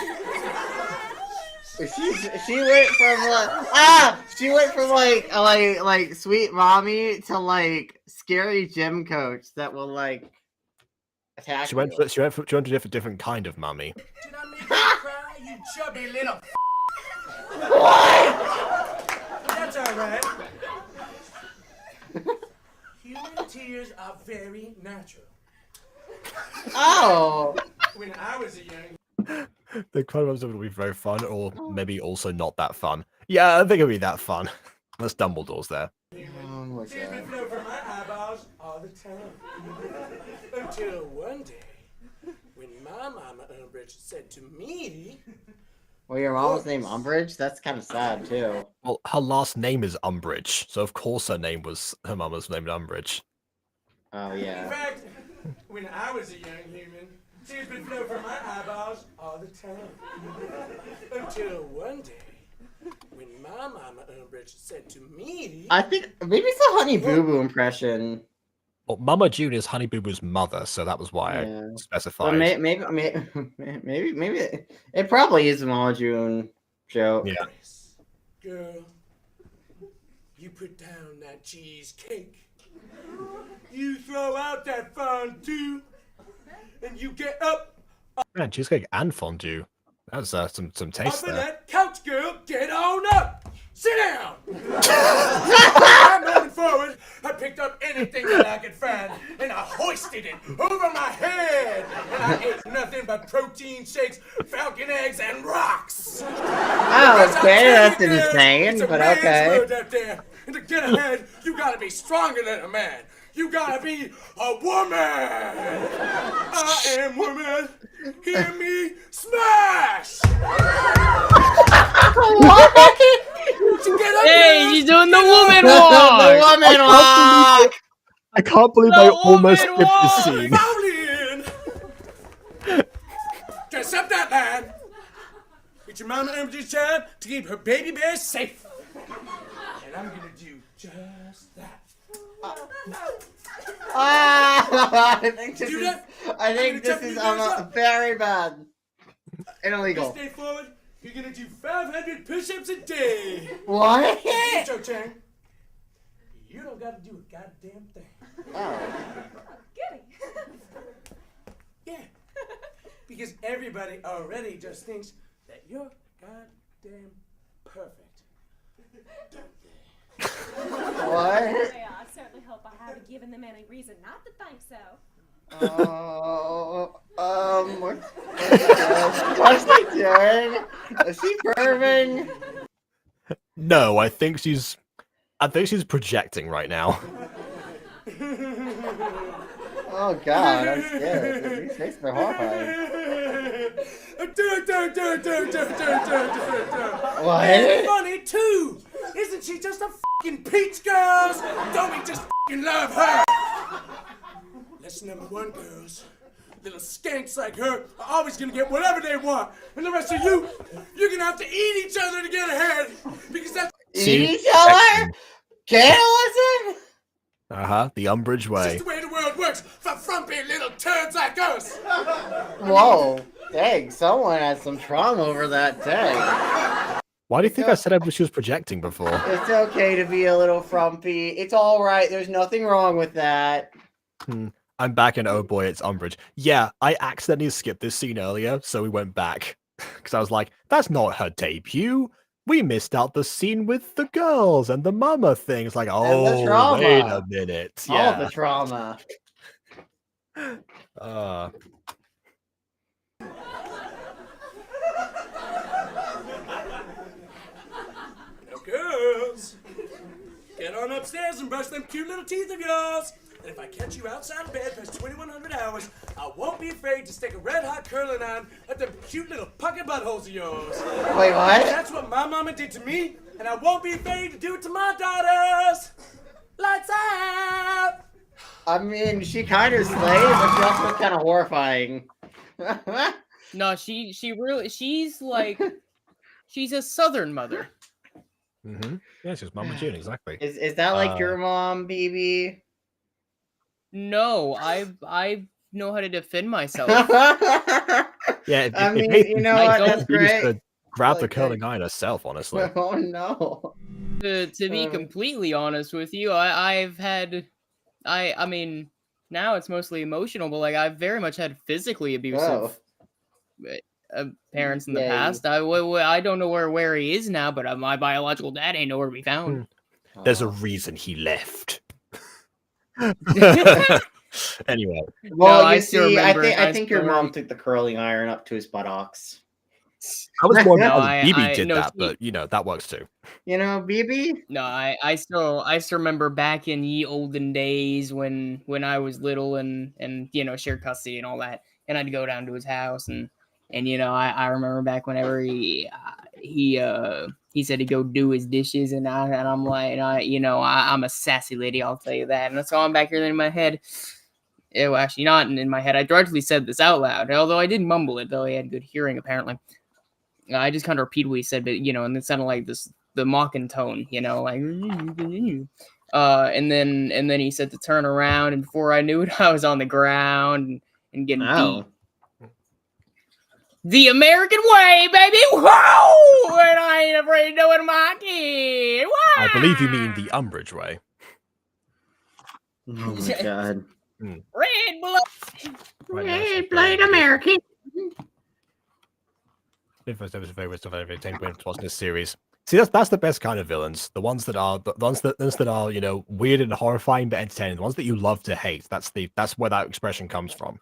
She went from like sweet mommy to like scary gym coach that will like attack. She went to a different kind of mummy. Did I make you cry, you chubby little? What? That's all right. Human tears are very natural. Oh. When I was a young. The kind of episode will be very fun, or maybe also not that fun. Yeah, I think it'll be that fun. Unless Dumbledore's there. Oh my Tears would god. flow from my eyeballs all the time. Until one day, when my mama Umbridge said to me, Well, your mom was named Umbridge? That's kind of sad, too. Well, her last name is Umbridge, so of course her mum was named Umbridge. Oh, in yeah. fact, when I was a young human, tears would flow from my eyeballs all the time. Until one day, when my mama Umbridge said to me, I think maybe it's a Honey Boo Boo impression. Well, Mama June is Honey Boo Boo's mother, so that was why Yeah. I But specified. maybe it probably is a Mama June joke. Yeah. Girl, you put down that cheesecake. You throw out that fondue, and you get up Man, cheesecake and fondue. That's some taste off of there. that couch, girl. Get on up. Sit down. I'm moving forward. I picked up anything that I could find, and I hoisted it over my head. And I ate nothing but protein shakes, falcon eggs, and rocks. Oh, okay, that's insane, It's a but man's okay. world out there. And to get ahead, you gotta be stronger than a man. You gotta be a woman. I am woman. Hear me smash. What? Hey, he's doing the woman walk. The woman walk. I can't believe I almost skipped this scene. Dress up that man. It's your mama Umbridge's job to keep her baby bears safe. And I'm gonna do just that. I think this Do is, that. I think this is very bad and illegal. This day forward, you're gonna do 500 push-ups a day. What? Joe Chang, you don't gotta do a goddamn thing. Oh. Yeah. Because everybody already just thinks that you're goddamn perfect. What? Yeah, I certainly hope I haven't given them any reason not to think so. What's she doing? Is she perving? No, I think she's projecting right now. Oh God, I'm scared. These faces are horrifying. What? It's funny too. Isn't she just a fucking peach, girls? Don't we just fucking love her? Lesson number one, girls. Little skanks like her are always gonna get whatever they want, and the rest of you, you're gonna have to eat each other to get ahead, because that's Eat each other? Cannibalism? The Umbridge way. the way the world works for frumpy little turds like us. Whoa. Dang, someone had some trauma over that day. Why do you think I said she was projecting before? It's okay to be a little frumpy. It's alright, there's nothing wrong with that. I'm back and oh boy, it's Umbridge. Yeah, I accidentally skipped this scene earlier, so we went back. Because I was like, that's not her debut. We missed out the scene with the girls and the mama thing. It's like, oh, trauma. wait a minute. All Yeah. the trauma. Now, girls, get on upstairs and brush them cute little teeth of yours. And if I catch you outside of bed past 2100 hours, I won't be afraid to stick a red-hot curling iron at them cute little pocket buttholes of yours. Wait, what? That's what my mama did to me, and I won't be afraid to do it to my daughters. Lights out! I mean, she kind of slayed, but she also was kind of horrifying. No, she's like, she's a Southern mother. Yeah, she's Mama June, exactly. Is that like your mom, BB? No, I know how to defend myself. Yeah, I mean, you know what? That's great. Grab the curling iron herself, honestly. Oh no. To be completely honest with you, I mean, now it's mostly emotional, but like I've very much had physically abusive parents in the past. I don't know where he is now, but my biological dad ain't nowhere to be found. There's a reason he left. Anyway. Well, No, you see, I think your still mom took the curling iron up to his buttocks. I was more No, mad BB I- did no, that, see- but you know, that works too. You know, BB? No, I still remember back in ye olden days when I was little and you know, shared custody and all that, and I'd go down to his house and you know, I remember back whenever he said to go do his dishes and I'm like, I'm a sassy lady, I'll tell you that. And so I'm back here in my head. Well, actually not in my head. I directly said this out loud, although I didn't mumble it, though he had good hearing apparently. I just kind of repeated what he said, but you know, and it sounded like the mocking tone, you know, like And then he said to turn around, and before I knew it, I was on the ground and getting beat. The American way, baby! Whoa! And I ain't afraid of doing my kid. I believe you mean the Umbridge way. Oh my god. Red blood. Red blood American. In this series. See, that's the best kind of villains. The ones that are you know, weird and horrifying but entertaining. The ones that you love to hate. That's where that expression comes from.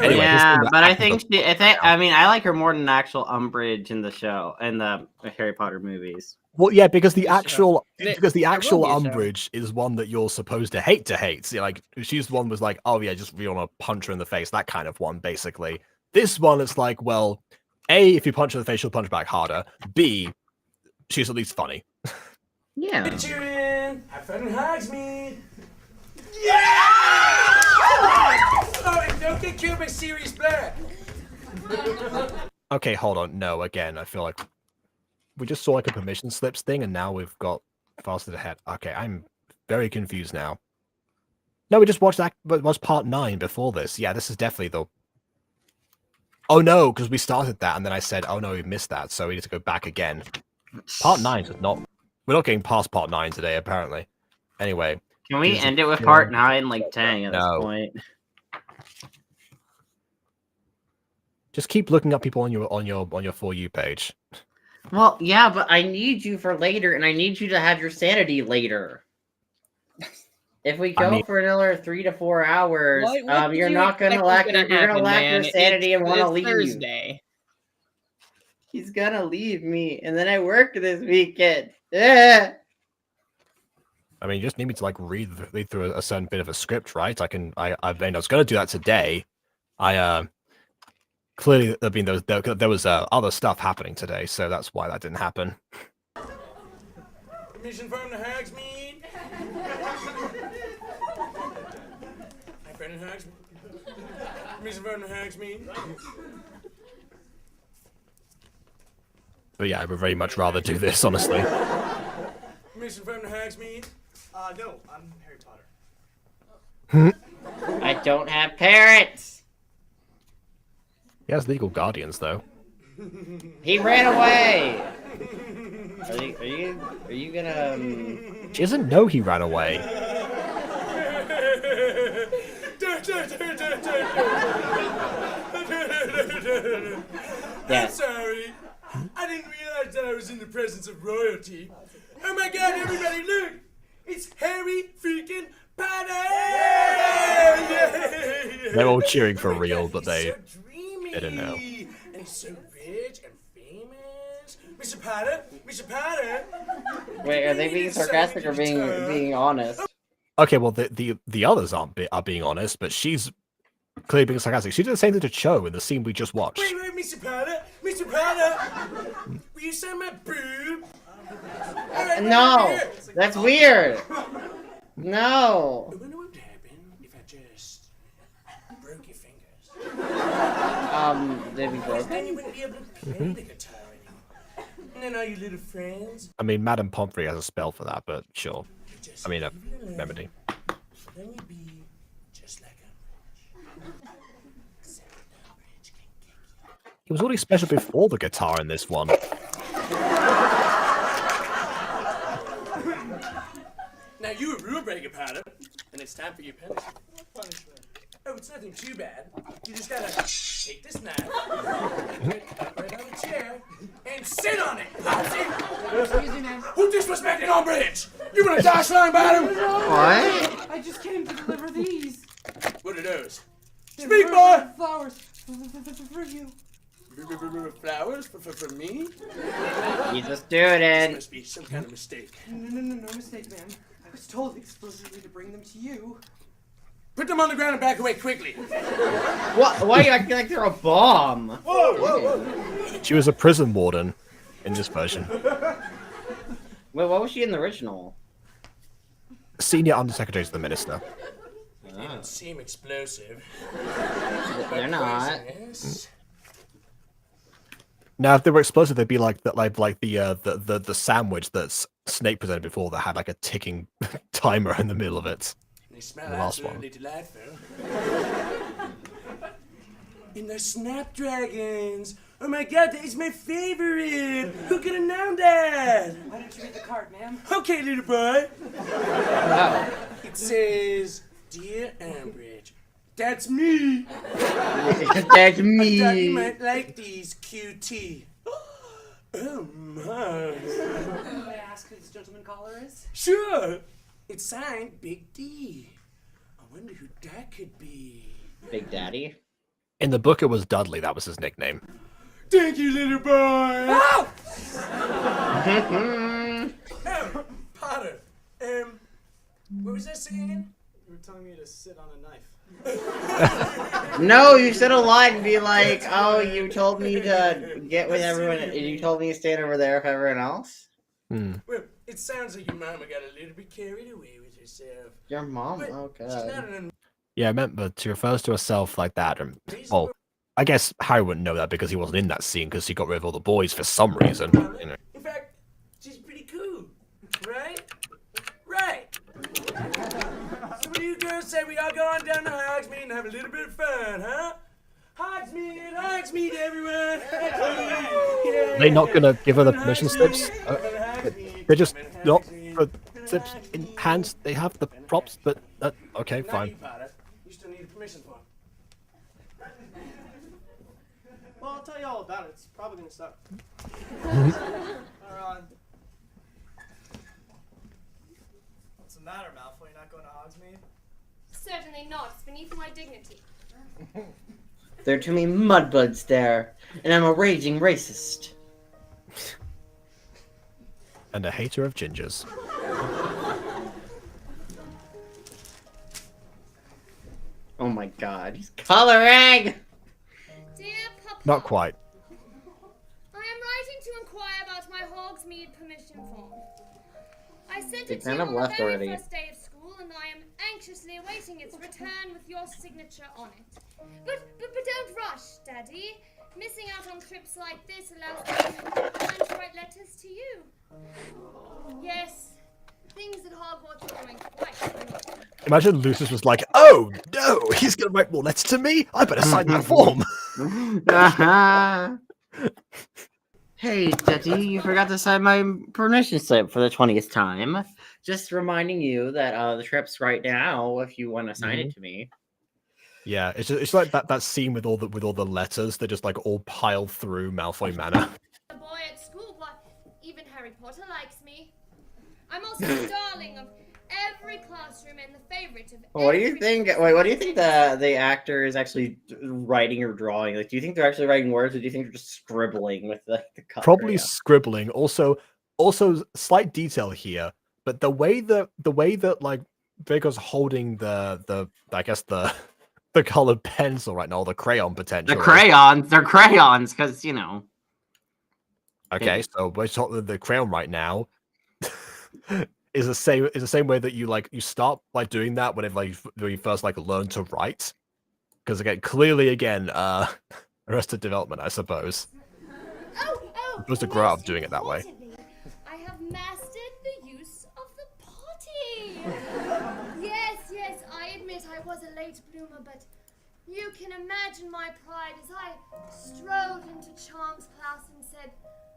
Anyway, yeah, but I think I like her more than the actual Umbridge in the show and the Harry Potter movies. Well, yeah, because the actual Umbridge is one that you're supposed to hate. See, like she's the one was like, oh yeah, just you want to punch her in the face, that kind of one, basically. This one, it's like, well, A, if you punch her in the face, she'll punch back harder. B, she's at least funny. Yeah. Cheering! Have fun in Hogsmeade! Yeah! Oh, and don't get killed by Sirius Black. Okay, hold on. No, again, I feel like we just saw like a permission slips thing, and now we've got faster ahead. Okay, I'm very confused now. No, we just watched that. But was part 9 before this? Yeah, this is definitely the. Oh no, because we started that, and then I said, "Oh no, we missed that," so we need to go back again. Part 9 is not. We're not getting past part 9 today, apparently. Anyway. Can we end it with part 9, like 10 at this point? Just keep looking up people on your For You page. Well, yeah, but I need you for later, and I need you to have your sanity later. If we go for another 3 to 4 hours, you're not gonna lack your sanity and want to leave. Thursday. He's gonna leave me, and then I work this weekend. Yeah. I mean, you just need me to like read through a certain bit of a script, right? I was going to do that today. Clearly, I mean, there was other stuff happening today, so that's why that didn't happen. Mission from the Hogsmeade. My friend in Hogsmeade. Mission from the Hogsmeade. But yeah, I would very much rather do this, honestly. Mission from the Hogsmeade. No, I'm Harry Potter. I don't have parents. He has legal guardians, though. He ran away. Are you gonna? She doesn't know he ran away. I'm sorry. I didn't realize that I was in the presence of royalty. Oh my god, everybody, look! It's Harry freaking Potter! They're all cheering for real, but they didn't know. And he's so rich and famous. Mr. Potter? Mr. Potter? Wait, are they being sarcastic or being honest? Okay, well, the others are being honest, but she's clearly being sarcastic. She did the same thing to Cho in the scene we just watched. Wait, Mr. Potter? Mr. Potter? Will you sign my boob? No, that's weird. No. I wonder what would happen if I just broke your fingers. They'd be broken. Then you wouldn't be able to play the guitar anymore. And then all your little friends. I mean, Madame Pomfrey has a spell for that, but sure. I mean, a remedy. Then you'd be just like Umbridge. Except Umbridge can kick you. He was already special before the guitar in this one. Now you a rule breaker, Potter, and it's time for your punishment. Oh, it's nothing too bad. You just gotta take this knife, put it right on the chair, and sit on it. Excuse me, ma'am. Who disrespected Umbridge? You wanna die flying about him? What? I just came to deliver these. What are those? They're Speak, boy! Flowers for you. Flowers for me? He's a This student. must be some kind of mistake. No mistake, ma'am. I was told explicitly to bring them to you. Put them on the ground and back away quickly. What? Why are you acting like they're a bomb? Whoa! She was a prison warden in this version. Wait, what was she in the original? Senior Undersecretary to the Minister. They didn't seem explosive. They're not. Poisonous. Now, if they were explosive, they'd be like the sandwich that's Snape presented before that had like a ticking timer in the middle of it. They smell The last one. absolutely delightful. And the snapdragons. Oh my god, that is my favorite. Who could have known that? Why don't you read the card, ma'am? Okay, little boy. Wow. It says, Dear Umbridge. That's me. That's me. I thought you might like these, QT. Oh my. May I ask who this gentleman caller is? Sure. It's signed Big D. I wonder who that could be. Big Daddy. In the book, it was Dudley. That was his nickname. Thank you, little boy. Oh! Potter. What was I saying? You were telling me to sit on a knife. No, you said a line and be like, oh, you told me to get with everyone, and you told me to stand over there with everyone else? Hmm. Well, it sounds like your mama got a little bit carried away with herself. Your mom? But Oh, she's not God. an Yeah, I remember she refers to herself like that. And, well, I guess Harry wouldn't know that because he wasn't in that scene because he got rid of all the boys for some reason. You know. In fact, she's pretty cool, right? Right. So what do you girls say we all go on down to Hogsmeade and have a little bit of fun, huh? Hogsmeade, Hogsmeade, everyone. Are they not going to give her the permission slips? They just not the slips in hands. They have the props, but okay, Not fine. you, Potter. You still need permission for it. Well, I'll tell you all about it. It's probably gonna suck. What's the matter, Malfoy? You're not going to Hogsmeade? Certainly not. It's beneath my dignity. There are too many mudbloods there, and I'm a raging racist. And a hater of gingers. Oh my God, he's coloring! Dear Papa, Not quite. I am writing to inquire about my Hogsmeade permission form. I sent They it to kind you of on the left very already. first day of school, and I am anxiously awaiting its return with your signature on it. But don't rush, Daddy. Missing out on trips like this allows me time to write letters to you. Yes, things at Hogwarts are going quite smoothly. Imagine Lucius was like, "Oh no, he's going to write more letters to me. I better sign that form." Hey, Daddy, you forgot to sign my permission slip for the 20th time. Just reminding you that the trip's right now if you want to sign it to me. Yeah, it's like that scene with all the letters. They just like all pile through Malfoy Manor. A boy at school, but even Harry Potter likes me. I'm also the darling of every classroom and the favorite of What do you think? Wait, what do you think the actor is actually writing or drawing? Like, do you think they're actually writing words, or do you think they're just scribbling with the color? Probably scribbling. Also, slight detail here, but the way that like Draco's holding the I guess the colored pencil right now, or the crayon potentially. They're crayons, because you know. Okay, so we're talking the crayon right now. is the same way that you start by doing that whenever when you first learn to write, because clearly Arrested Development, I suppose. Supposed to grow up doing it that way. I have mastered the use of the potty. Yes, I admit I was a late bloomer, but you can imagine my pride as I strode into Charm's class and said,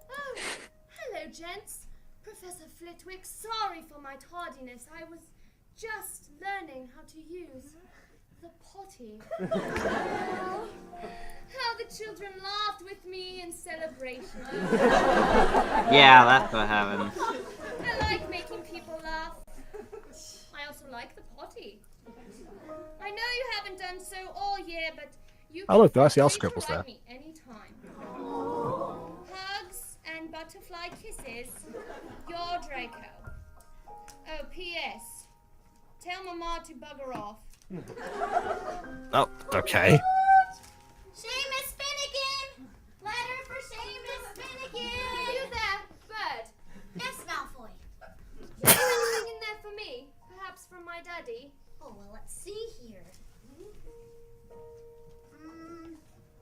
"Oh, hello, gents. Professor Flitwick, sorry for my tardiness. I was just learning how to use the potty." How the children laughed with me in celebration. Yeah, that's what happened. I like making people laugh. I also like the potty. I know you haven't done so all year, but you Oh look, there I see our free to scribbles write there. me anytime. Hugs and butterfly kisses. Your Draco. Oh, P.S. Tell Mama to bugger off. Oh, okay. Seamus Finnegan! Letter for Seamus Finnegan! Are you there, Bird? Yes, Malfoy. Is there anything in there for me? Perhaps from my daddy? Oh, well, let's see here.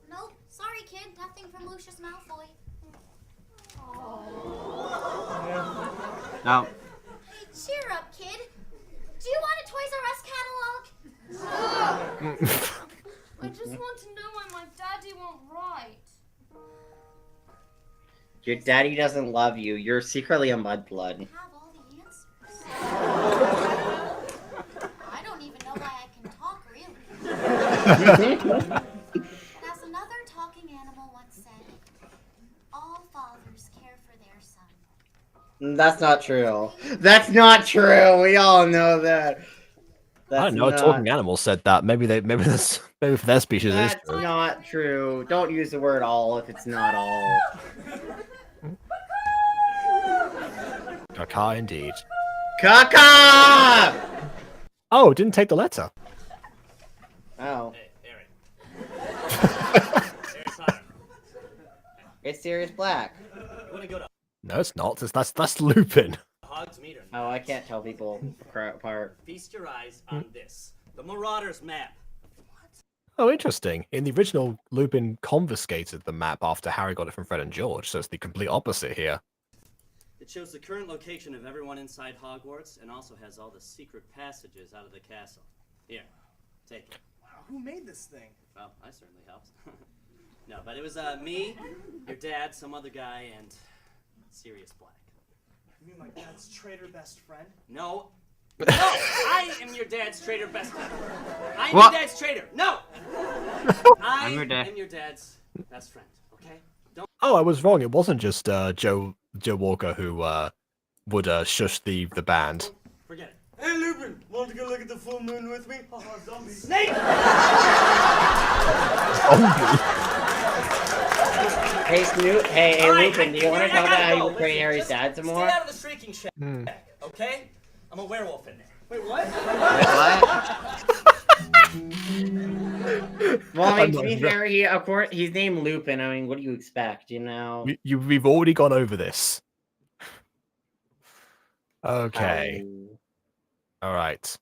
Nope. Sorry, kid. Nothing from Lucius Malfoy. No. Hey, cheer up, kid. Do you want a Toys R Us catalog? I just want to know why my daddy won't write. Your daddy doesn't love you. You're secretly a mudblood. Have all the answers. I don't even know why I can talk, really. As another talking animal once said, all fathers care for their son. That's not true. That's not true. We all know that. I don't know. A talking animal said that. Maybe for their species it is That's true. not true. Don't use the word all if it's not all. Caca, indeed. Caca! Oh, didn't take the letter. Oh. It's Sirius Black. No, it's not. That's Lupin. Oh, I can't tell people apart. Feast your eyes on this. The Marauders map. Oh, interesting. In the original, Lupin confiscated the map after Harry got it from Fred and George, so it's the complete opposite here. It shows the current location of everyone inside Hogwarts and also has all the secret passages out of the castle. Here, take it. Wow, who made this thing? Well, I certainly helped. No, but it was me, your dad, some other guy, and Sirius Black. You mean my dad's traitor best friend? No. No! I am your dad's traitor best friend. I'm What? your dad's traitor. No! I'm your dad. am your dad's best friend, okay? Don't. Oh, I was wrong. It wasn't just Joe Walker who would shush the band. Forget it. Hey, Lupin, want to go look at the full moon with me? Haha, zombie. Snake! Hey, Snoot. Hey, All right, Lupin, do you want to talk about how you betray Harry's Just dad some stay more? out of the shrieking shack, okay? I'm a werewolf in there. Wait, what? Well, I I'm mean, to not be sure. fair, of course, he's named Lupin. I mean, what do you expect, you know? We've already gone over this. Okay. All right.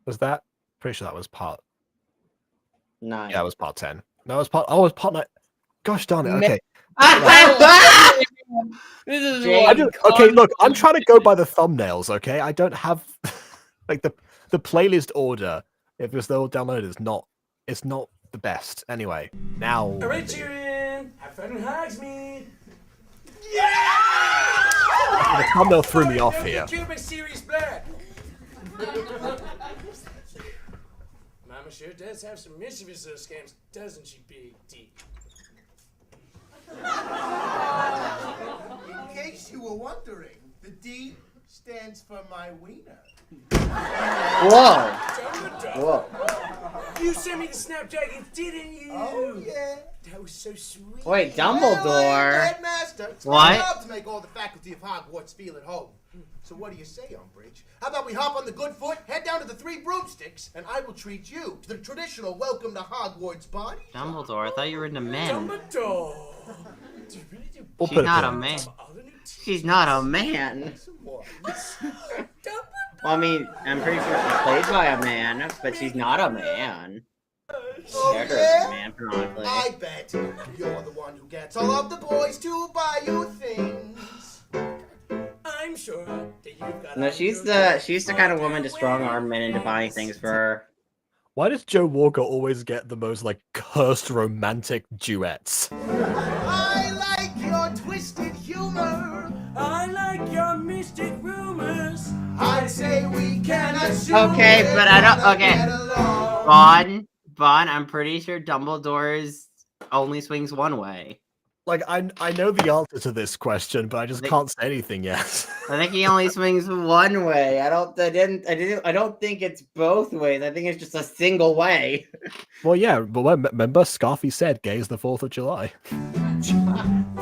Was that? Pretty sure that was part 9. Yeah, it was part 10. No, it was part. Oh, it was part 9. Gosh darn it. Okay. This is Okay, look, I'm trying to go by the thumbnails. Okay, I don't have like the playlist order. If it's all downloaded, it's not the best. Anyway, now. All right, cheering. Have fun in Hogsmeade. The thumbnail threw me off Don't here. get killed by Sirius Black. Mama sure does have some mischievous little scams, doesn't she, Big D? In case you were wondering, the D stands for my wiener. Whoa. Whoa. You sent me the snapdragon, didn't you? Oh, yeah. That was so sweet. Wait, Well, Dumbledore. Headmaster, it's What? my job to make all the faculty of Hogwarts feel at home. So what do you say, Umbridge? How about we hop on the good foot, head down to the 3 broomsticks, and I will treat you to the traditional welcome to Hogwarts party? Dumbledore, I thought you were into men. Dumbledore. She's not a man. She's not a man. Well, I mean, I'm pretty sure she's played by a man, but she's not a man. Oh, Character is yeah? a man, canonically. I bet you're the one who gets all of the boys to buy you things. I'm sure that you've got. No, she's the kind of woman to strong arm men into buying things for her. Why does Joe Walker always get the most like cursed romantic duets? I like your twisted humor. I like your mystic rumors. I say we can assume. Okay, but I don't. we're Okay, gonna get along. Vaughn, I'm pretty sure Dumbledore's only swings one way. Like I know the answer to this question, but I just can't say anything yet. I think he only swings one way. I don't think it's both ways. I think it's just a single way. Well, yeah, but remember, Scarfy said gay is the 4th of July.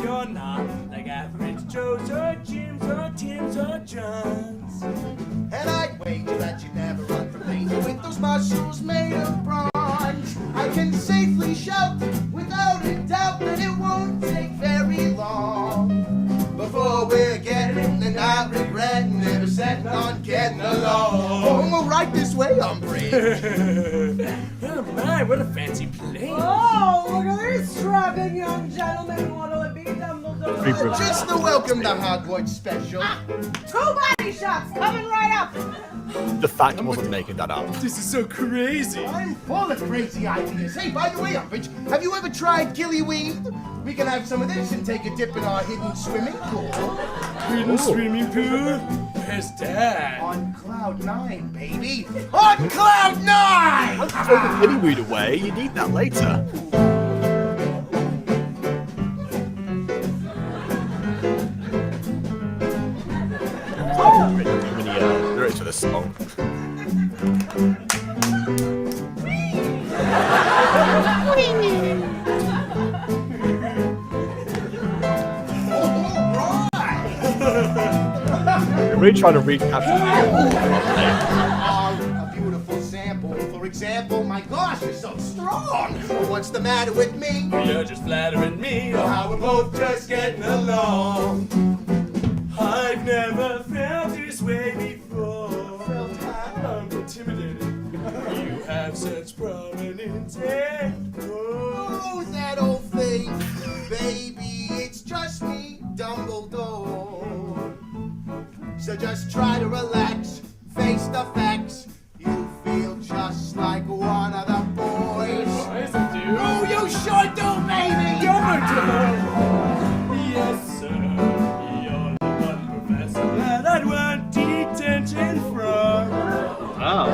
You're not like average Joes or Jims or Tims or Johns. And I'd wager that you never run from danger with those muscles made of bronze. I can safely shout without a doubt that it won't take very long before we're getting and not regretting never setting on getting along. Oh, right this way, Umbridge. Oh my, what a fancy place. Oh, look at this strapping young gentleman. What'll it be, Dumbledore? Just the welcome to Hogwarts special. 2 body shots coming right up. The fact wasn't making that up. This is so crazy. I'm full of crazy ideas. Hey, by the way, Umbridge, have you ever tried gillyweed? We can have some of this and take a dip in our hidden swimming pool. Hidden swimming pool? Where's that? On Cloud 9, baby. On Cloud 9! Throw the gillyweed away. You need that later. Too many lyrics for this song. You're really trying to recapture A beautiful sample. For example, my gosh, you're so strong. What's the matter with me? You're just flattering me. How we're both just getting along. I've never felt this way before. I'm intimidated. You have such prominent hair. Oh, that old thing. Baby, it's just me, Dumbledore. So just try to relax, face the facts. You feel just like one of the boys. Oh, you sure do, baby! Dumbledore! Yes, sir. You're the one professor that I'd want detention from. Oh.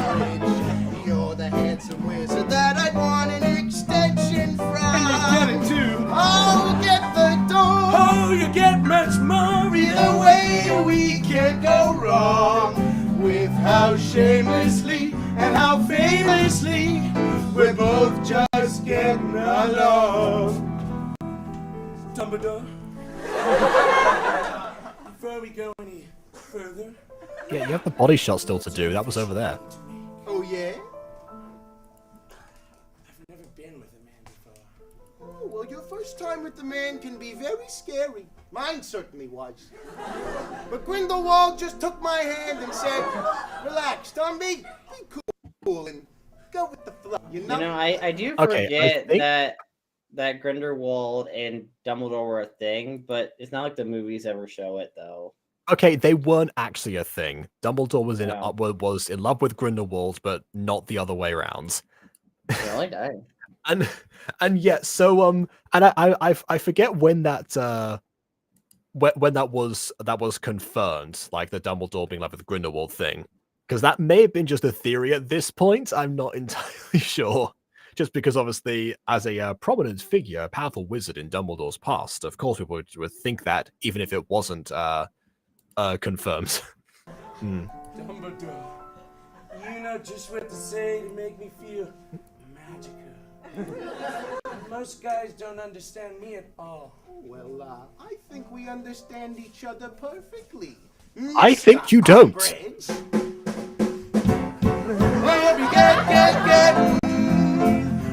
Umbridge, you're the handsome wizard that I'd want an extension from. And you get it too. Oh, get the door. Oh, you get much more. Either way, we can't go wrong with how shamelessly and how famously we're both just getting along. Dumbledore. Before we go any further. Yeah, you have the body shot still to do. That was over there. Oh, yeah? I've never been with a man before. Oh, well, your first time with the man can be very scary. Mine certainly was. But Grindelwald just took my hand and said, relax, Dumby, be cool and go with the flow, you know? You know, I do Okay, forget I think- that Grindelwald and Dumbledore were a thing, but it's not like the movies ever show it, though. Okay, they weren't actually a thing. Dumbledore was No. was in love with Grindelwald, but not the other way around. They only died. And yet, so and I forget when that when that was confirmed, like the Dumbledore being in love with the Grindelwald thing, because that may have been just a theory at this point. I'm not entirely sure. Just because, obviously, as a prominent figure, a powerful wizard in Dumbledore's past, of course, people would think that, even if it wasn't confirmed. Dumbledore, you know just what to say to make me feel magical. Most guys don't understand me at all. Well, I think we understand each other perfectly. I think you don't. Umbridge.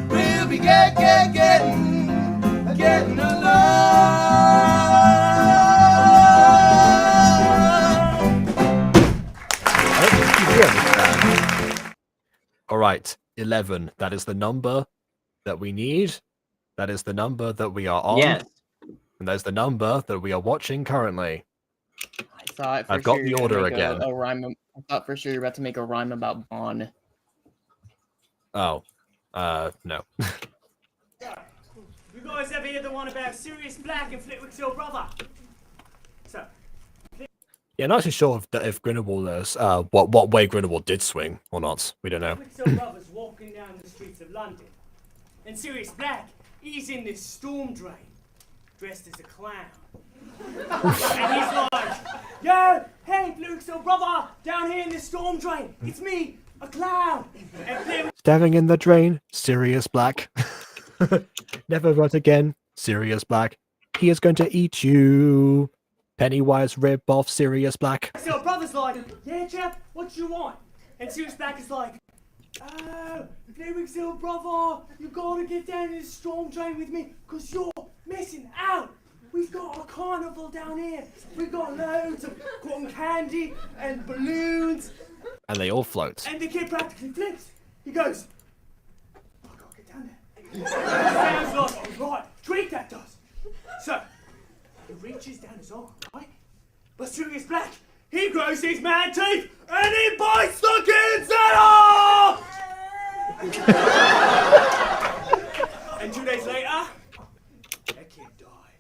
We'll be getting along. All right, 11. That is the number that we need. That is the number that we are on. Yes. And that's the number that we are watching currently. I thought for I've got sure the you were order gonna make again. A rhyme. I thought for sure you're about to make a rhyme about Bond. Oh, no. You guys ever hear the one about Sirius Black and Flitwick's your brother? So, Yeah, not actually sure if Grindelwald is, what way Grindelwald did swing or not. We don't know. Flitwick's your brother's walking down the streets of London. And Sirius Black, he's in this storm drain, dressed as a clown. And he's like, yo, hey, Flitwick's your brother, down here in this storm drain. It's me, a clown. And Flitwick... Staring in the drain, Sirius Black. Never run again, Sirius Black. He is going to eat you. Pennywise rip off Sirius Black. So brother's like, yeah, chap, what you want? And Sirius Black is like, oh, Flitwick's your brother, you gotta get down in this storm drain with me, cause you're missing out. We've got a carnival down here. We've got loads of cotton candy and balloons. And they all float. And the kid practically flips. He goes, I gotta get down there. Sounds like, right, tweak that does. So, he reaches down his arm, right? But Sirius Black, he grows his man teeth and he bites the kid's head off! And 2 days later, that kid died.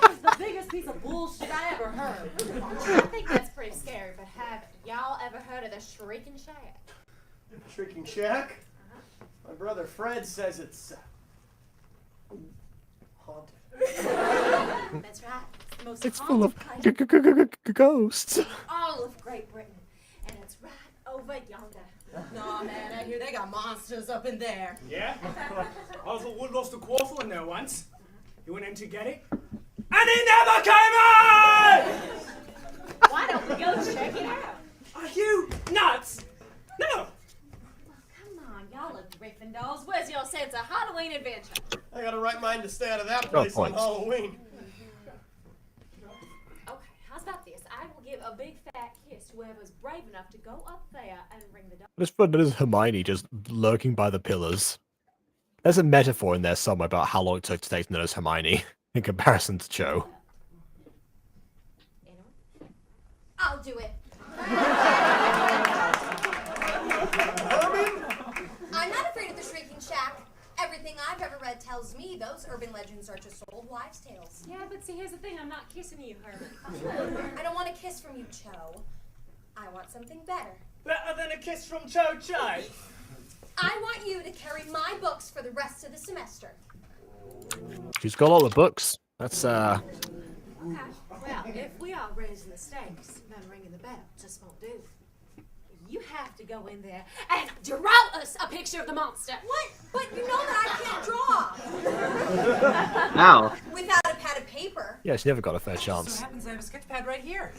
That's the biggest piece of bullshit I ever heard. I think that's pretty scary, but have y'all ever heard of the Shrieking Shack? Shrieking Shack? My brother Fred says it's haunted. That's right. It's the most It's full of haunted place ghosts. in all of Great Britain, and it's right over yonder. Nah, man, I hear they got monsters up in there. Yeah? Oswald Wood lost a quarter in there once. He went in to get it, and he never came out! Why don't we go check it out? Are you nuts? No! Come on, y'all are Gryffindors. Where's your sense of Halloween adventure? I got a right mind to stay out of that place on Halloween. Okay, how's about this? I will give a big fat kiss to whoever's brave enough to go up there and ring the dog. It's fun that is Hermione just lurking by the pillars. There's a metaphor in there somewhere about how long it took to take to notice Hermione in comparison to Cho. I'll do it. I'm not afraid of the Shrieking Shack. Everything I've ever read tells me those urban legends are just old wives' tales. Yeah, but see, here's the thing. I'm not kissing you, Herman. I don't want a kiss from you, Cho. I want something better. Better than a kiss from Cho Cho. I want you to carry my books for the rest of the semester. She's got all the books. That's Okay. Well, if we are raising the stakes, then ringing the bell just won't do. You have to go in there and draw us a picture of the monster. What? But you know that I can't draw. No. Without a pad of paper. Yeah, she never got a fair So chance. what happens? I have a sketch pad right here.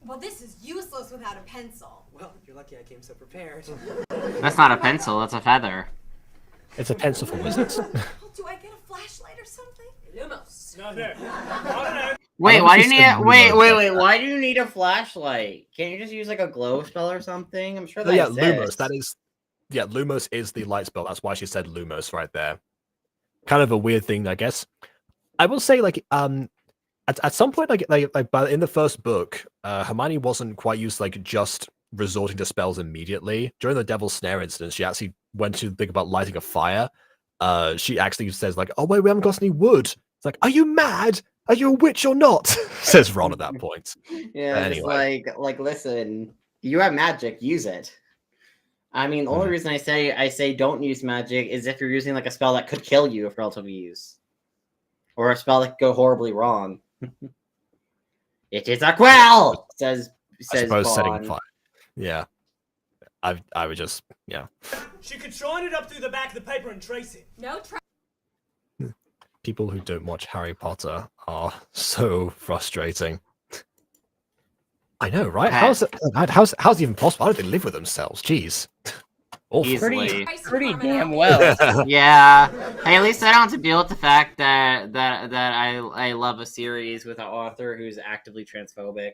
Well, this is useless without a pencil. Well, you're lucky I came so prepared. That's not a pencil, that's a feather. It's a pencil for wizards. Oh, do I get a flashlight or something? Lumos. No, no. I don't know. Wait, why do you need wait, Why do you need a flashlight? Can't you just use like a glow spell or something? I'm sure Oh, that yeah, exists. Lumos. That is, yeah, Lumos is the light spell. That's why she said Lumos right there. Kind of a weird thing, I guess. I will say, like, at some point, but in the first book, Hermione wasn't quite used to, like, just resorting to spells immediately. During the Devil's Snare incident, she actually went to think about lighting a fire. She actually says, like, "Oh wait, we haven't got any wood." It's like, "Are you mad? Are you a witch or not?" says Ron at that point. Yeah, Anyway. it's like, listen, you have magic, use it. I mean, the only reason I say don't use magic is if you're using like a spell that could kill you if relatively used, or a spell that could go horribly wrong. It is a quell, says I suppose Vaughn. setting fire. Yeah, I would just She could shine it up through the back of the paper and trace it. No try. People who don't watch Harry Potter are so frustrating. I know, right? How's it even possible? How do they live with themselves? Jeez. Awful. Pretty damn well. Yeah. Hey, at least I don't have to deal with the fact that I love a series with an author who's actively transphobic.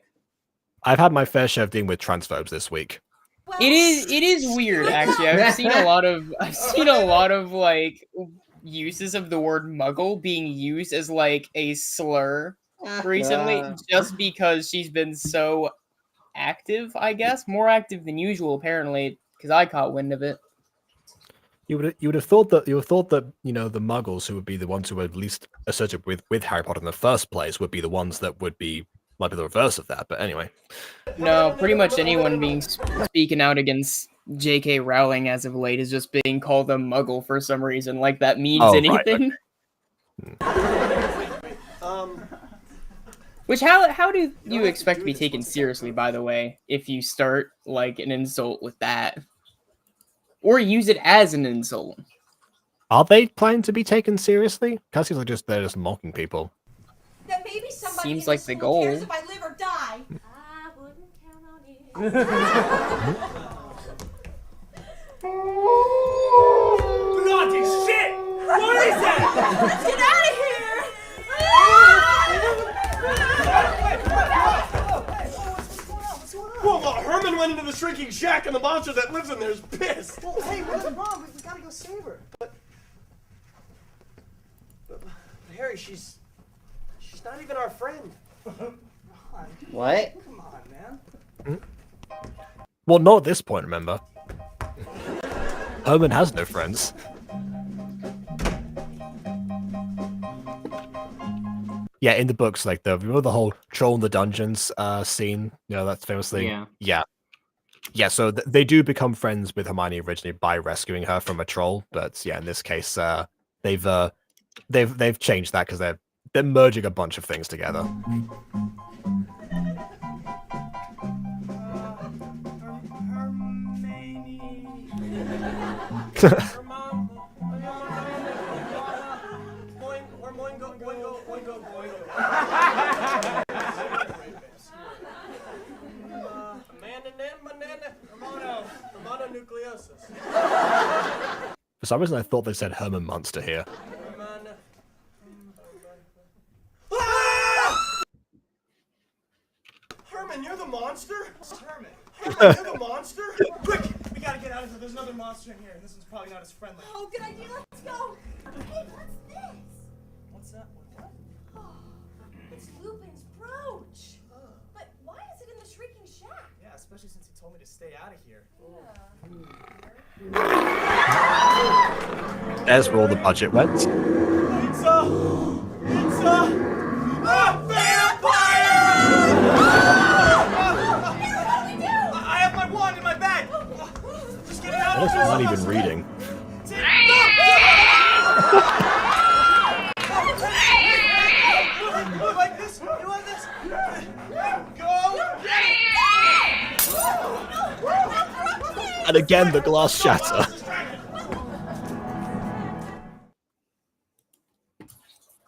I've had my fair share of dealing with transphobes this week. It is weird actually. I've seen a lot of like uses of the word muggle being used as like a slur recently just because she's been so active, I guess. More active than usual apparently, because I caught wind of it. You would have thought that you know the muggles who would be the ones who were least associated with Harry Potter in the first place would be the ones that might be the reverse of that, but anyway. No, pretty much anyone being speaking out against J.K. Rowling as of late is just being called a muggle for some reason, like that means anything. Right. Which how do you expect to be taken seriously, by the way, if you start like an insult with that? Or use it as an insult? Are they planning to be taken seriously? Because seems like they're just mocking people. That maybe somebody Seems in like the the school goal. cares if I live or die. I wouldn't count on it. Bloody shit! What is that? Let's get out of here! Well, Herman went into the Shrinking Shack and the monster that lives in there is pissed. Well, hey, what's wrong? We gotta go save her. But Harry, she's not even our friend. What? Come on, man. Well, not at this point, remember. Herman has no friends. Yeah, in the books, like remember the whole troll in the dungeons scene? You know, that famous thing? Yeah, so they do become friends with Hermione originally by rescuing her from a troll, but yeah, in this case, they've changed that because they're merging a bunch of things together. For some reason, I thought they said Herman Monster here. Herman, you're the monster? Herman, you're the monster? Quick! We gotta get out of here. There's another monster in here, and this one's probably not as friendly. Oh, good idea. Let's go. Hey, what's this? What's that? What? Oh, it's Lupin's brooch. But why is it in the Shrieking Shack? Yeah, especially since he told me to stay out of here. There's where all the budget went. It's a vampire! I have my wand in my bag. Just get it out. Alice is not even reading. You like this? You like this? Go get it! And again, the glass shatter.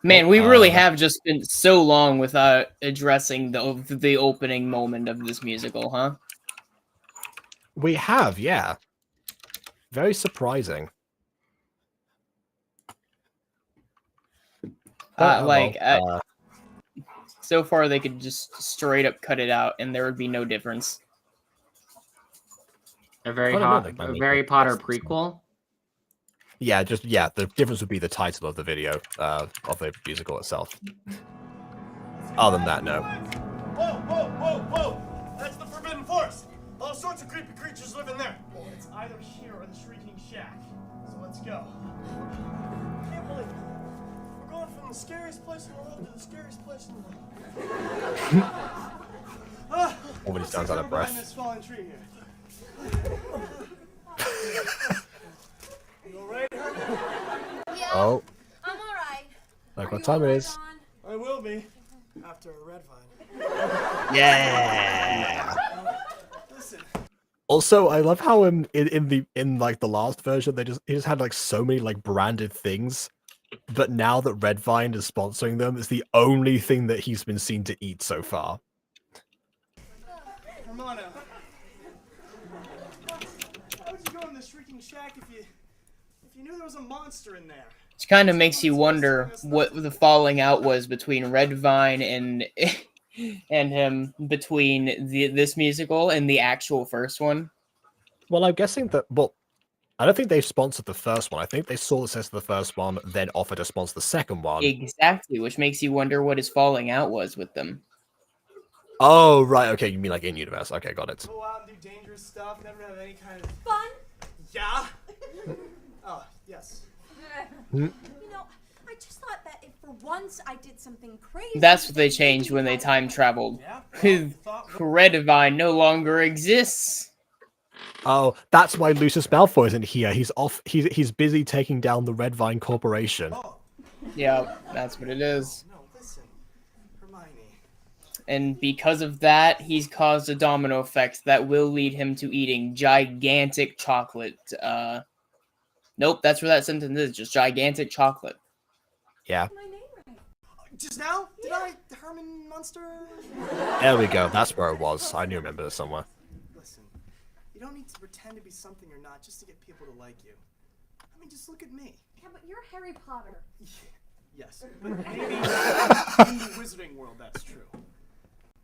Man, we really have just spent so long without addressing the opening moment of this musical, huh? We have, yeah. Very surprising. So far they could just straight up cut it out, and there would be no difference. A very Harry Potter prequel. Yeah, the difference would be the title of the video, of the musical itself. Other than that, no. Whoa! That's the Forbidden Forest. All sorts of creepy creatures live in there. Well, it's either here or the Shrieking Shack. So let's go. I can't believe it. We're going from the scariest place in the world to the scariest place in the world. Already sounds out of breath. This fallen tree here. You alright, Herman? Yeah. Oh. I'm alright. Like what time it is? I will be. After a red vine. Yeah. Listen. Also, I love how in like the last version he just had like so many like branded things, but now that Red Vine is sponsoring them, it's the only thing that he's been seen to eat so far. Hermano. Why would you go in the Shrieking Shack if you knew there was a monster in there? Which kind of makes you wonder what the falling out was between Red Vine and him between this musical and the actual first one. Well, I'm guessing that. Well, I don't think they sponsored the first one. I think they saw the success of the first one, then offered to sponsor the second one. Exactly, which makes you wonder what his falling out was with them. Oh, right. Okay, you mean like in universe? Okay, got it. Go out and do dangerous stuff. Never have any kind of Fun? Yeah. Oh, yes. You know, I just thought that if for once I did something crazy. That's what they changed when they time traveled. Red Vine no longer exists. Oh, that's why Lucius Malfoy isn't here. He's off. He's busy taking down the Red Vine Corporation. Yeah, that's what it is. No, listen, Hermione. And because of that, he's caused a domino effect that will lead him to eating gigantic chocolate. Nope, that's where that sentence is. Just gigantic chocolate. Yeah. Just now? Did I, Herman Munster? There we go. That's where it was. I knew remember this somewhere. Listen, you don't need to pretend to be something you're not just to get people to like you. I mean, just look at me. Yeah, but you're Harry Potter. Yes, but maybe in the wizarding world that's true.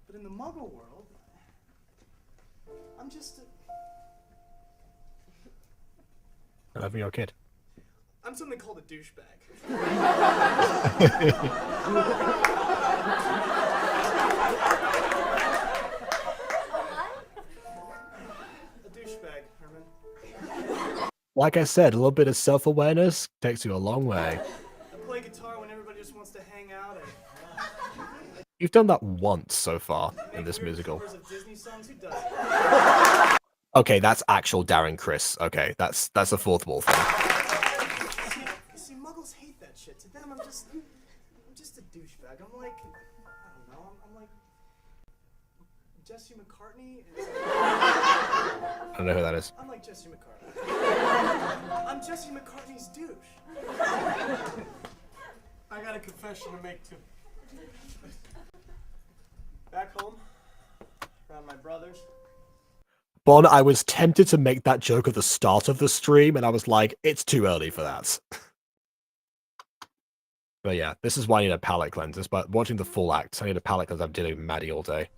But in the muggle world, I'm just a... I love your kid. I'm something called a douchebag. A douchebag, Herman. Like I said, a little bit of self-awareness takes you a long way. I play guitar when everybody just wants to hang out and You've done that once so far in this musical. covers of Disney songs. Who does it? Okay, that's actual Darren Criss. Okay, that's a fourth wall thing. See, Muggles hate that shit. To them, I'm just a douchebag. I'm like, I don't know. I'm like Jesse McCartney. I don't know who that is. I'm like Jesse McCartney. I'm Jesse McCartney's douche. I got a confession to make too. Back home, around my brothers. Bon, I was tempted to make that joke at the start of the stream, and I was like, it's too early for that. But yeah, this is why I need a palate cleanser. But watching the full act, I need a palate cleanser. I'm dealing with Maddie all day.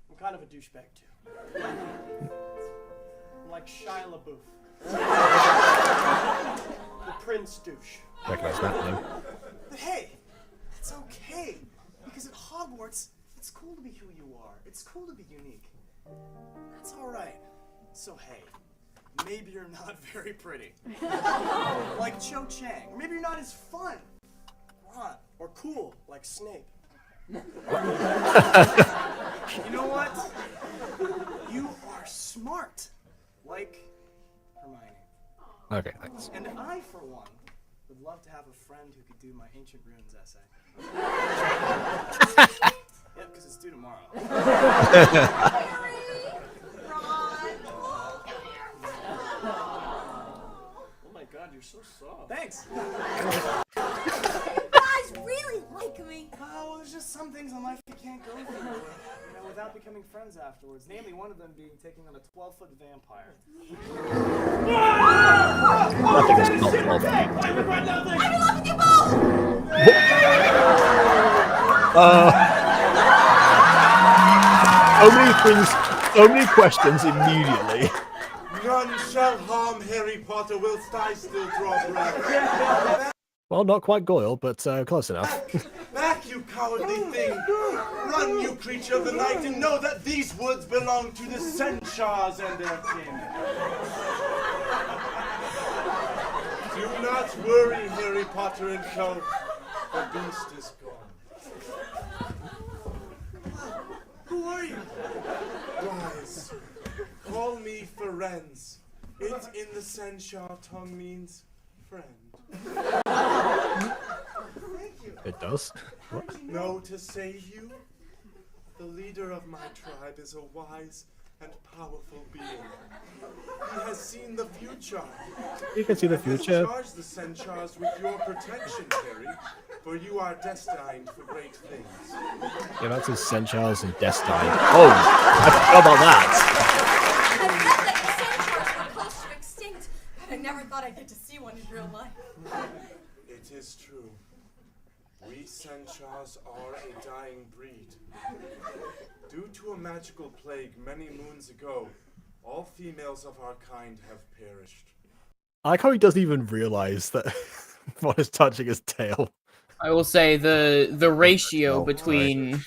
I'm kind of a douchebag too. I'm like Shia LaBeouf. The Prince douche. Recognize that name. But hey, it's okay. Because at Hogwarts, it's cool to be who you are. It's cool to be unique. That's alright. So hey, maybe you're not very pretty. Like Cho Chang. Or maybe you're not as fun. Or cool, like Snape. You know what? You are smart. Like Hermione. Okay, thanks. And I, for one, would love to have a friend who could do my ancient runes essay. Yep, because it's due tomorrow. Oh my god, you're so soft. Thanks. You guys really like me. Oh, well, there's just some things in life you can't go through, without becoming friends afterwards. Namely, one of them being taking on a 12-foot vampire. Nothing is not 12 feet. I'm in love with you both. So many questions immediately. None shall harm Harry Potter whilst I still draw breath. Well, not quite Goyle, but close enough. Back, you cowardly thing! Run, you creature of the night, and know that these woods belong to the Centaurs and their kin. Do not worry, Harry Potter and Co. The beast is gone. Who are you? Rise. Call me Ferenz. It in the Centaur tongue means friend. Thank you. It does? What? Know to save you? The leader of my tribe is a wise and powerful being. He has seen the future. You can see the future. Charge the Centaurs with your protection, Harry, for you are destined for great things. Yeah, that's his Centaurs and Destiny. Oh, I forgot about that. I read that the centaurs were close to extinct, but I never thought I'd get to see one in real life. It is true. We Centaurs are a dying breed. Due to a magical plague many moons ago, all females of our kind have perished. I like how he doesn't even realize that what is touching his tail. I will say the ratio between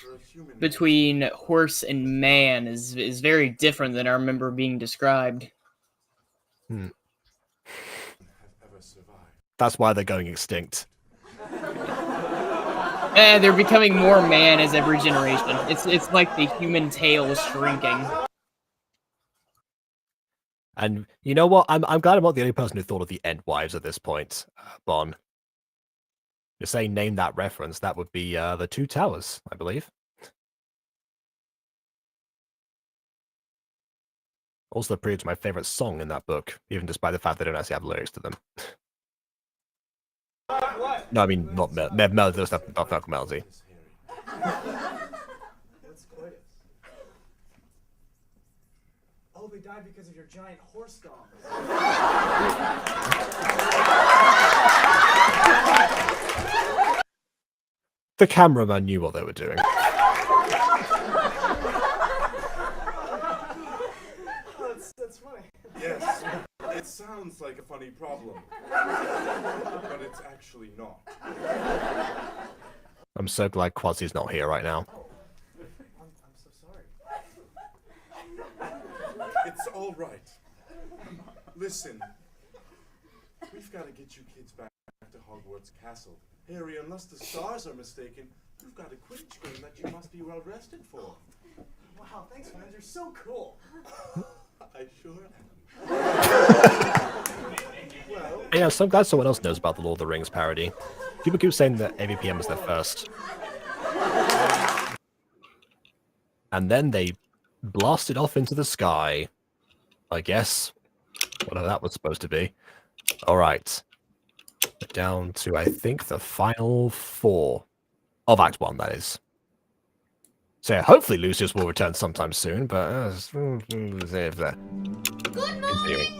horse and man is very different than I remember being described. That's why they're going extinct. They're becoming more man as every generation. It's like the human tail is shrinking. And you know what? I'm glad I'm not the only person who thought of the Endwives at this point, Bon. You're saying name that reference, that would be the Two Towers, I believe. Also pretty much my favorite song in that book, even despite the fact they don't actually have lyrics to them. No, I mean, not melody, there's not melody. What's Quidditch? Oh, they died because of your giant horse dog. The cameraman knew what they were doing. That's funny. Yes, it sounds like a fun funny problem. But it's actually not. I'm so glad Quasi's not here right now. I'm so sorry. It's all right. Listen, we've got to get you kids back to Hogwarts Castle. Harry, unless the stars are mistaken, you've got a Quidditch game that you must be well rested for. Wow, thanks, man. You're so cool. I sure am. Well, Yeah, so I'm glad someone else knows about the Lord of the Rings parody. People keep saying that AVPM was their first. And then they blasted off into the sky. I guess. Whatever that was supposed to be. Alright. Down to, I think, the final 4 of Act 1, that is. So yeah, hopefully Lucius will return sometime soon, but... Good morning,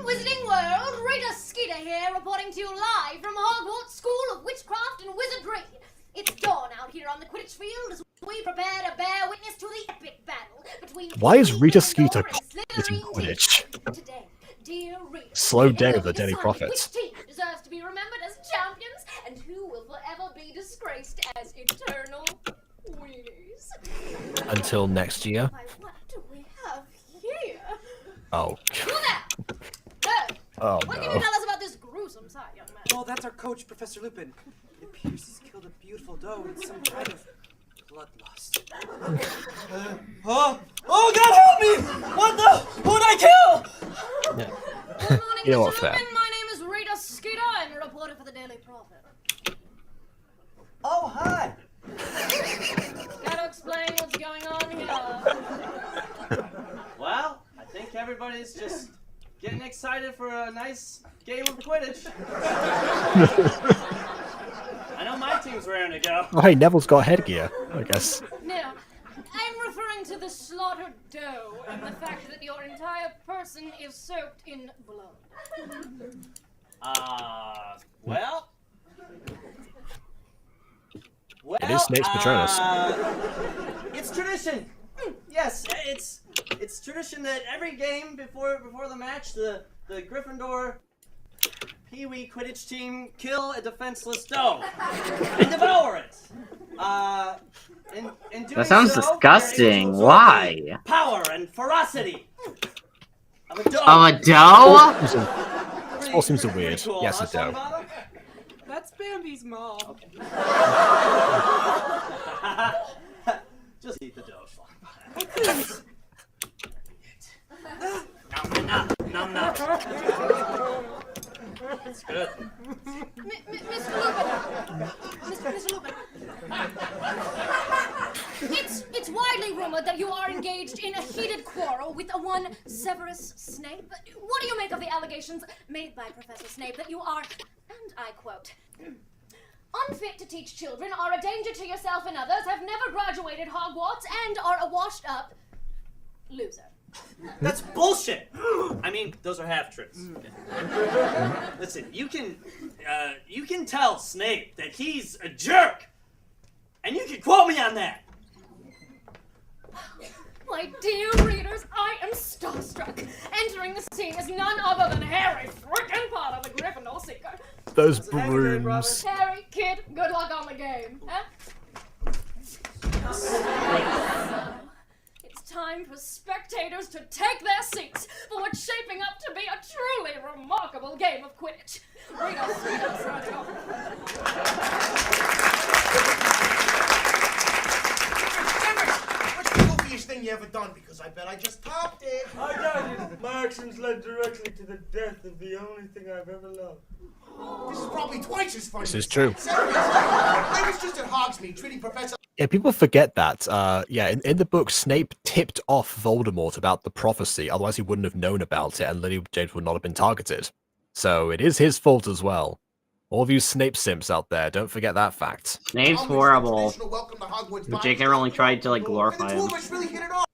Wizarding World! Rita Skeeter here, reporting to you live from Hogwarts School of Witchcraft and Wizardry. It's dawn out here on the Quidditch field as we prepare to bear witness to the epic battle between... Why is Rita Skeeter commentating Quidditch? Today, dear Rita, Slow day of the decide Daily Prophet. Which team deserves to be remembered as champions and who will forever be disgraced as eternal weenies? Until next year. Why, what do we have here? Oh. You there! Hey! Oh, What can no. you tell us about this gruesome sight, young man? Oh, that's our coach, Professor Lupin. It appears he's killed a beautiful doe with some kind of bloodlust. Oh, God help me! What'd I kill? Good morning, You know Mr. what, fair. Lupin. My name is Rita Skeeter. I'm a reporter for the Daily Prophet. Oh, hi. Gotta explain what's going on here. Well, I think everybody's just getting excited for a nice game of Quidditch. I know my team's raring to go. Oh, hey, Neville's got headgear, I guess. Now, I'm referring to the slaughtered doe and the fact that your entire person is soaked in blood. Well. It is Snape's Patronus. It's tradition. Yes, it's tradition that every game before the match, the Gryffindor Pee-wee Quidditch team kill a defenseless doe and devour it. In doing That sounds so, disgusting. they're able to Why? absorb the power and ferocity of a doe. Of a doe? This all seems so weird. Cool, Yes, huh, a doe. Sunbottom? That's Bambi's mom. Just eat the dough. Nom nom. It's good. Mr. Lupin! Mr. Lupin! It's widely rumored that you are engaged in a heated quarrel with one Severus Snape. What do you make of the allegations made by Professor Snape that you are, and I quote, unfit to teach children, are a danger to yourself and others, have never graduated Hogwarts, and are a washed-up loser? That's bullshit. I mean, those are half truths. Listen, you can tell Snape that he's a jerk, and you can quote me on that. My dear readers, I am starstruck. Entering the scene is none other than Harry frickin' Potter, the Gryffindor Seeker. Those brooms. Harry, kid, good luck on the game. Huh? It's time for spectators to take their seats for what's shaping up to be a truly remarkable game of Quidditch. Read us, signing off. What's the goofiest thing you ever done? Because I bet I just topped it. I doubt it. My actions led directly to the death of the only thing I've ever loved. This is probably twice as funny. This is true. I was just at Hogsmeade treating Professor... Yeah, people forget that. Yeah, in the book, Snape tipped off Voldemort about the prophecy, otherwise he wouldn't have known about it, and Lily James would not have been targeted. So it is his fault as well. All of you Snape simps out there, don't forget that fact. Snape's horrible. But J.K. Rowling tried to like glorify him. Really hit it off.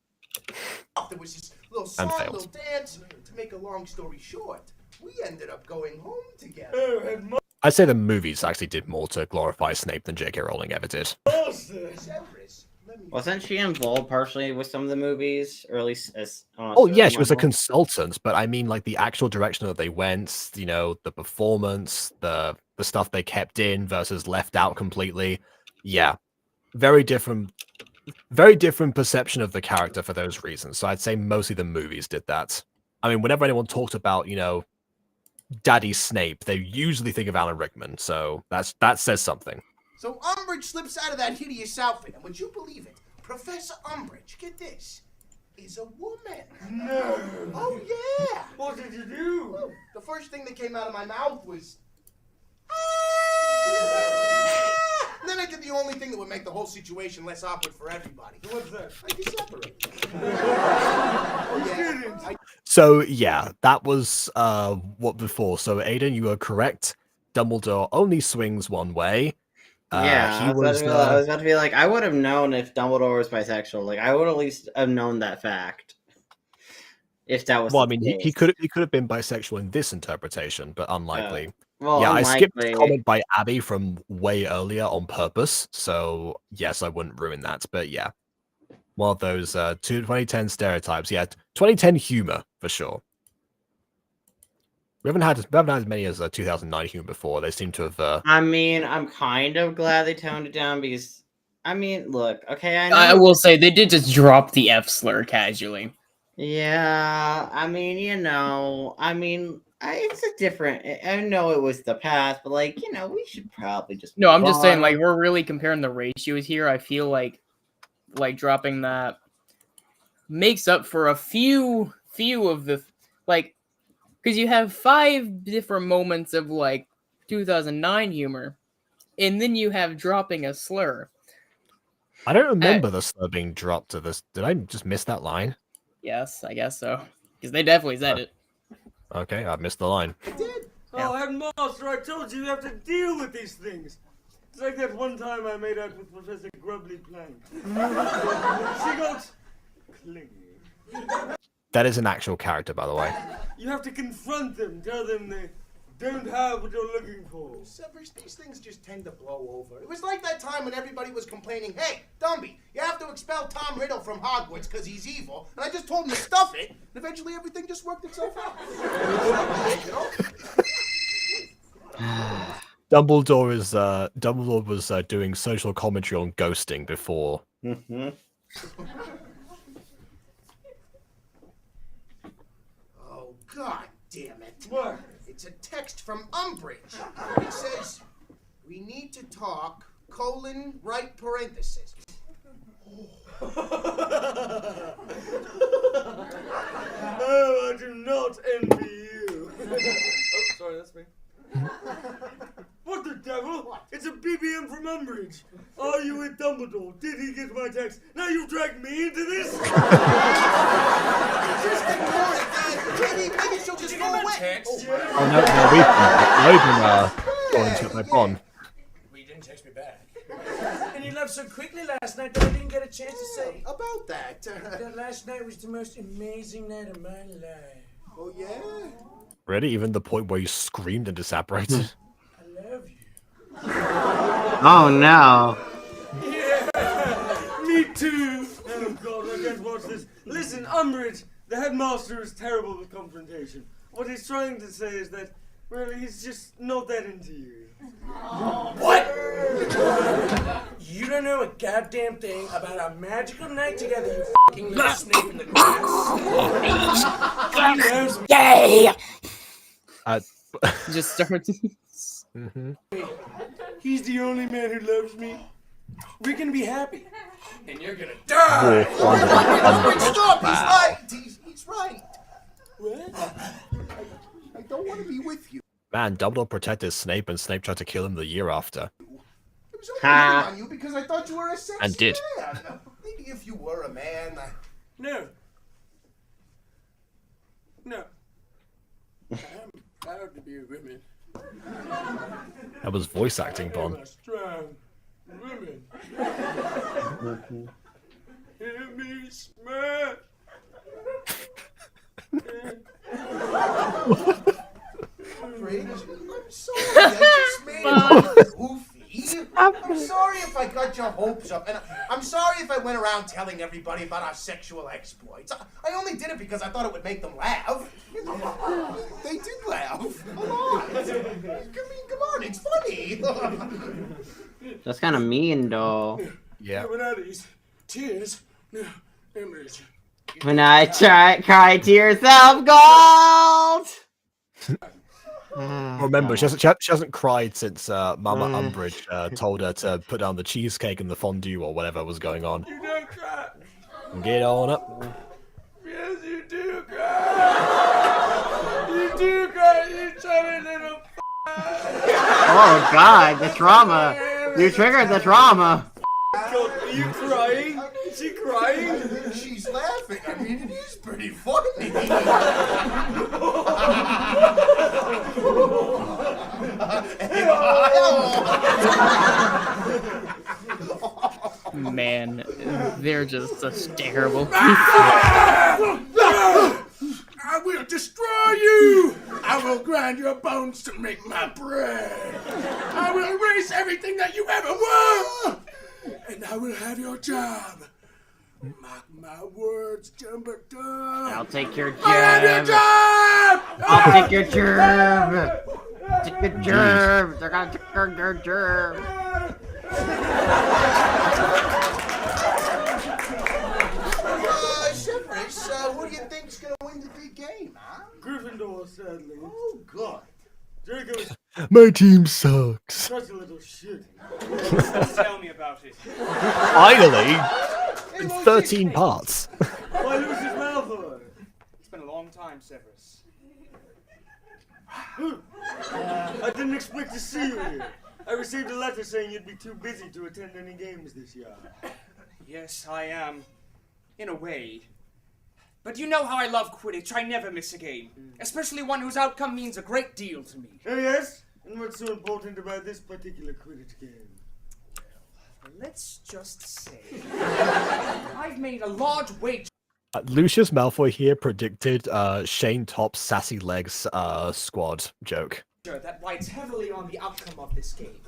There was this little song, failed. little dance. To make a long story short, we ended up going home together. I'd say the movies actually did more to glorify Snape than J.K. Rowling ever did. Severus, let me Wasn't she involved partially with some of the movies, or at least as? Oh yeah, she was a level? consultant, but I mean, like the actual direction that they went, you know, the performance, the stuff they kept in versus left out completely. Yeah, very different perception of the character for those reasons. So I'd say mostly the movies did that. I mean, whenever anyone talks about, you know, Daddy Snape, they usually think of Alan Rickman. So that says something. So Umbridge slips out of that hideous outfit, and would you believe it? Professor Umbridge, get this, is a woman. No. Oh, yeah. What did you do? Well, the first thing that came out of my mouth was... And then I did the only thing that would make the whole situation less awkward for everybody. What's that? I decelerate. Oh, yeah. So yeah, that was what before. So Aiden, you are correct. Dumbledore only swings one way. Yeah, he I was was. about to be like, I would have known if Dumbledore was bisexual. Like, I would at least have known that fact. If that was. Well, I the mean, case. he could have been bisexual in this interpretation, but unlikely. Well, yeah, I skipped unlikely. a comment by Abby from way earlier on purpose. So yes, I wouldn't ruin that. But yeah, one of those 2010 stereotypes. Yeah, 2010 humor for sure. We haven't had as many as 2009 humor before. They seem to have. I mean, I'm kind of glad they toned it down because, I mean, look, okay, I know. I will say they did just drop the F slur casually. Yeah, I mean, you know, it's a different. I know it was the past, but like, you know, we should probably just. No, I'm move just saying, on. like, we're really comparing the ratios here. I feel like dropping that makes up for a few of the, like, because you have 5 different moments of, like, 2009 humor, and then you have dropping a slur. I don't remember the slur being dropped to this. Did I just miss that line? Yes, I guess so. Because they definitely said it. Okay, I missed the line. Oh, Headmaster, I told you have to deal with these things. It's like that one time I made out with Professor Grubbly Plank. She goes, clingy. That is an actual character, by the way. You have to confront them, tell them they don't have what you're looking for. Severus, these things just tend to blow over. It was like that time when everybody was complaining, hey, Dumby, you have to expel Tom Riddle from Hogwarts because he's evil. And I just told him to stuff it, and eventually everything just worked itself out. Dumbledore was doing social commentary on ghosting before. Mm-hmm. Oh, God damn it. What? It's a text from Umbridge. It says, we need to talk, right parenthesis. Oh, I do not envy you. Oh, sorry, that's me. What the devil? What? It's a BBM from Umbridge. Are you with Dumbledore? Did he get my text? Now you've dragged me into this? Just ignore it, Dad. Maybe she'll just go away. Oh no, we've been going to my bond. Well, you didn't text me back. And you left so quickly last night that I didn't get a chance to say. About that. That last night was the most amazing night of my life. Oh, yeah? Really? Even the point where you screamed and disapparated? I love you. Oh no. Yeah, me too. Oh God, I can't watch this. Listen, Umbridge, the headmaster is terrible with confrontation. What he's trying to say is that, well, he's just not that into you. What? You don't know a goddamn thing about a magical night together, you fucking little snake in the grass. He knows me. Yay! Just start. He's the only man who loves me. We're gonna be happy. And you're gonna die! Stop! He's right! He's right! What? I don't want to be with you. Man, Dumbledore protected Snape, and Snape tried to kill him the year after. It was only on you because I thought you were a sexy And did. man. Maybe if you were a man. No. No. I'm proud to be a woman. That was voice acting, I am Bon. a strong woman. Hear me smash. I'm sorry, I just made it goofy. I'm sorry if I got your hopes up, and I'm sorry if I went around telling everybody about our sexual exploits. I only did it because I thought it would make them laugh. They did laugh a lot. I mean, come on, it's funny. That's kind of mean, though. Yeah. Coming out of these tears. No, Umbridge. When I cry to yourself, gold. Remember, she hasn't cried since Mama Umbridge told her to put down the cheesecake and the fondue or whatever was going on. You don't cry. Get on up. Yes, you do cry. You do cry, you chubby little Oh God, the trauma! You triggered the trauma. God, are you crying? Is she crying? She's laughing. I mean, it is pretty funny. Man, they're just such terrible people. I will destroy you! I will grind your bones to make my bread! I will erase everything that you ever were! And I will have your job! Mark my words, Dumbledore! I'll take your job! I have your job! I'll take your job! Take your job! They're gonna take your job! Severus, who do you think's gonna win the big game, huh? Gryffindor, sadly. Oh, good. Draco is My team sucks. such a little shit. Tell me about it. Finally! In 13 parts. Why Lucius Malfoy? It's been a long time, Severus. I didn't expect to see you here. I received a letter saying you'd be too busy to attend any games this year. Yes, I am. In a way. But you know how I love Quidditch. I never miss a game. Especially one whose outcome means a great deal to me. Oh, yes? And what's so important about this particular Quidditch game? Let's just say I've made a large wager. Lucius Malfoy here predicted Shane Top's Sassy Legs squad joke. That rides heavily on the outcome of this game.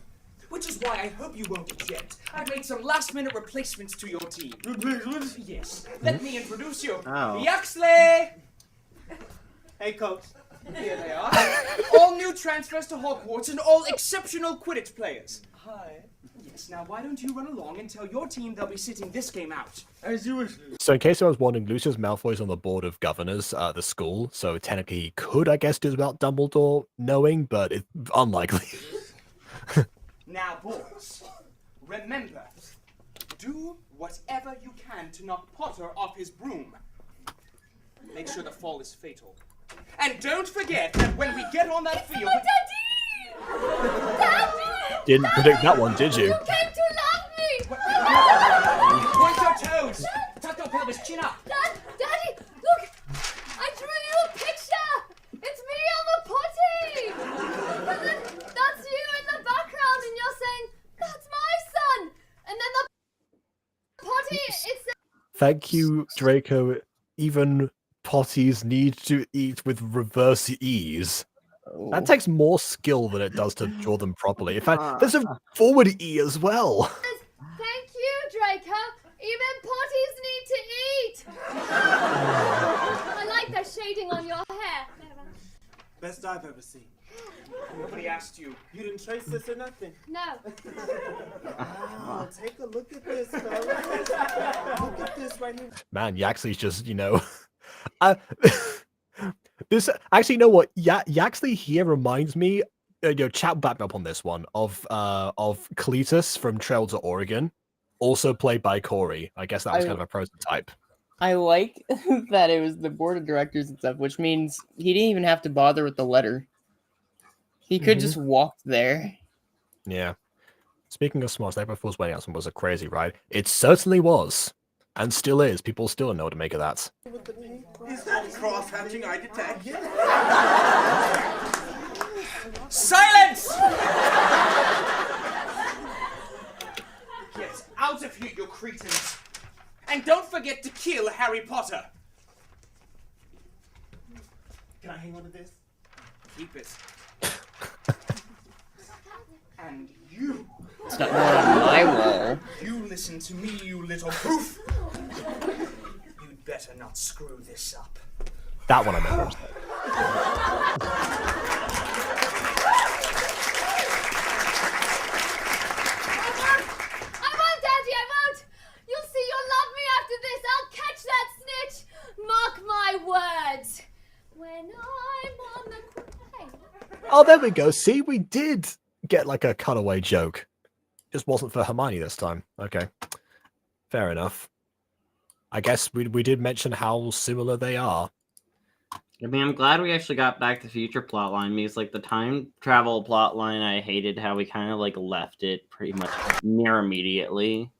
Which is why I hope you won't object. I've made some last-minute replacements to your team. Replacements? Yes. Let me introduce you. Oh. Yaxley! Hey, Coach. Here they are. All new transfers to Hogwarts and all exceptional Quidditch players. Hi. Yes, now why don't you run along and tell your team they'll be sitting this game out? As you wish. So in case I was wondering, Lucius Malfoy's on the board of governors at the school, so technically he could, I guess, do without Dumbledore knowing, but it's unlikely. Now, boys, remember, do whatever you can to knock Potter off his broom. Make sure the fall is fatal. And don't forget that when we get on that field... Daddy! Didn't predict that one, did you? You came to love me! Point your toes! Tuck your pelvis, chin up! Daddy, look! I drew you a picture! It's me on the potty! And then that's you in the background and you're saying, that's my son! And then the potty, it's... Thank you, Draco. Even potties need to eat with reverse ease. That takes more skill than it does to draw them properly. In fact, there's a forward E as well. Thank you, Draco. Even potties need to eat. I like that shading on your hair. Best I've ever seen. Nobody asked you. You didn't trace this or nothing. No. Wow, take a look at this, fellas. Look at this right here. Man, Yaxley's just, you know... This actually, you know what? Yaxley here reminds me, chat back up on this one of Cletus from Trail to Oregon, also played by Corey. I guess that was kind of a prototype. I like that it was the board of directors and stuff, which means he didn't even have to bother with the letter. He could just walk there. Yeah. Speaking of smart, April Fool's wedding announcement was a crazy ride. It certainly was. And still is. People still don't know what to make of that. Is that cross-hatching I detect? Silence! Get out of here, you cretins! And don't forget to kill Harry Potter! Can I hang on to this? Keep it. And you, It's not going on my wall. You listen to me, you little poof. You'd better not screw this up. That one I remember. I won't, Daddy, I won't. You'll see you'll love me after this. I'll catch that snitch. Mark my words. When I'm on the quay. Oh, there we go. See, we did get like a cutaway joke. Just wasn't for Hermione this time. Okay. Fair enough. I guess we did mention how similar they are. I mean, I'm glad we actually got Back to the Future plotline because, like, the time travel plotline, I hated how we kind of, like, left it pretty much near immediately.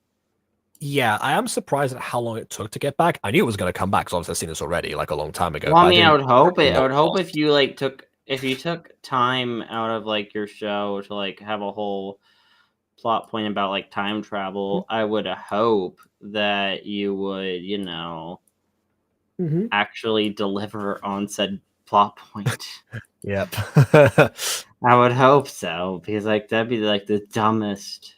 Yeah, I am surprised at how long it took to get back. I knew it was going to come back because obviously I've seen this already, like a long time ago. Well, I mean, I would hope it. I would hope if you like took time out of like your show to like have a whole plot point about like time travel, I would hope that you would, you know, actually deliver on said plot point. Yep. I would hope so because like that'd be like the dumbest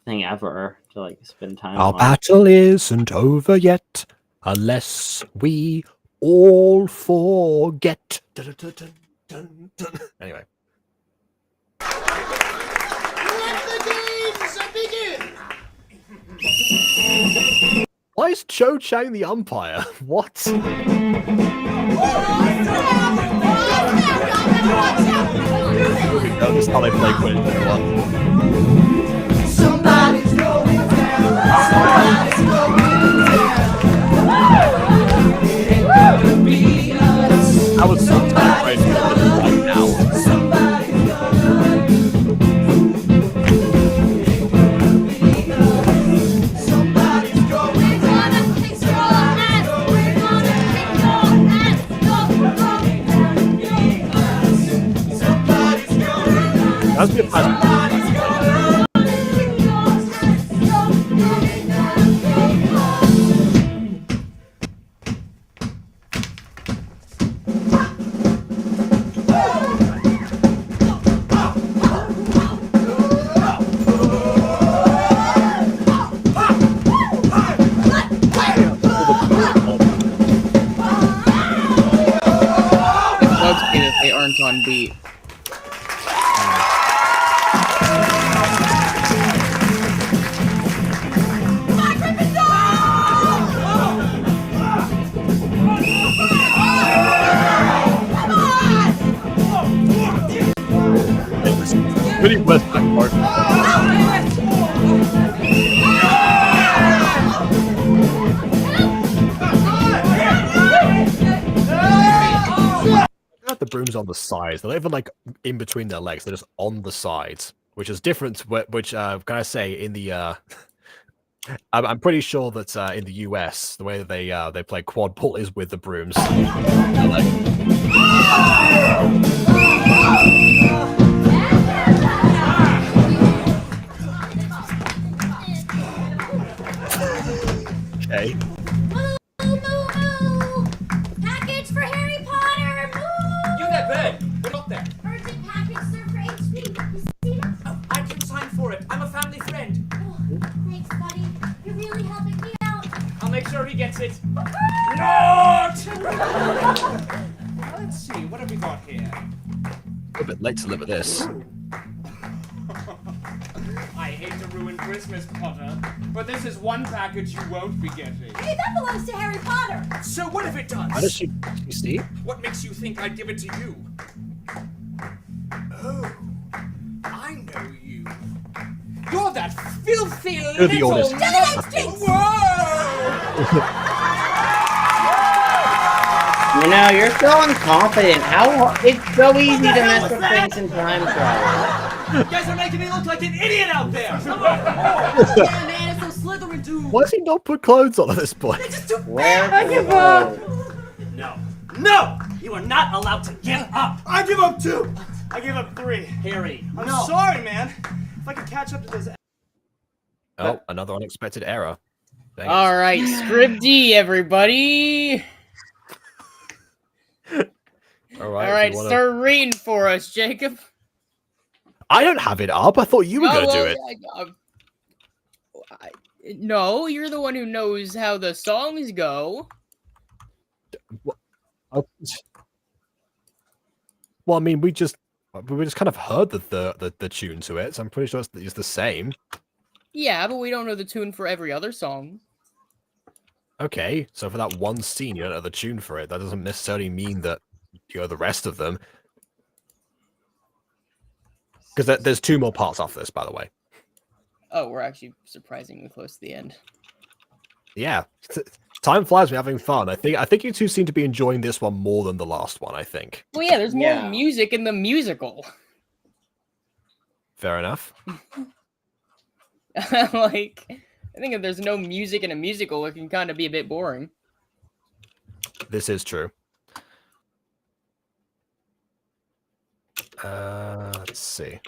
thing ever to like spend time Our on. battle isn't over yet unless we all forget. Dun, dun, dun, dun, dun. Anyway. Let the games begin! Why is Cho Chang the umpire? What? This is how they play Quidditch, everyone. Somebody's going down. Somebody's going down. It ain't gonna be us. I was so tired right now. Somebody's gonna It ain't gonna be us. Somebody's going We're gonna kick your ass. We're gonna kick your ass. Somebody's going That's good. Somebody's going It bugs me that they aren't on beat. Really West Back Park. Got the brooms on the sides. They're not even like in between their legs. They're just on the sides, which is different. Which can I say in the? I'm pretty sure that in the US, the way that they play quad pull is with the brooms. Okay. Package for Harry Potter. Moo! You that bird! We're not there. Urgent package served for HP. You see that? Oh, I can sign for it. I'm a family friend. Oh, thanks, buddy. You're really helping me out. I'll make sure he gets it. Not! Let's see, what have we got here? A bit late to deliver this. I hate to ruin Christmas, Potter, but this is one package you won't be getting. Hey, that belongs to Harry Potter. So what if it does? How does she see? What makes you think I'd give it to you? Oh, I know you. You're that filthy You're the little oldest. You know, you're so unconfident. How it's so easy to mess with things in time travel. You guys are making me look like an idiot out there. Yeah, man, it's so Slytherin, dude. Why does he not put clothes on at this point? Where? I give up. No. No! You are not allowed to give up! I give up 2. I give up 3. Harry. I'm sorry, man. If I could catch up to this. Oh, another unexpected error. Dang it. All right, script D, everybody. All All right. right, start reading for us, Jacob. I don't have it up. I thought you were going to do it. No, you're the one who knows how the songs go. Well, I mean, we just kind of heard the tune to it, so I'm pretty sure it's the same. Yeah, but we don't know the tune for every other song. Okay, so for that one scene, you don't know the tune for it. That doesn't necessarily mean that you know the rest of them. Because there's 2 more parts after this, by the way. Oh, we're actually surprisingly close to the end. Yeah, time flies. We're having fun. I think you two seem to be enjoying this one more than the last one. I think. Well, yeah, there's more music in the musical. Fair enough. Like, I think if there's no music in a musical, it can kind of be a bit boring. This is true. Let's see.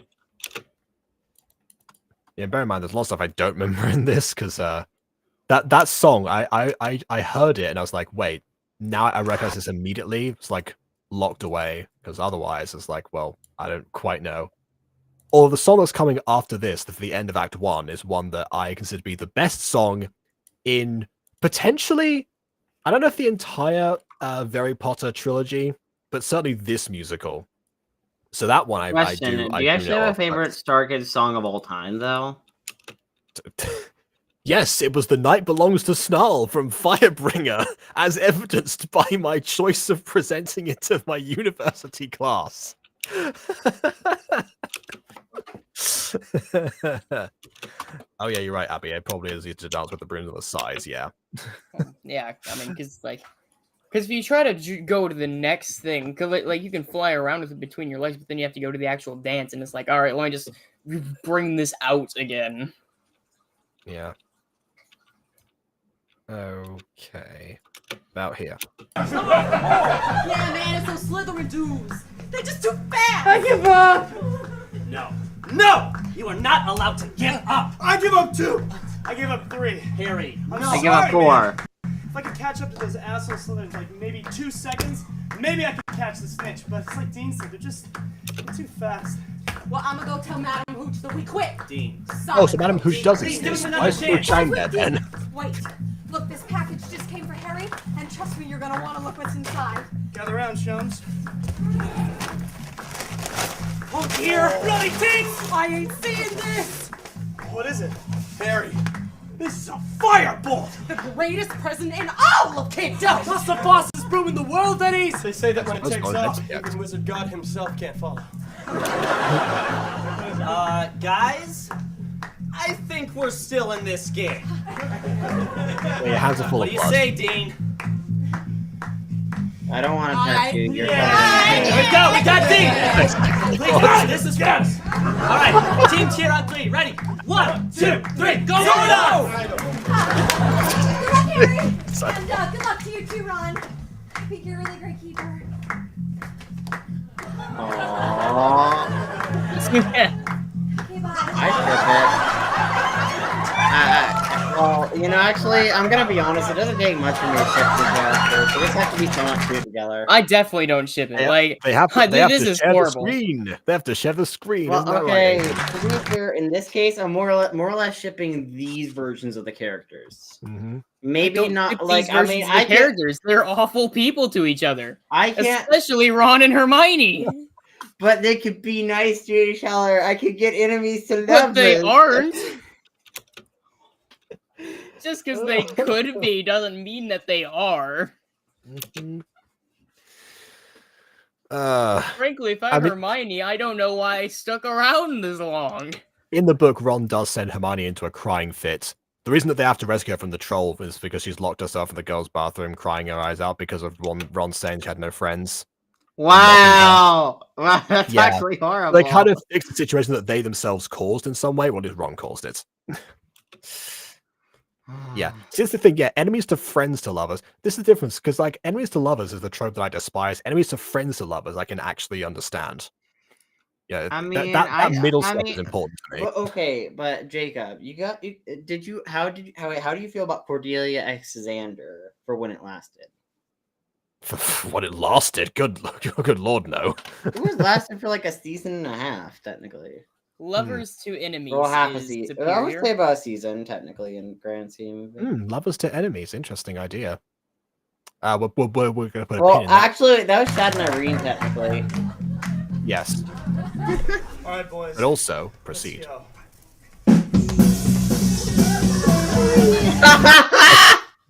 Yeah, bear in mind, there's a lot of stuff I don't remember in this because that song, I heard it and I was like, wait, now I recognize this immediately. It's like locked away because otherwise it's like, well, I don't quite know. Or the song that's coming after this, for the end of Act 1, is one that I consider to be the best song in potentially, I don't know if the entire Harry Potter trilogy, but certainly this musical. So that one I do. Do you actually have a favorite StarKid song of all time, though? Yes, it was "The Night Belongs to Snarl" from Firebringer, as evidenced by my choice of presenting it to my university class. Oh yeah, you're right, Abby. It probably is easy to dance with the brooms on the sides. Yeah. Yeah, I mean, because if you try to go to the next thing, cause like you can fly around with it between your legs, but then you have to go to the actual dance, and it's like, all right, let me just bring this out again. Yeah. Okay. About here. Yeah, man, it's those Slytherin dudes. They're just too fast. I give up. No. No! You are not allowed to give up! I give up 2! I give up 3. Harry. I give up 4. If I could catch up to those asshole Slytherins like maybe 2 seconds, maybe I could catch the snitch. But it's like Dean said, they're too fast. Well, I'm gonna go tell Madam Hooch that we quit. Dean. Oh, so Madam Hooch does Please give us exist. another Why is chance. Shine there then? Wait. Look, this package just came for Harry, and trust me, you're gonna want to look what's inside. Gather around, chums. Oh dear! Bloody things! I ain't seeing this! What is it? Harry, this is a firebolt! The greatest present in all of Kingdom! What's the fastest broom in the world, Denny's? They say that when it That's takes fine, off, that's- even Wizard God himself can't follow. Guys, I think we're still in this game. Well, your hands are full What of do you blood. say, Dean? I don't want to touch you. You're Here we go, we got Dean! Please, guys, this is fast. All right, team cheer on 3. Ready? 1, 2, 3, go! Good luck, Harry! And good luck to you too, Ron. I think you're a really great keeper. Okay, bye. I ship it. Well, you know, actually, I'm gonna be honest. It doesn't take much for me to ship the characters. They just have to be somewhat true together. I definitely don't ship it. Like, They have to this is share the horrible. screen. They have to share the screen. Well, isn't that okay. right? To be fair, in this case, I'm more or less shipping these versions of the characters. Mm-hmm. Maybe Don't not ship like these I versions mean, of the I can't. characters. They're awful people to each other. I can't. Especially Ron and Hermione. But they could be nice to each other. I could get enemies to love But they them. aren't. Just because they could be doesn't mean that they are. Frankly, if I'm Hermione, I don't know why I stuck around this long. In the book, Ron does send Hermione into a crying fit. The reason that they have to rescue her from the troll is because she's locked herself in the girls' bathroom crying her eyes out because of Ron saying she had no friends. Wow! Wow, that's Yeah. actually horrible. They kind of fixed the situation that they themselves caused in some way. Well, at least Ron caused it. Yeah. See, that's the thing. Yeah, enemies to friends to lovers. This is the difference because, like, enemies to lovers is the trope that I despise. Enemies to friends to lovers, I can actually understand. Yeah, I mean, that middle I step mean, is important to me. Well, okay, but Jacob, how do you feel about Cordelia Alexander for when it lasted? What it lasted? Good lord, no. It was lasted for like a season and a half, technically. Lovers to enemies Or half a is season. superior. I would say about a season, technically, in grand scheme of it. Lovers to enemies. Interesting idea. We're gonna put a pin in that. Actually, that was Shad and Irene, technically. Yes. All right, boys. But also, proceed.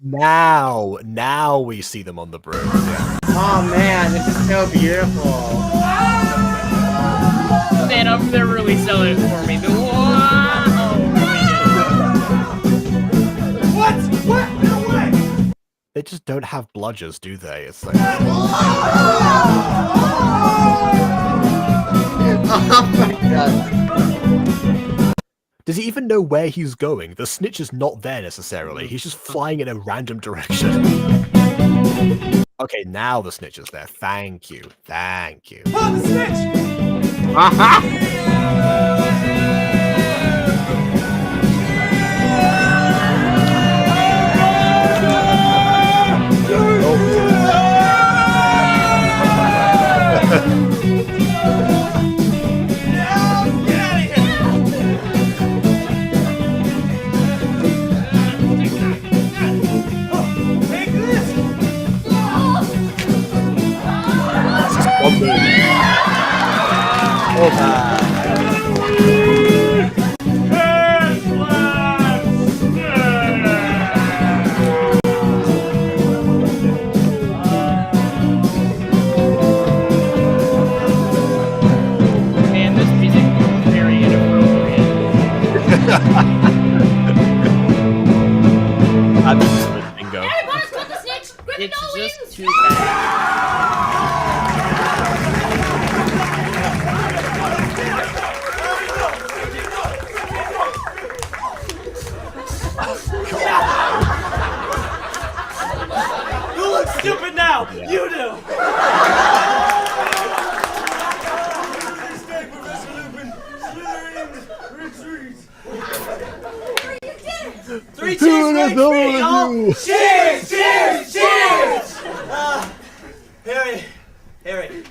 Now we see them on the broom. Yeah. Oh man, this is so beautiful. Man, they're really selling it for me. What? No way! They just don't have bludgers, do they? It's like... Oh my god. Does he even know where he's going? The snitch is not there necessarily. He's just flying in a random direction. Okay, now the snitch is there. Thank you. Thank you. Oh, the snitch! Man, this music is very inappropriate. Bingo. Everybody's got the snitch. It's Gryffindor just wins. too bad. You look stupid now! You do! Mistake, Professor Lupin! Slytherin, retreat! 3 cheers, right free, y'all! Cheers! Cheers! Cheers! Harry,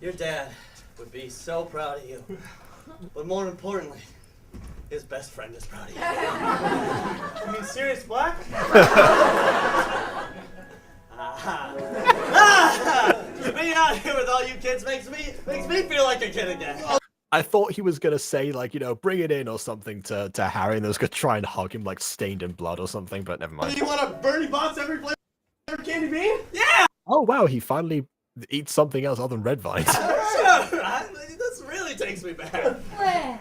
your dad would be so proud of you. But more importantly, his best friend is proud of you. You mean Sirius Black? Just being out here with all you kids makes me feel like a kid again. I thought he was gonna say, like, you know, bring it in or something to Harry, and they was gonna try and hug him, like, stained in blood or something, but never mind. You want a Bernie Bott's every flavor candy bean? Yeah! Oh, wow, he finally eats something else other than red vines. Sure, this really takes me back. Well,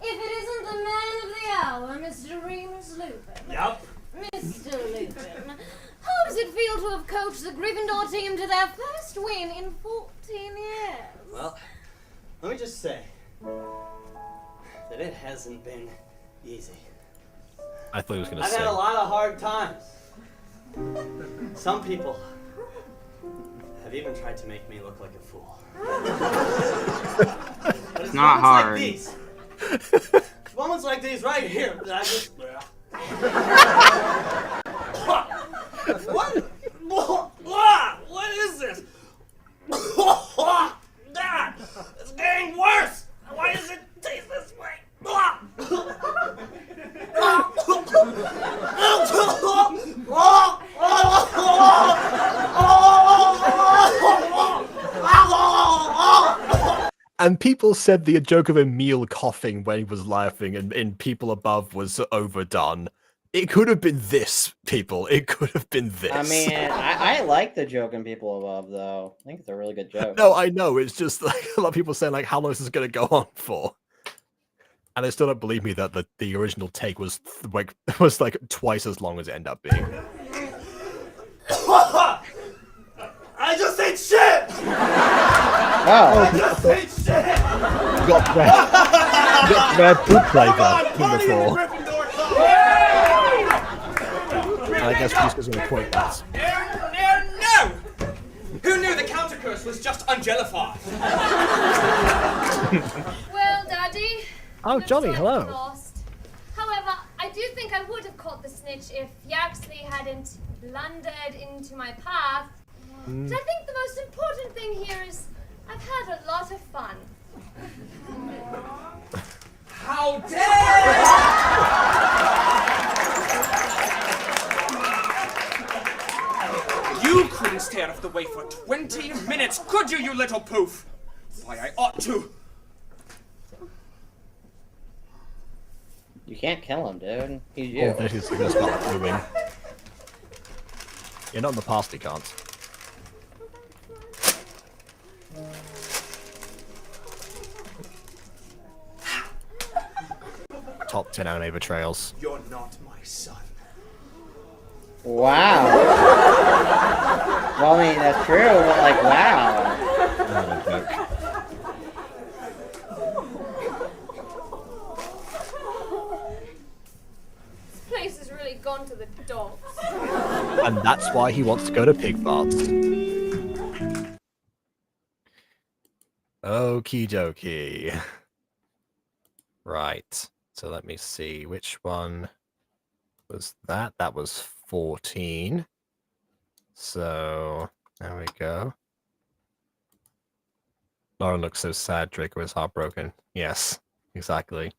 if it isn't the man of the hour, Mr. Remus Lupin. Yup. Mr. Lupin, how does it feel to have coached the Gryffindor team to their first win in 14 years? Well, let me just say that it hasn't been easy. I thought he was gonna I've say. had a lot of hard times. Some people have even tried to make me look like a fool. But it's not hard. Like these. Moments like these right here that I just. What is this? It's getting worse. Why does it taste this way? And people said the joke of Emil coughing when he was laughing and in People Above was overdone. It could have been this, people. It could have been this. I mean, I like the joke in People Above, though. I think it's a really good joke. No, I know. It's just like a lot of people saying, like, how long is this going to go on for? And they still don't believe me that the original take was like twice as long as it ended up being. I just ate shit! Oh. I just ate shit! You got red poop flavor before. And I guess we're just going to point that. No! Who knew the counter curse was just ungelified? Well, Daddy. Oh, Johnny, hello. Lost. However, I do think I would have caught the snitch if Yaxley hadn't blundered into my path But I think the most important thing here is I've had a lot of fun. How dare you! You couldn't stay out of the way for 20 minutes, could you, you little poof? Why, I ought to. You can't kill him, dude. He's you. Oh, this is gonna start moving. You're not in the past, you can't. Top 10 anime betrayals. You're not my son. Wow. Well, I mean, that's true, but like, wow. This place has really gone to the dogs. And that's why he wants to go to pig farts. Okie dokie. Right. So let me see. Which one was that? That was 14. So there we go. Lauren looks so sad. Draco is heartbroken. Yes, exactly.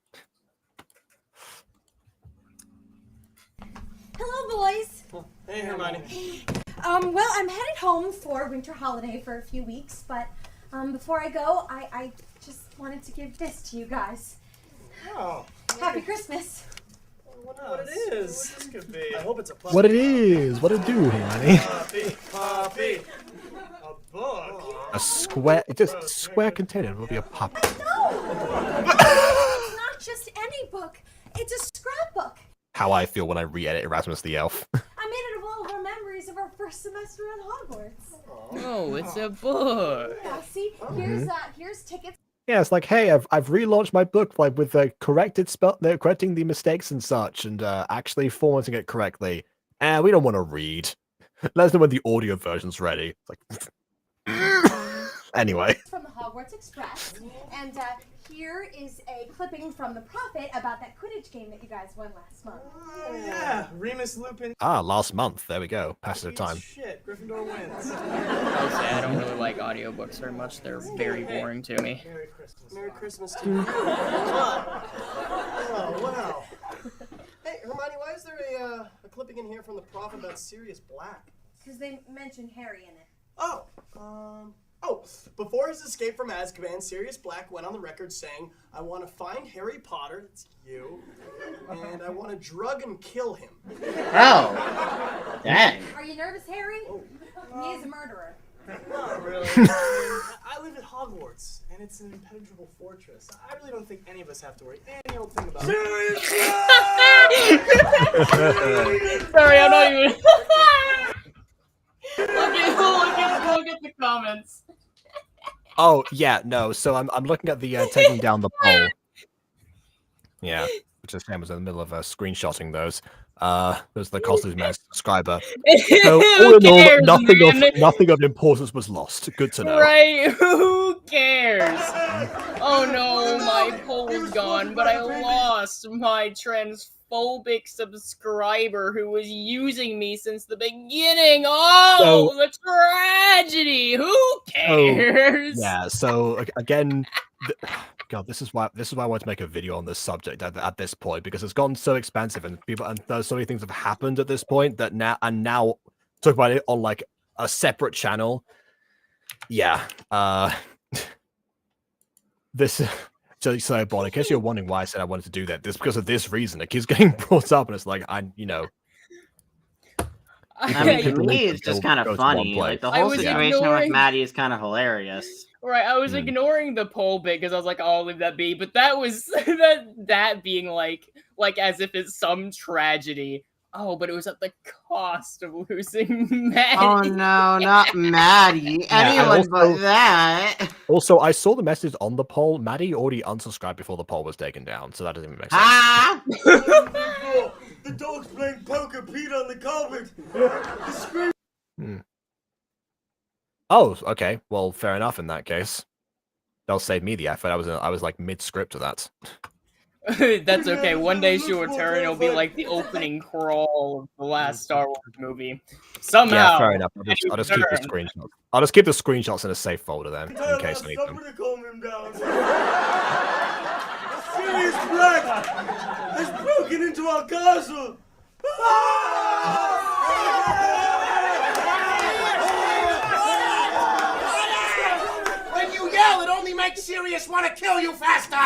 Hello, boys. Hey, Hermione. Well, I'm headed home for winter holiday for a few weeks, but before I go, I just wanted to give this to you guys. Oh. Happy Christmas. What it is. What this could be. I hope it's a puppy. What it is? What it do, Hermione? Puppy. A book. A square, just square container will be a puppy. No! It's not just any book. It's a scrapbook. How I feel when I re-edit Erasmus the Elf. I made it of all of our memories of our first semester at Hogwarts. Oh, it's a book. Yeah, see, here's tickets. Yeah, it's like, hey, I've relaunched my book like with the correcting the mistakes and such, and actually formatting it correctly. And we don't want to read. Let us know when the audio version's ready. It's like, anyway. From the Hogwarts Express, and here is a clipping from the Prophet about that Quidditch game that you guys won last month. Oh, yeah, Remus Lupin. Ah, last month. There we go. Passage of time. Shit, Gryffindor wins. I'll say I don't really like audiobooks very much. They're very boring to me. Merry Christmas. Merry Christmas to you. Oh, wow. Hey, Hermione, why is there a clipping in here from the Prophet about Sirius Black? Because they mentioned Harry in it. Before his escape from Azkaban, Sirius Black went on the record saying, I want to find Harry Potter, that's you, and I want to drug and kill him. Oh. Dang. Are you nervous, Harry? He is a murderer. Not really. I live at Hogwarts, and it's an impenetrable fortress. I really don't think any of us have to worry any old thing about it. Sorry, I'm not even... Look at the comments. Oh yeah, no. So I'm looking at the taking down the poll. Yeah, which is Sam was in the middle of screenshotting those. There's the cost of my subscriber. So all in all, nothing of importance was lost. Good to know. Right? Who cares? Oh no, my poll is gone, but I lost my transphobic subscriber who was using me since the beginning. Oh, the tragedy! Who cares? Yeah. So again. God, this is why I want to make a video on this subject at this point, because it's gotten so expensive and there's so many things have happened at this point that now talk about it on like a separate channel. Yeah. This so Bon, in case you're wondering why I said I wanted to do that, this because of this reason. It keeps getting brought up and it's like I mean, to me, it's just kind of funny. Like the whole situation with Maddie is kind of hilarious. Right, I was ignoring the poll bit because I was like, oh, I'll leave that be. But that was that being like as if it's some tragedy. Oh, but it was at the cost of losing Maddie. Oh no, not Maddie. Anyone but that. Also, I saw the message on the poll. Maddie already unsubscribed before the poll was taken down, so that doesn't even make sense. Ah! The dog's playing poker, Pete on the carpet. The scream. Oh, okay. Well, fair enough in that case. That'll save me the effort. I was like mid-script to that. That's okay. One day she'll return. It'll be like the opening crawl of the last Star Wars movie. Somehow. Yeah, fair enough. I'll just keep the screenshots. I'll just keep the screenshots in a safe folder then, in case I need them. Somebody calm him down. Sirius Black has broken into our castle. When you yell, it only makes Sirius want to kill you faster.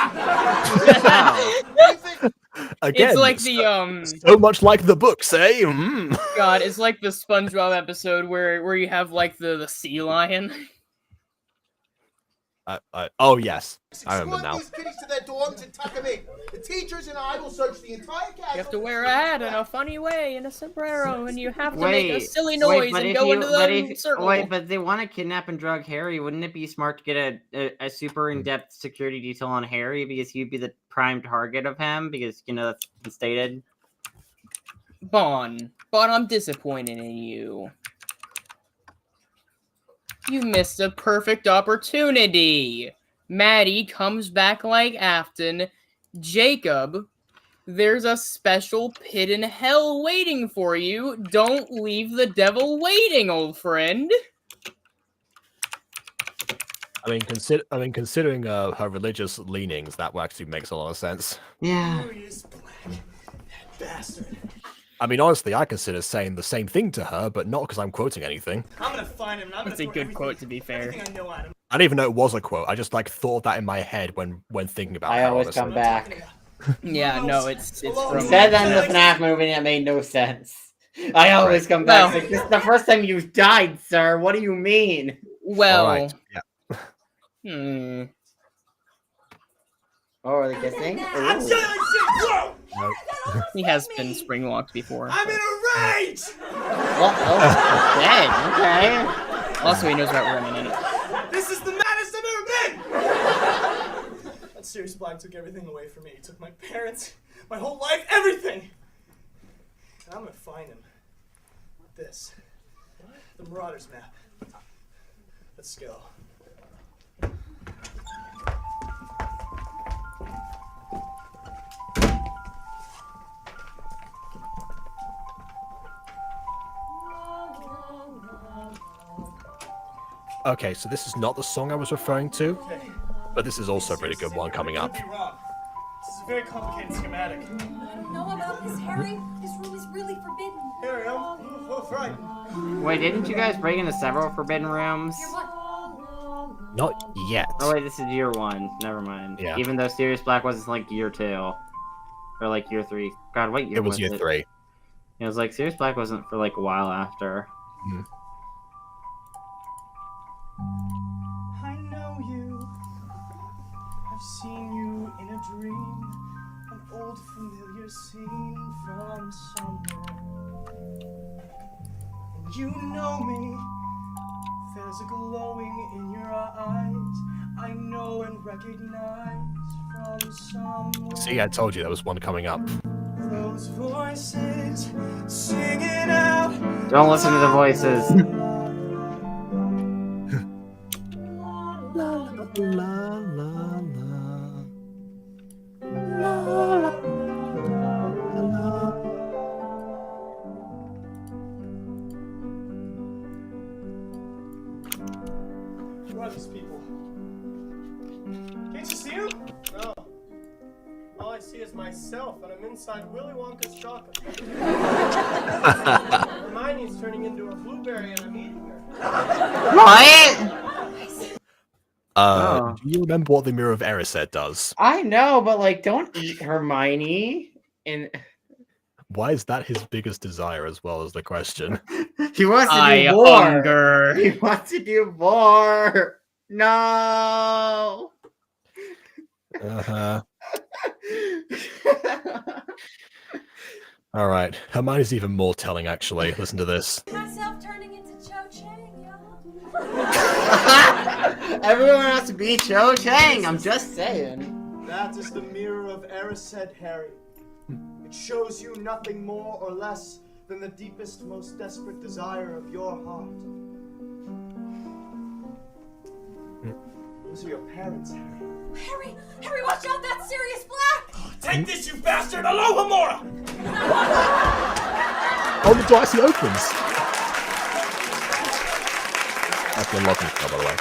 Again, it's like the so much like the books, eh? Mm. God, it's like the SpongeBob episode where you have like the sea lion. Oh yes, I remember now. Escort these kiddies to their dorms and tuck them in. The teachers and I will search the entire castle. You have to wear a hat in a funny way and a sombrero, and you have to make a silly noise and go into the circle. Wait, but they want to kidnap and drug Harry. Wouldn't it be smart to get a super in-depth security detail on Harry because he'd be the prime target of him because that's been stated. Bon, I'm disappointed in you. You missed a perfect opportunity. Maddie comes back like Afton. Jacob, there's a special pit in hell waiting for you. Don't leave the devil waiting, old friend. I mean, considering her religious leanings, that actually makes a lot of sense. Yeah. That bastard. I mean, honestly, I consider saying the same thing to her, but not because I'm quoting anything. I'm gonna find him. And I'm That's a gonna good quote, to be fair. I know at him. I didn't even know it was a quote. I just thought that in my head when thinking about. I her, always honestly. come back. Yeah, no, it's from. You said that in the FNAF movie and it made no sense. I always come back. Like, this is the first time you've died, sir. What do you mean? Well. Right. Yeah. Oh, are they kissing? I'm saying whoa! No. He has been spring-locked before. I'm in a rage! Okay. Also, he knows about running in it. This is the maddest I've ever been! That Sirius Black took everything away from me. He took my parents, my whole life, everything! And I'm gonna find him. This. The Marauders map. Let's go. Okay, so this is not the song I was referring to, but this is also a pretty good one coming up. This is a very complicated schematic. I don't know about this, Harry. This room is really forbidden. Harry, I'm frightened. Wait, didn't you guys break into several forbidden rooms? Not yet. Oh wait, this is year 1. Never mind. Yeah. Even though Sirius Black wasn't like year 2. Or like year 3. God, what year It was year 3. It was like Sirius Black wasn't for like a while after. Mm. I know you. I've seen you in a dream. An old familiar scene from somewhere. And you know me. There's a glowing in your eyes. I know and recognize from somewhere. See, I told you there was one coming up. Those voices singing out. Don't listen to the voices. Who are these people? Can't you see them? No. All I see is myself, and I'm inside Willy Wonka's chocolate. Hermione's turning into a blueberry, and I'm eating her. What? Do you remember what the Mirror of Erised does? I know, but like, don't eat Hermione. And Why is that his biggest desire as well as the question? he wants to do more. He wants to do more. No. Uh-huh. All right. Hermione's even more telling, actually. Listen to this. Myself turning into Cho Chang, y'all. Everyone has to be Cho Chang. I'm just saying. That is the Mirror of Erised, Harry. It shows you nothing more or less than the deepest, most desperate desire of your heart. Those are your parents, Harry. Harry, watch out! That's Sirius Black! Take this, you bastard! Alohomora! Oh, the door actually opens. That's the locking spell, by the way.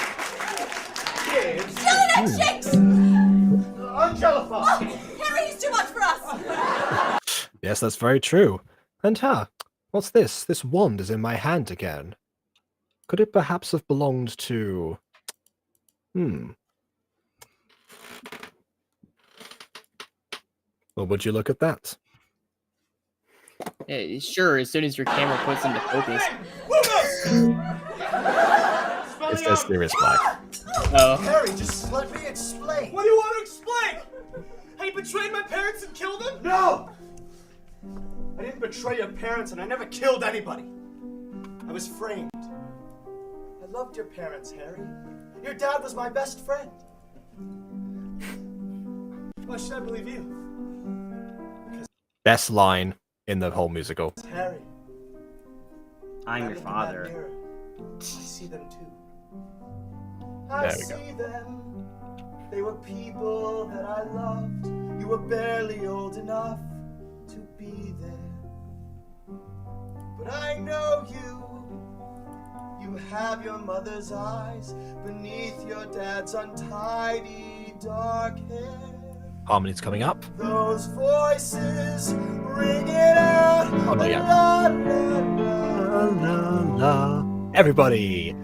Kids! Still in that shakes! Angelica! Oh, Harry, he's too much for us! Yes, that's very true. And what's this? This wand is in my hand again. Could it perhaps have belonged to... Well, would you look at that? Yeah, sure, as soon as your camera puts into focus. It's that Sirius Black. Oh. Harry, just let me explain. What do you want to explain? How you betrayed my parents and killed them? No! I didn't betray your parents and I never killed anybody. I was framed. I loved your parents, Harry. Your dad was my best friend. Why should I believe you? Best line in the whole musical. Harry. I'm your in that father. mirror. I see them too. There I we go. see them. They were people that I loved. You were barely old enough to be there. But I know you. You have your mother's eyes beneath your dad's untidy dark hair. Harmony's coming up. Those voices ringing out. Oh, no, yeah. La, la, La, la. Everybody.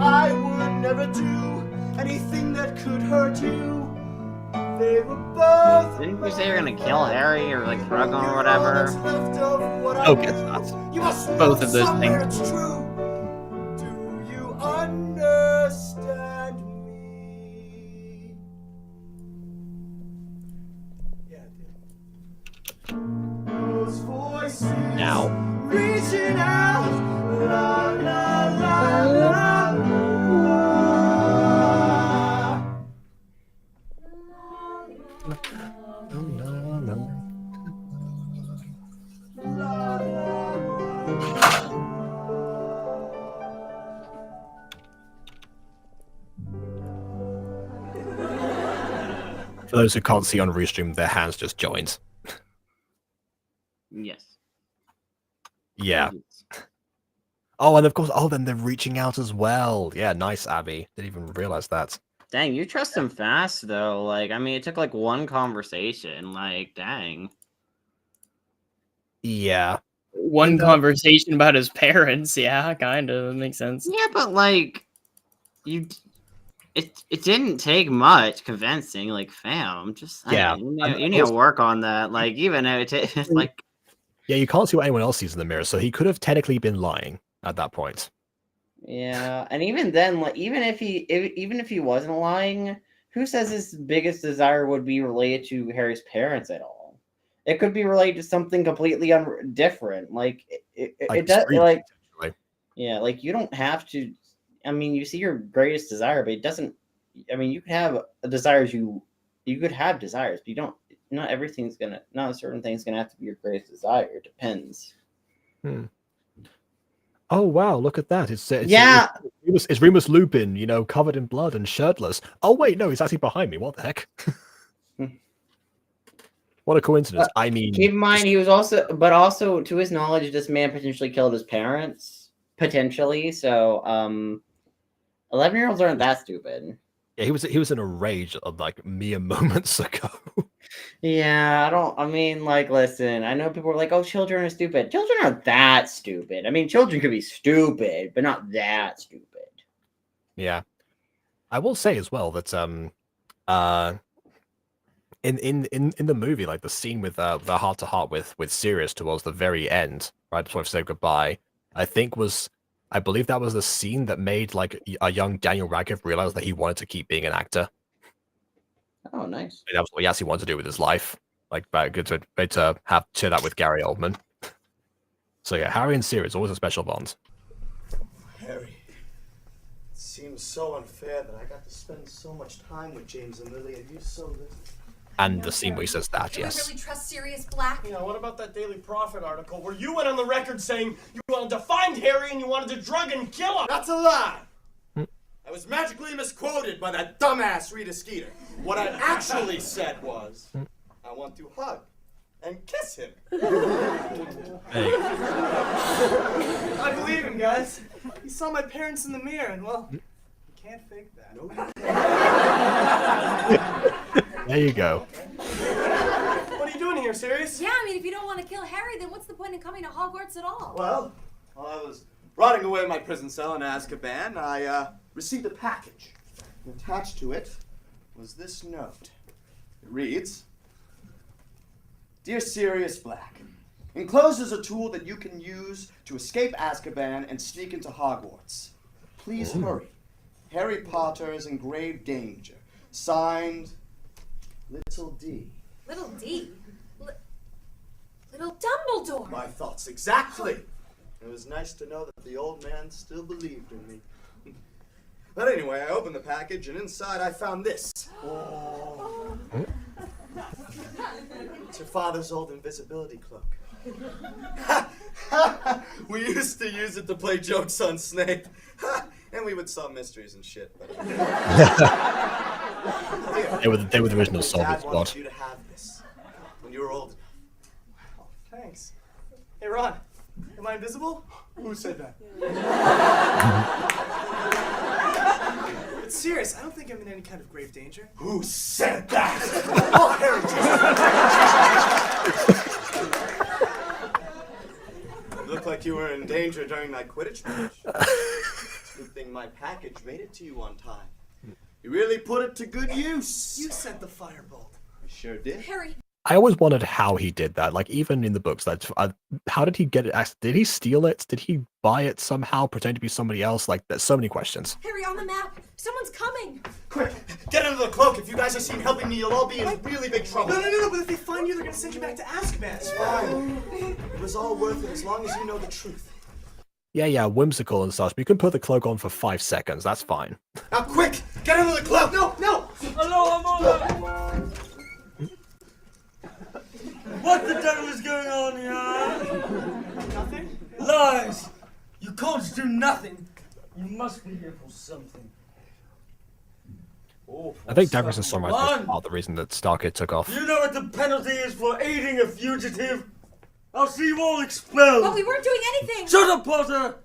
I would never do anything that could hurt you. They were both. Didn't you say you're gonna kill Harry or like drug him or whatever? Okay, it's not. Both of those things. It's true. Do you understand me? Yeah, I do. Those voices Now. reaching out. La la la la la. For those who can't see on Restream, their hands just joined. Yes. Yeah. Oh, and of course, then they're reaching out as well. Yeah, nice, Abby. Didn't even realize that. Dang, you trust him fast though. Like, I mean, it took like one conversation. Like, dang. Yeah. One conversation about his parents. Yeah, kind of. That makes sense. Yeah, but like, it didn't take much convincing. Like, fam, just Yeah. you need to work on that. Like, even if it's like, Yeah, you can't see what anyone else sees in the mirror, so he could have technically been lying at that point. Yeah, and even then, like, even if he wasn't lying, who says his biggest desire would be related to Harry's parents at all? It could be related to something completely different. Like it does. Like, yeah, like you don't have to. I mean, you see your greatest desire, but it doesn't. I mean, you could have desires. You could have desires, but you don't. Not everything's gonna. Not a certain thing's gonna have to be your greatest desire. It depends. Oh wow, look at that! It's Yeah. It's Remus Lupin, covered in blood and shirtless. Oh wait, no, he's actually behind me. What the heck? What a coincidence! I mean, Keep in mind, he was also to his knowledge, this man potentially killed his parents. Potentially, so 11-year-olds aren't that stupid. yeah, he was in a rage of like mere moments ago. Yeah, listen, I know people are like, oh, children are stupid. Children aren't that stupid. I mean, children could be stupid, but not that stupid. Yeah, I will say as well that in the movie, like the scene with the heart to heart with Sirius towards the very end, right before he said goodbye, I believe that was the scene that made like a young Daniel Radcliffe realize that he wanted to keep being an actor. Oh, nice. That was what he actually wanted to do with his life. Like, good to share that with Gary Oldman. So yeah, Harry and Sirius, always a special bond. Harry, it seems so unfair that I got to spend so much time with James and Lily and you so little. And the scene where he says that, Can yes. we really trust Sirius Black? Yeah, what about that Daily Prophet article where you went on the record saying you wanted to find Harry and you wanted to drug and kill him? That's a lie! I was magically misquoted by that dumbass Rita Skeeter. What I actually said was, I want to hug and kiss him. I believe him, guys. He saw my parents in the mirror, and well, you can't fake that. There you go. What are you doing here, Sirius? Yeah, I mean, if you don't want to kill Harry, then what's the point in coming to Hogwarts at all? Well, while I was rotting away in my prison cell in Azkaban, I received a package. And attached to it was this note. It reads, Dear Sirius Black, enclosed is a tool that you can use to escape Azkaban and sneak into Hogwarts. Please hurry. Harry Potter is in grave danger. Signed, Little D. Little D? Little Dumbledore? My thoughts exactly. It was nice to know that the old man still believed in me. But anyway, I opened the package, and inside I found this. Oh. It's your father's old invisibility cloak. We used to use it to play jokes on Snape. And we would solve mysteries and shit. But They were the original Solving Dad Squad. wanted you to have this when you were old enough. Thanks. Hey, Ron, am I invisible? Who said that? But serious, I don't think I'm in any kind of grave danger. Who said that? Oh, Harry, You looked like you were in danger during that Quidditch match. It's a good thing my package made it to you on time. You really put it to good use. You sent the firebolt. I sure did. Harry. I always wondered how he did that. Like, even in the books, how did he get it? Did he steal it? Did he buy it somehow, pretend to be somebody else? Like, there's so many questions. Harry, on the map. Someone's coming. Quick, get into the cloak. If you guys are seen helping me, you'll all be in really big trouble. No, but if they find you, they're gonna send you back to Azkaban. It's fine. It was all worth it as long as you know the truth. Yeah, whimsical and such, but you can put the cloak on for 5 seconds. That's fine. Now, quick, get into the cloak. No. Hello, Amanda. What the devil is going on here? Nothing? Lies! You can't do nothing. You must be here for something. Oh, I think Dagger's and Sunrise Run! is part of the reason that StarKid took off. Do you know what the penalty is for aiding a fugitive? I'll see you all expelled! But we weren't doing anything! Shut up, Potter!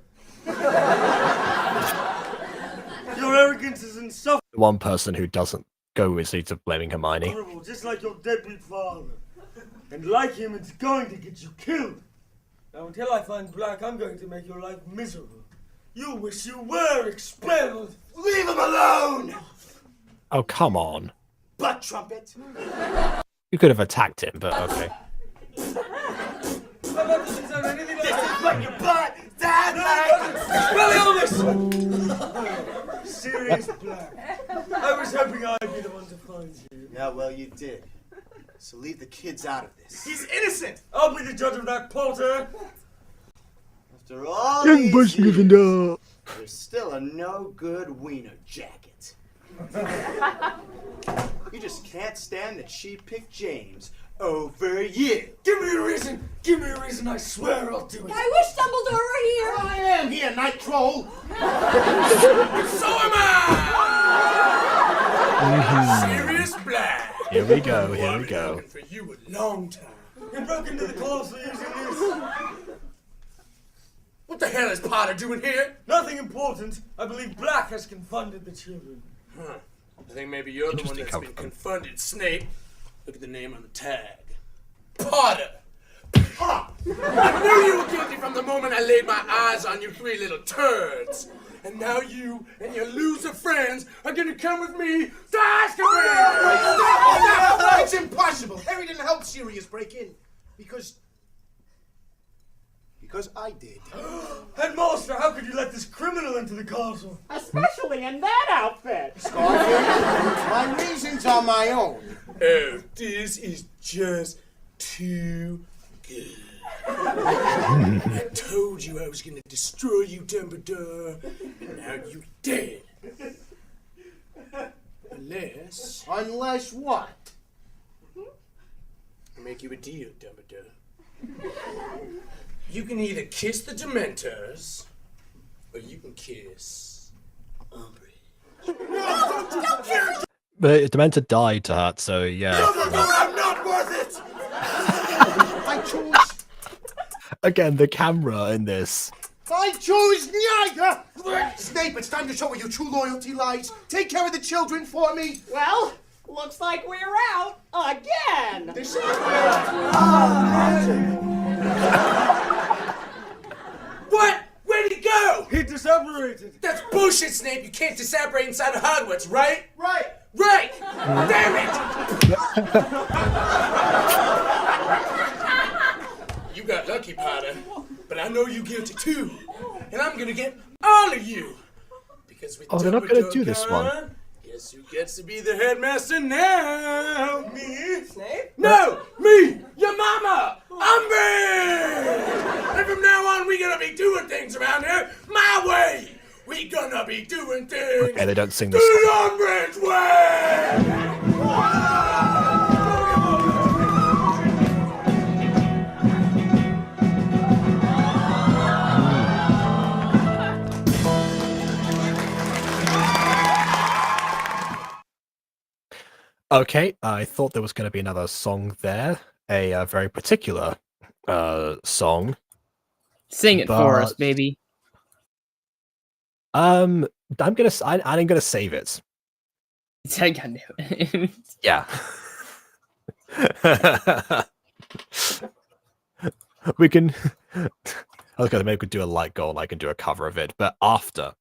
Your arrogance is insufferable. The one person who doesn't go is to blaming Hermione. Just like your deadbeat father. And like him, it's going to get you killed. Now, until I find Black, I'm going to make your life miserable. You wish you were expelled. Leave him alone! Oh, come on. Butt trumpet. You could have attacked him, but okay. This is what you butt, Dad! Sirius Black. I was hoping I'd be the one to find you. Yeah, well, you did. So leave the kids out of this. He's innocent! I'll be the judge of that, Potter. After all these years, there's still a no-good wiener jacket. You just can't stand that she picked James over you. Give me a reason. Give me a reason. I swear I'll do it. I wish Dumbledore were here. I am here, Night Troll. So am I! Sirius Black. Here we go. I've been looking for you a long time. You broke into the closet using this. What the hell is Potter doing here? Nothing important. I believe Black has confounded the children. Huh. I think maybe you're the one that's been confounded, Snape. Look at the name on the tag. Potter! Ah! I knew you were guilty from the moment I laid my eyes on you three little turds. And now you and your loser friends are gonna come with me to Azkaban! No, it's impossible. Harry didn't help Sirius break in. Because I did. Headmaster, how could you let this criminal into the castle? Especially in that outfit. My reasons are my own. Oh, this is just too good. I told you I was gonna destroy you, Dumbledore, and now you dead. Unless what? I'll make you a deal, Dumbledore. You can either kiss the Dementors, or you can kiss Umbridge. No, don't kiss it! But Dementor died to her, so yeah. I'm not worth it! I choose... Again, the camera in this. I choose neither! Snape, it's time to show where your true loyalty lies. Take care of the children for me. Well, looks like we're out again. This What? Where'd he go? He disapparated. That's bullshit, Snape. You can't disapparate inside of Hogwarts, right? Right. Right! Damn it! You got lucky, Potter. But I know you guilty too. And I'm gonna get all of you. Because with they're not gonna Dumbledore do this gone, one. Guess who gets to be the headmaster now? Me? Snape? No! Me! Your mama! Umbridge! And from now on, we're gonna be doing things around here my way! We gonna be doing things Okay, they don't sing this the song. Umbridge way! Okay, I thought there was going to be another song there, a very particular song. Sing it for us, baby. I'm gonna save it. I got it. Yeah. We can. I was gonna maybe we could do a light goal and I can do a cover of it, but after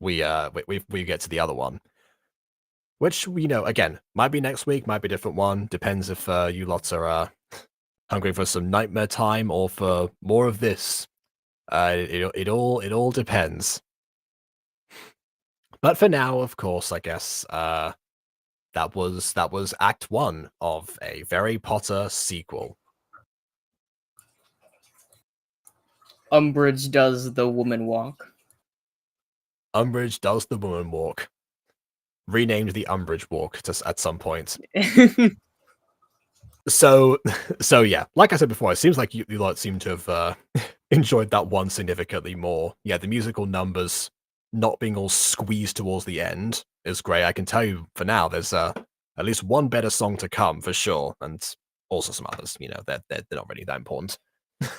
we get to the other one, which again might be next week, might be a different one. Depends if you lots are hungry for some nightmare time or for more of this. It all depends. But for now, of course, I guess that was Act 1 of a Harry Potter sequel. Umbridge does the woman walk. Umbridge does the woman walk. Renamed the Umbridge walk at some point. So yeah, like I said before, it seems like you lot seem to have enjoyed that one significantly more. Yeah, the musical numbers not being all squeezed towards the end is great. I can tell you for now, there's at least one better song to come for sure, and also some others. They're not really that important. The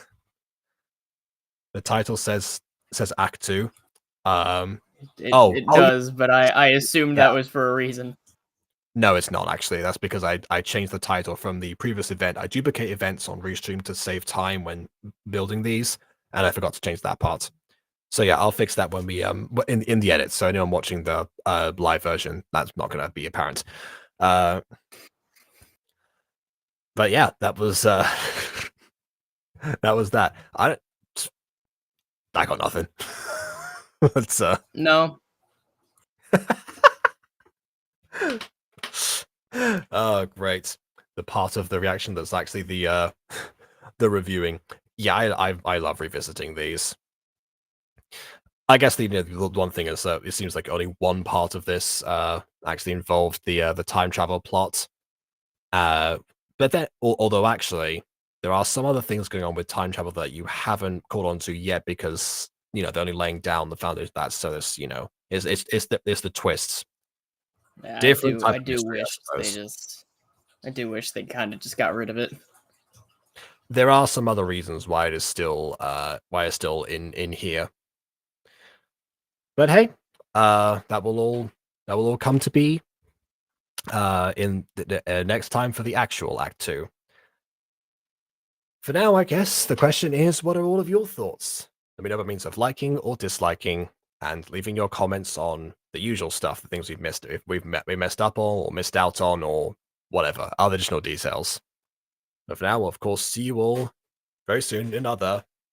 title says Act 2. It does, but I assumed that was for a reason. No, it's not actually. That's because I changed the title from the previous event. I duplicate events on Restream to save time when building these, and I forgot to change that part. So yeah, I'll fix that when we in the edit. So anyone watching the live version, that's not going to be apparent. But yeah, that was that was that. I got nothing. Let's No. Oh, great. The part of the reaction that's actually the reviewing. Yeah, I love revisiting these. I guess the one thing is that it seems like only one part of this actually involved the time travel plot. But then, although actually there are some other things going on with time travel that you haven't caught on to yet because they're only laying down the foundation of that. So there's it's the twists. Yeah, Different I do wish they kind of just got rid of it. There are some other reasons why it's still in here. But hey, that will all come to be in the next time for the actual Act 2. For now, I guess the question is, what are all of your thoughts? Let me know by means of liking or disliking, and leaving your comments on the usual stuff, the things we've missed, if we messed up on or missed out on, or whatever, other additional details. But for now, we'll of course see you all very soon in other